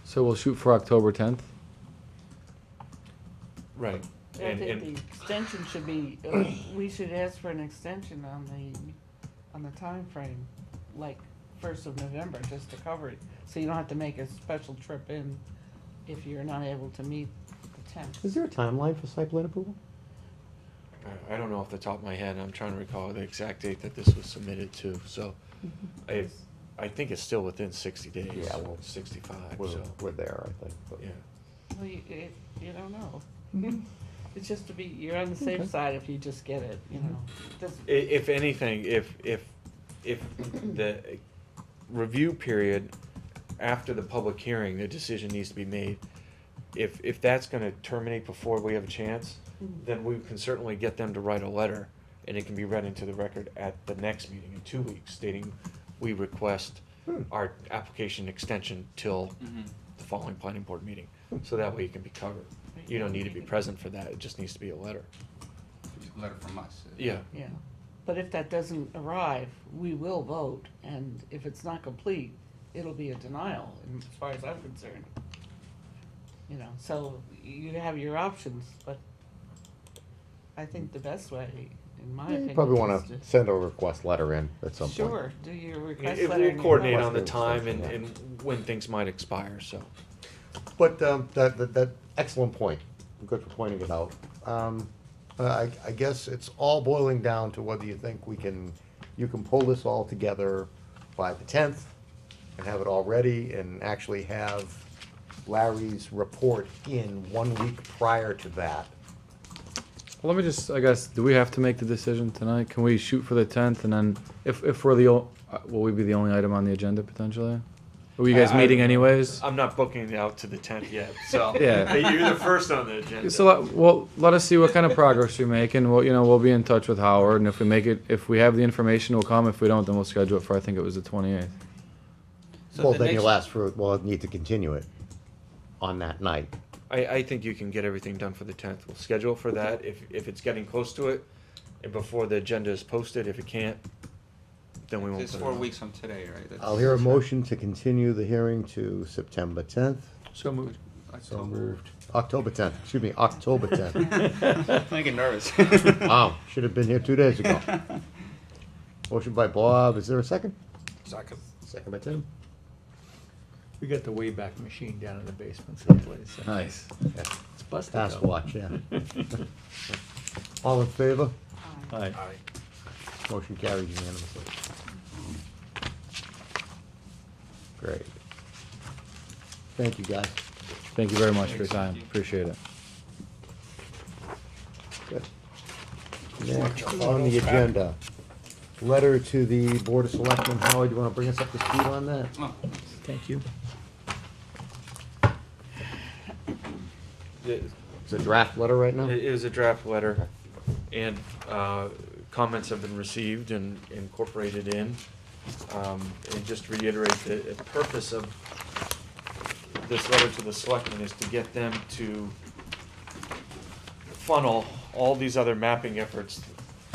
So we'll shoot for October 10th? Right. I And, think the and, extension should be, we should ask for an extension on the timeframe, like 1st of November, just to cover it. So you don't have to make a special trip in if you're not able to meet the 10th. Is there a timeline for site plan approval? I don't know off the top of my head, I'm trying to recall the exact date that this was submitted to, so I think it's still within 60 days. Yeah, well, 65, We're, so, we're there, I think. but- yeah. Well, you don't know. It's just to be, you're on the safe Okay. side if you just get it, you know. Doesn't- If anything, if the review period after the public hearing, the decision needs to be made. If that's gonna terminate before we have a chance, then we can certainly get them to write a letter, and it can be read into the record at the next meeting in 2 weeks, stating we request our application extension till the following planning board meeting, so that way you can be covered. You don't need to be present for that, it just needs to be a letter. Letter from us. Yeah. Yeah, but if that doesn't arrive, we will vote, and if it's not complete, it'll be a denial, as far as I'm concerned. You know, so you have your options, but I think the best way, in my Yeah, opinion, You probably is wanna send a request letter in at some point. Sure, do your request It letter. will and your coordinate vote. on the Request time extension, and when things might expire, so. But that excellent point. Good for pointing it out. I guess it's all boiling down to whether you think you can pull this all together by the 10th and have it all ready and actually have Larry's report in 1 week prior to that. Well, let me just, I guess, do we have to make the decision tonight? Can we shoot for the 10th, and then if we're will we be the only item on the agenda potentially? Are you guys I- meeting anyways? I'm not booking it out to the 10th yet, so. Yeah. You're the first on the agenda. So, let us see what kind of progress we make, and we'll be in touch with Howard, and if we have the information, we'll come. If we don't, then we'll schedule it for, I think it was the 28th. So Well, the then next- you'll ask for, we'll need to continue it on that night. I think you can get everything done for the 10th. We'll schedule it for that. If it's getting close to it, and before the agenda is posted, if it can't, then we won't It's put it 4 on. weeks from today, right? That's- I'll hear a motion to continue the hearing to September 10th. So moved. So moved. October 10th, excuse me, October 10th. I get nervous. Wow, should have been here 2 days ago. Motion by Bob, is there a second? Second. Second by Tim. We got the Wayback Machine down in the basement someplace. Nice. It's busted Fast though. watch, yeah. All in favor? Aye. Aye. Motion carries unanimously. Great. Thank you, guys. Thank you very much for your time. Appreciate it. Good. Next on the agenda, letter to the Board of Selectmen. Howard, you want to bring us up to speed on that? Oh, Thank you. It's a draft letter right now? It is a draft letter, and comments have been received and incorporated in. And just to reiterate, the purpose of this letter to the selectmen is to get them to funnel all these other mapping efforts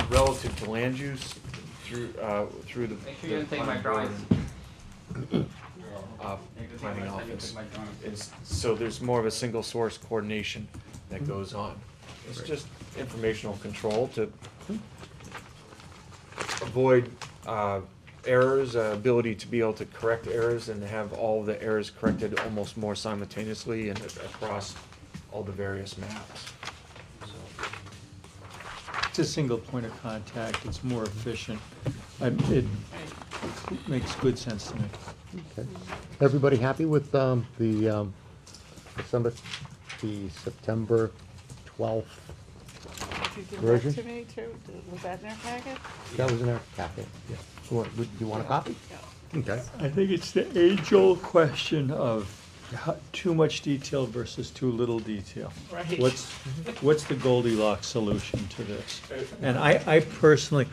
relative to land use through the. Make sure you take my planning board drawings. and, planning office. So there's more of a single source coordination that goes on. It's just informational control to avoid errors, ability to be able to correct errors and have all the errors corrected almost more simultaneously and across all the various maps. So, It's a single point of contact, it's more efficient. It makes good sense to me. Okay. Everybody happy with September 12th? Did you give Version? that to me too? Was that in our packet? That was in our packet. Yeah. Do you want a copy? Okay. I think it's the age-old question of too much detail versus too little detail. Right. What's the Goldilocks solution to this? And I personally,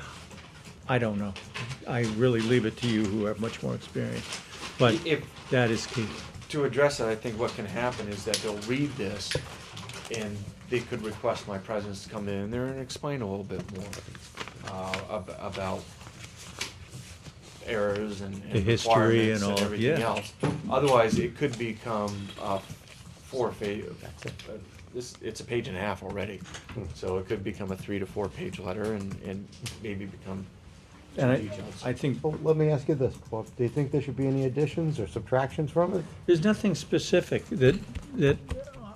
I don't know. I really leave it to you who have much more experience. But If- that is key. To address that, I think what can happen is that they'll read this and they could request my presence to come in there and explain a little bit more about errors and The history requirements and all, everything yeah. else. Otherwise, it could become it's a page and a half already. So it could become a 3 to 4 page letter and maybe become And too detailed. I think Well, let me ask you this, Bob. Do you think there should be any additions or subtractions from it? there's nothing specific that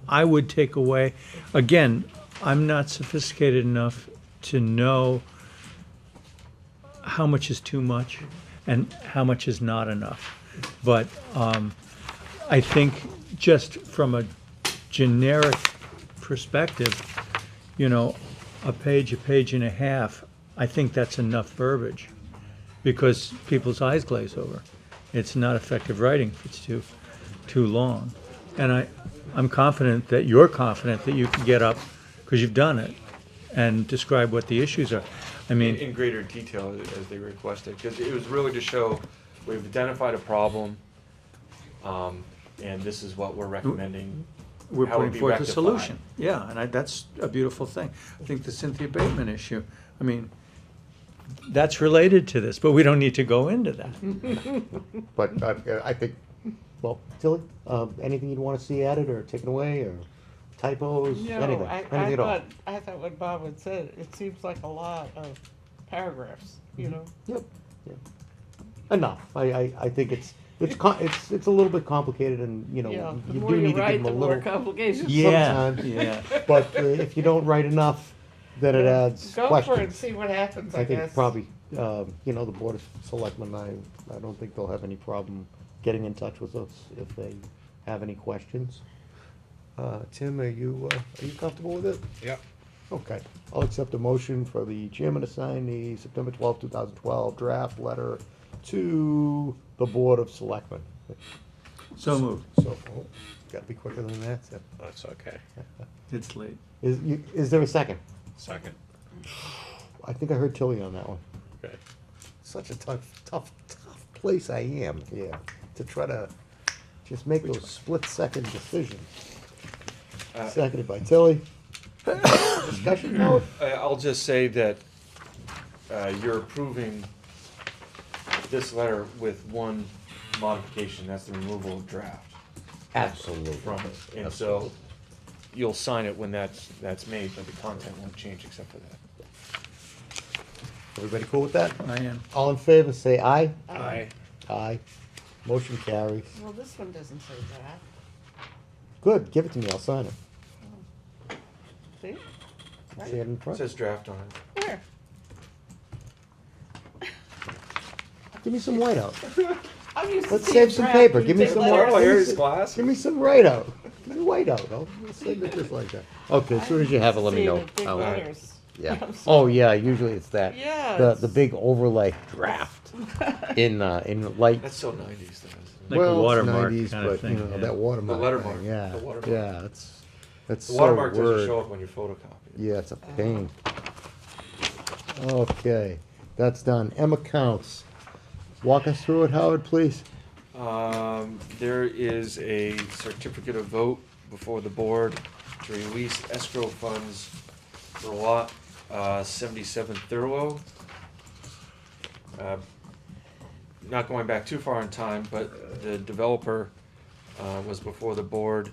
I would take away. Again, I'm not sophisticated enough to know how much is too much and how much is not enough. But I think just from a generic perspective, you know, a page and a half, I think that's enough verbiage because people's eyes glaze over. It's not effective writing if it's too long. And I'm confident that you're confident that you can get up, because you've done it, and describe what the issues are. I mean, In greater detail as they requested, because it was really to show we've identified a problem, and this is what we're recommending. we're how it putting be forth a rectified. solution. Yeah, and that's a beautiful thing. I think the Cynthia Bateman issue, I mean, that's related to this, but we don't need to go into that. But I think, well, Tilly, anything you'd want to see added or taken away or typos, No, anything? I Anything at all? thought what Bob had said, it seems like a lot of paragraphs, you know? Yep. Yeah. Enough. I think it's a little bit complicated and, you know, Yeah, the you more do you need to give write, them a the more little. complications. Yeah, Sometimes. yeah. But if you don't write enough, then it adds Go questions. for it and see what happens, I I think guess. probably, you know, the Board of Selectmen, I don't think they'll have any problem getting in touch with us if they have any questions. Tim, are you comfortable with it? Yep. Okay, I'll accept a motion for the chairman to sign the September 2012 draft letter to the Board of Selectmen. So moved. So, gotta be quicker than that. So. That's okay. It's late. Is there a second? Second. I think I heard Tilly on that one. Okay. Such a tough place I am here to try to just make those split-second decisions. Seconded by Tilly. Discussion mode? I'll just say that you're approving this letter with one modification, that's the removal of draft Absolutely. from it. And so you'll sign it when that's made, but the content won't change except for that. Everybody cool with that? I am. All in favor, say aye. Aye. Aye. Motion carries. Well, this one doesn't say that. Good, give it to me, I'll sign it. See? See it in It front? says draft on it. Where? Give me some whiteout. I'm used to Let's seeing save some draft paper. and Give me big some letters. more. here's glass. Give me some whiteout. Give me whiteout. I'll save it just like that. Okay, as soon as you have it, let me See know. with big I'll- letters. Yeah. I'm Oh, sorry. yeah, usually it's that. Yeah, The it's- big overlay draft in light. That's so 90s, though, isn't it? Like a Well, it's watermark 90s, kind of but, thing, you know, yeah. that watermark. The lettermark, thing, Yeah, the watermark. yeah, that's The so watermark doesn't word. show up when you photocopy it. Yeah, it's a pain. Okay, that's done. M accounts. Walk us through it, Howard, please. There is a certificate of vote before the board to release escrow funds for lot 77 Thurlow. Not going back too far in time, but the developer was before the board.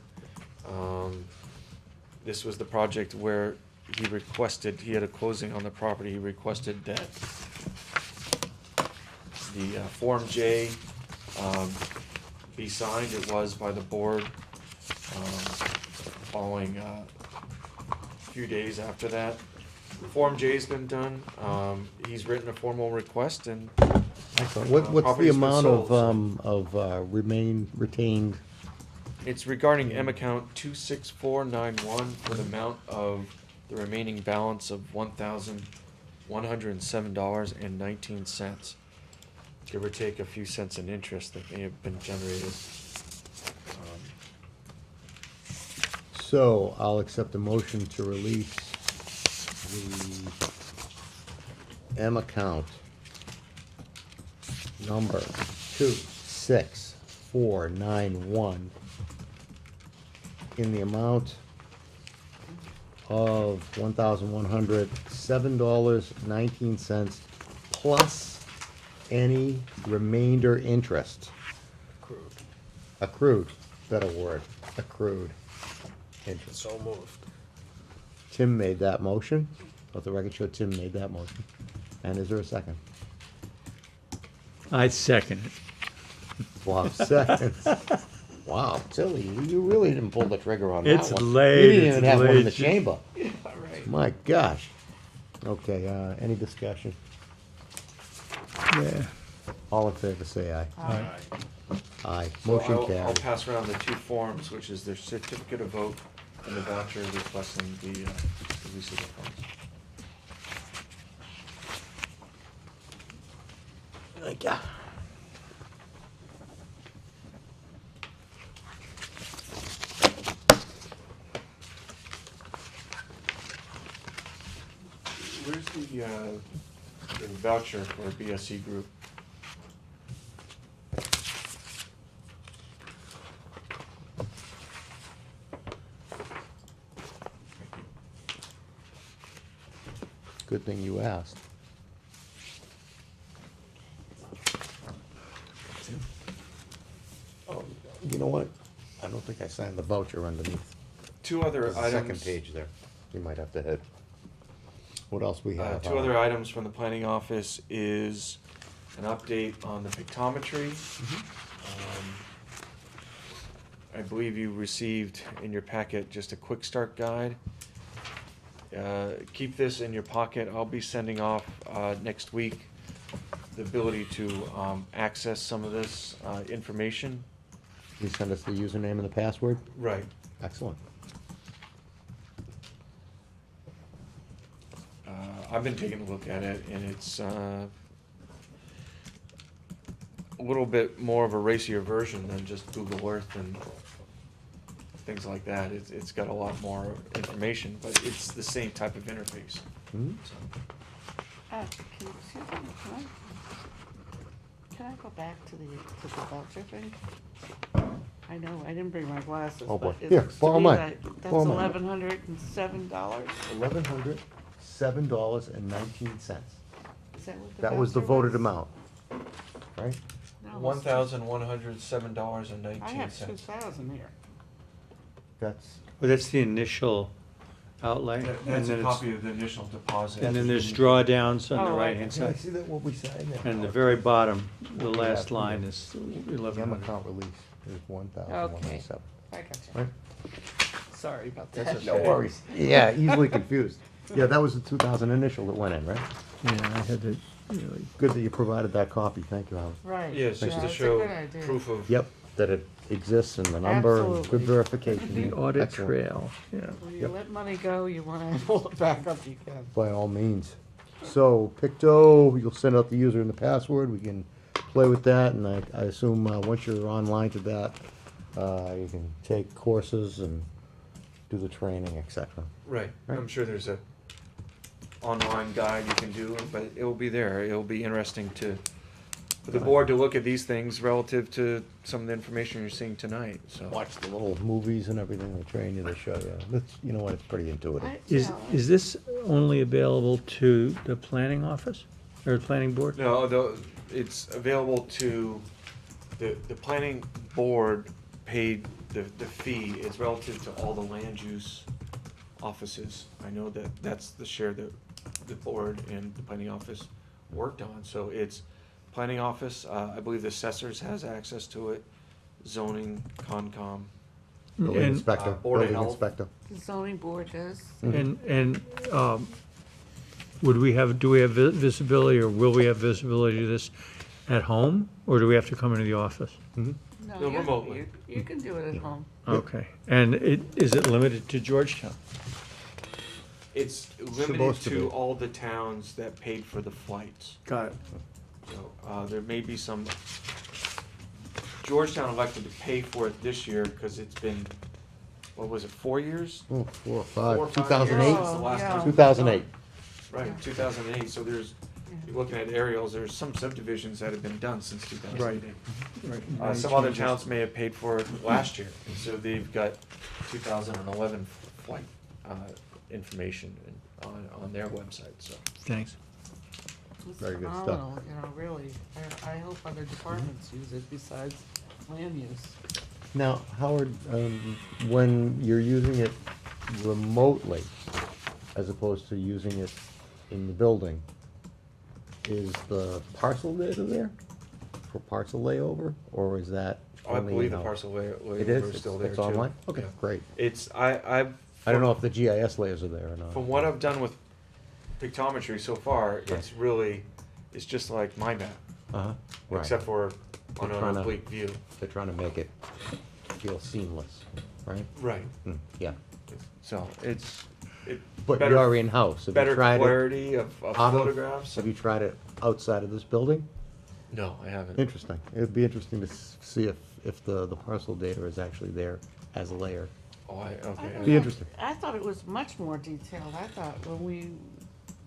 This was the project where he had a closing on the property, he requested that the Form J be signed. It was by the board following a few days after that. Form J's been done. He's written a formal request and Excellent. What's the property's been amount sold, of retained? it's regarding M account 26491 for the amount of the remaining balance of $1,107.19. Give or take a few cents in interest that may have been generated. So I'll accept a motion to release the M account number 26491 in the amount of $1,107.19 plus any remainder interest. Accrued, better word, accrued interest. So moved. Tim made that motion. Let the record show Tim made that motion. And is there a second? I second it. 12 seconds. Wow, Tilly, you really didn't pull the trigger on that It's one. late, You didn't it's even have one in the late. chamber. Right. My gosh. Okay, any discussion? Yeah. All in favor, say aye. Aye. Aye. So Motion I'll carried. pass around the two forms, which is their certificate of vote and the voucher requesting the release of the funds. Thank ya. Where's the voucher for BSC Group? Good thing you asked. Oh, you know what? I don't think I signed the voucher underneath. Two other There's a items. second page there. You might have to hit. What else we have? Two other items from the planning office is an update on the pictometry. I believe you received in your packet just a quick start guide. Keep this in your pocket. I'll be sending off next week the ability to access some of this information. You send us the username and the password? Right. Excellent. I've been taking a look at it, and it's a little bit more of a racier version than just Google Earth and things like that. It's got a lot more information, but it's the same type of interface. Hmm? So, Excuse me, can I go back to the voucher thing? I know, I didn't bring my glasses, Oh, boy. but it Here, looks to borrow me mine. that that's Borrow mine. $1,107. $1,107.19. Is that what the That was the voucher voted was? amount, right? No, $1,107.19. I have 2,000 here. That's, Well, that's the initial outlay. and That's a then it's- copy of the initial deposit. And then there's drawdowns on the Oh, right. right-hand can I side. see that, what we signed there? And the very bottom, the last Yeah. line is The 1100. account release is 1,107. I got you. Right? Sorry about That's that. okay. No worries. Yeah, easily confused. Yeah, that was the 2,000 initial that went in, right? Yeah, I had to, really, Good that you provided that copy. Thank you, Howard. Right. Yes, just Yeah, to it's a show good idea. proof of. Yep, that it exists and the number and Absolutely. good verification. the audit Excellent. trail, yeah. When you Yep. let money go, you wanna pull it back up, you can. By all means. So, Picto, you'll send out the user and the password, we can play with that, and I assume, once you're online to that, you can take courses and do the training, et cetera. Right, Right. I'm sure there's a online guide you can do, but it will be there. It'll be interesting for the board to look at these things relative to some of the information you're seeing tonight, so. Watch the little movies and everything, they train you, they show you. It's, you know what, it's pretty intuitive. Is this only available to the planning office, or the planning board? No, it's available to, the planning board paid the fee is relative to all the land use offices. I know that that's the share that the board and the planning office worked on, so it's planning office, I believe the assessors has access to it, zoning, Concom. Building And- inspector, Board of building Health. inspector. The zoning board does. And would we have, do we have visibility, or will we have visibility to this at home, or do we have to come into the office? No, No, you- remotely. You can do it at home. Okay, and is it limited to Georgetown? It's limited Supposed to be. to all the towns that paid for the flights. Got it. So, there may be some, Georgetown elected to pay for it this year because it's been, what was it, 4 years? Oh, 4 or 4 or 5, 5 2008? years since the last Yeah. time. 2008. Right, 2008, so there's, you're looking at aerials, there's some subdivisions that have been done since 2008. Right. Some other towns may have paid for it last year, and so they've got 2011 flight information on their website, so. Thanks. It's Very good stuff. phenomenal, you know, really. I hope other departments use it besides land use. Now, Howard, when you're using it remotely, as opposed to using it in the building, is the parcel data there for parcel layover, or is that Oh, I only believe the in-house? parcel layover It is is? still there It's too. online? Okay, Yeah. great. It's, I don't know if the GIS layers are there or not. From what I've done with pictometry so far, it's really, it's just like my map, Uh-huh, right. except for on They're an trying to- oblique view. They're trying to make it feel seamless, right? Right. Yeah. So it's, But better- you're in-house. Have you better tried it clarity of out of- photographs. Have you tried it outside of this building? No, I haven't. Interesting. It'd be interesting to see if the parcel data is actually there as a layer. Oh, I okay. don't Be know. interesting. I thought it was much more detailed. I thought when we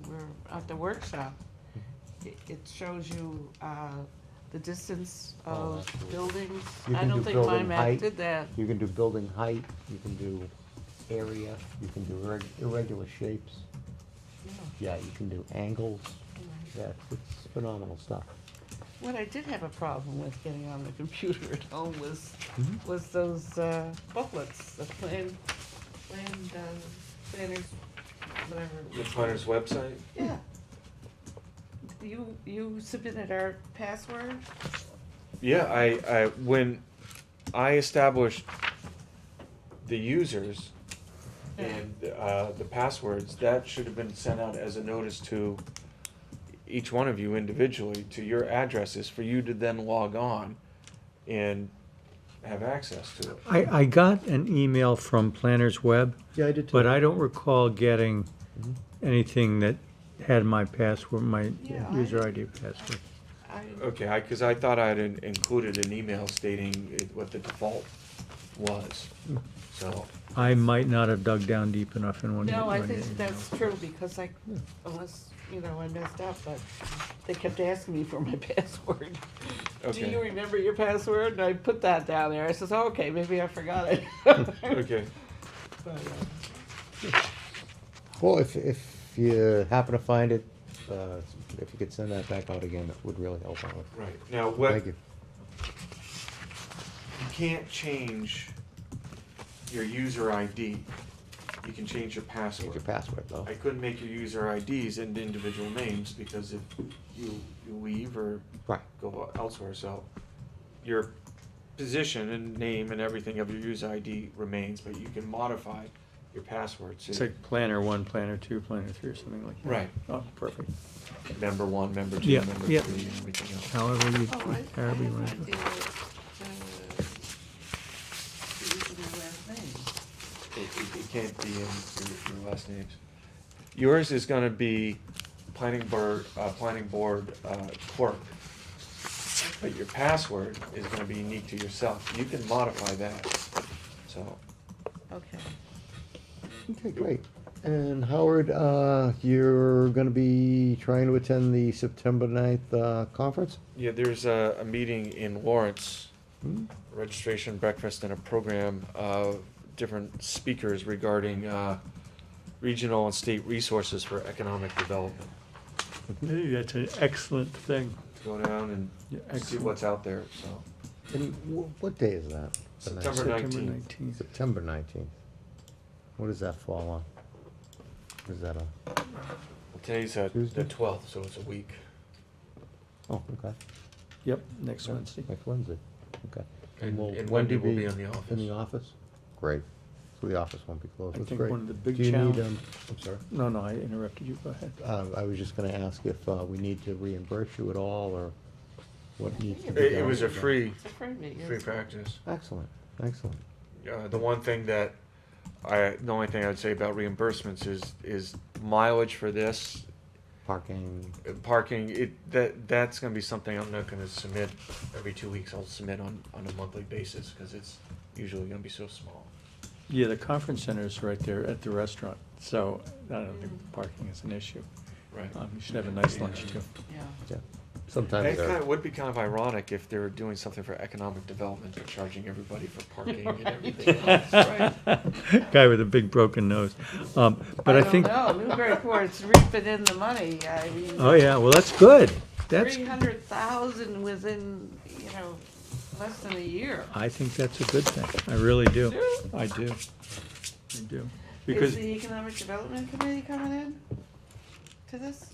were at the workshop, it shows you, the distance Oh, of absolutely. buildings. You I can don't do think my building map height. did that. You can do building height, you can do area, you can do irregular shapes. Yeah, you can do angles. Yeah, it's phenomenal stuff. What I did have a problem with getting on the computer at home was, Mm-hmm. was those, booklets, the planners, whatever. The planner's website? Yeah. You submitted our password? Yeah, I when I established the users and the passwords, that should have been sent out as a notice to each one of you individually to your addresses for you to then log on and have access to it. I got an email from Planners Web, Yeah, I did too. but I don't recall getting anything that had my password, my Yeah, user ID password. Okay, because I thought I'd included an email stating what the default was, so. I might not have dug down deep enough in one. No, I one think email. that's true, because unless, I messed up, but they kept asking me for my password. Do Okay. you remember your password? And I put that down there. I says, oh, okay, maybe I forgot it. Okay. But, Well, if you happen to find it, if you could send that back out again, that would really help out. Right, now what, Thank you. you can't change your user ID. You can change your Change password. your password, though. I couldn't make your user IDs into individual names because if you leave or Right. go elsewhere, so your position and name and everything of your user ID remains, but you can modify your password. So It's like Planner 1, Planner 2, Planner 3, or something like that. Right. Oh, perfect. member 1, member 2, Yeah, member 3, yeah. and everything else. However you, Oh, I have however you an want to do idea it. using my last name. It can't be in your last names. Yours is gonna be planning board clerk. But your password is gonna be unique to yourself. You can modify that, so. Okay. Okay, great. And Howard, you're gonna be trying to attend the September 9th, conference? Yeah, there's a meeting in Lawrence, Hmm? registration breakfast and a program of different speakers regarding regional and state resources for economic development. I think that's an excellent thing. To go down and Yeah, see excellent. what's out there, so. And what day is that? The ninth? September September 19th. 19th. September 19th. What does that fall on? Is that a, Today's the Tuesday? 12th, so it's a week. Oh, okay. Yep, next Wednesday. Next Wednesday, okay. And will Wendy will be in the In office. the office? Great. So the office won't be closed. I That's think great. one of the big Do you need, challenge- I'm sorry. No, no, I interrupted you, go ahead. I was just gonna ask if we need to reimburse you at all, or what needs to be It done. was a free, It's a freebie. free yes. practice. Excellent, excellent. The one thing that the only thing I would say about reimbursements is mileage for this, Parking, parking, that's gonna be something I'm not gonna submit every 2 weeks. I'll submit on a monthly basis, because it's usually gonna be so small. Yeah, the conference center is right there at the restaurant, so I don't think parking is an issue. Right. You should have a nice lunch too. Yeah. yeah. And Sometimes it they're, would be kind of ironic if they were doing something for economic development, but charging everybody for parking and everything else. Right. Guy with a big broken nose. But I think, don't know, Newburyport's reaping in the money, I mean. oh yeah, well, that's good. That's, 300,000 within, less than a year. I think that's a good thing. I really do. You? I do. I do. Is Because, the Economic Development Committee coming in to this?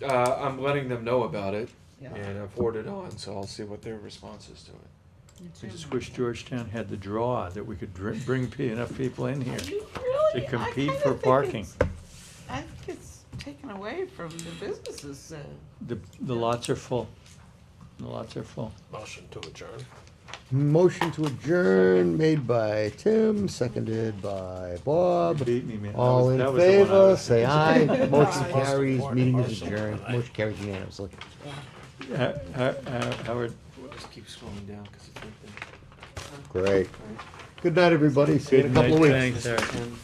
I'm letting them know about it, Yeah. and I've forwarded on, so I'll see what their response is to it. I just wish Georgetown had the draw that we could bring enough people in here. You really? To compete I kinda for think parking. I think it's taken away from the businesses. The lots are full. The lots are full. Motion to adjourn. motion to adjourn made by Tim, seconded by Bob. Beat me, man. All in That was the one I favor, was- say aye. Motion Aye. carries, meeting is adjourned. Motion carries unanimously. Howard, Just keep scrolling down, because it's right there. Great. Good night, everybody. See you in a good couple night, of weeks. thanks, Eric. And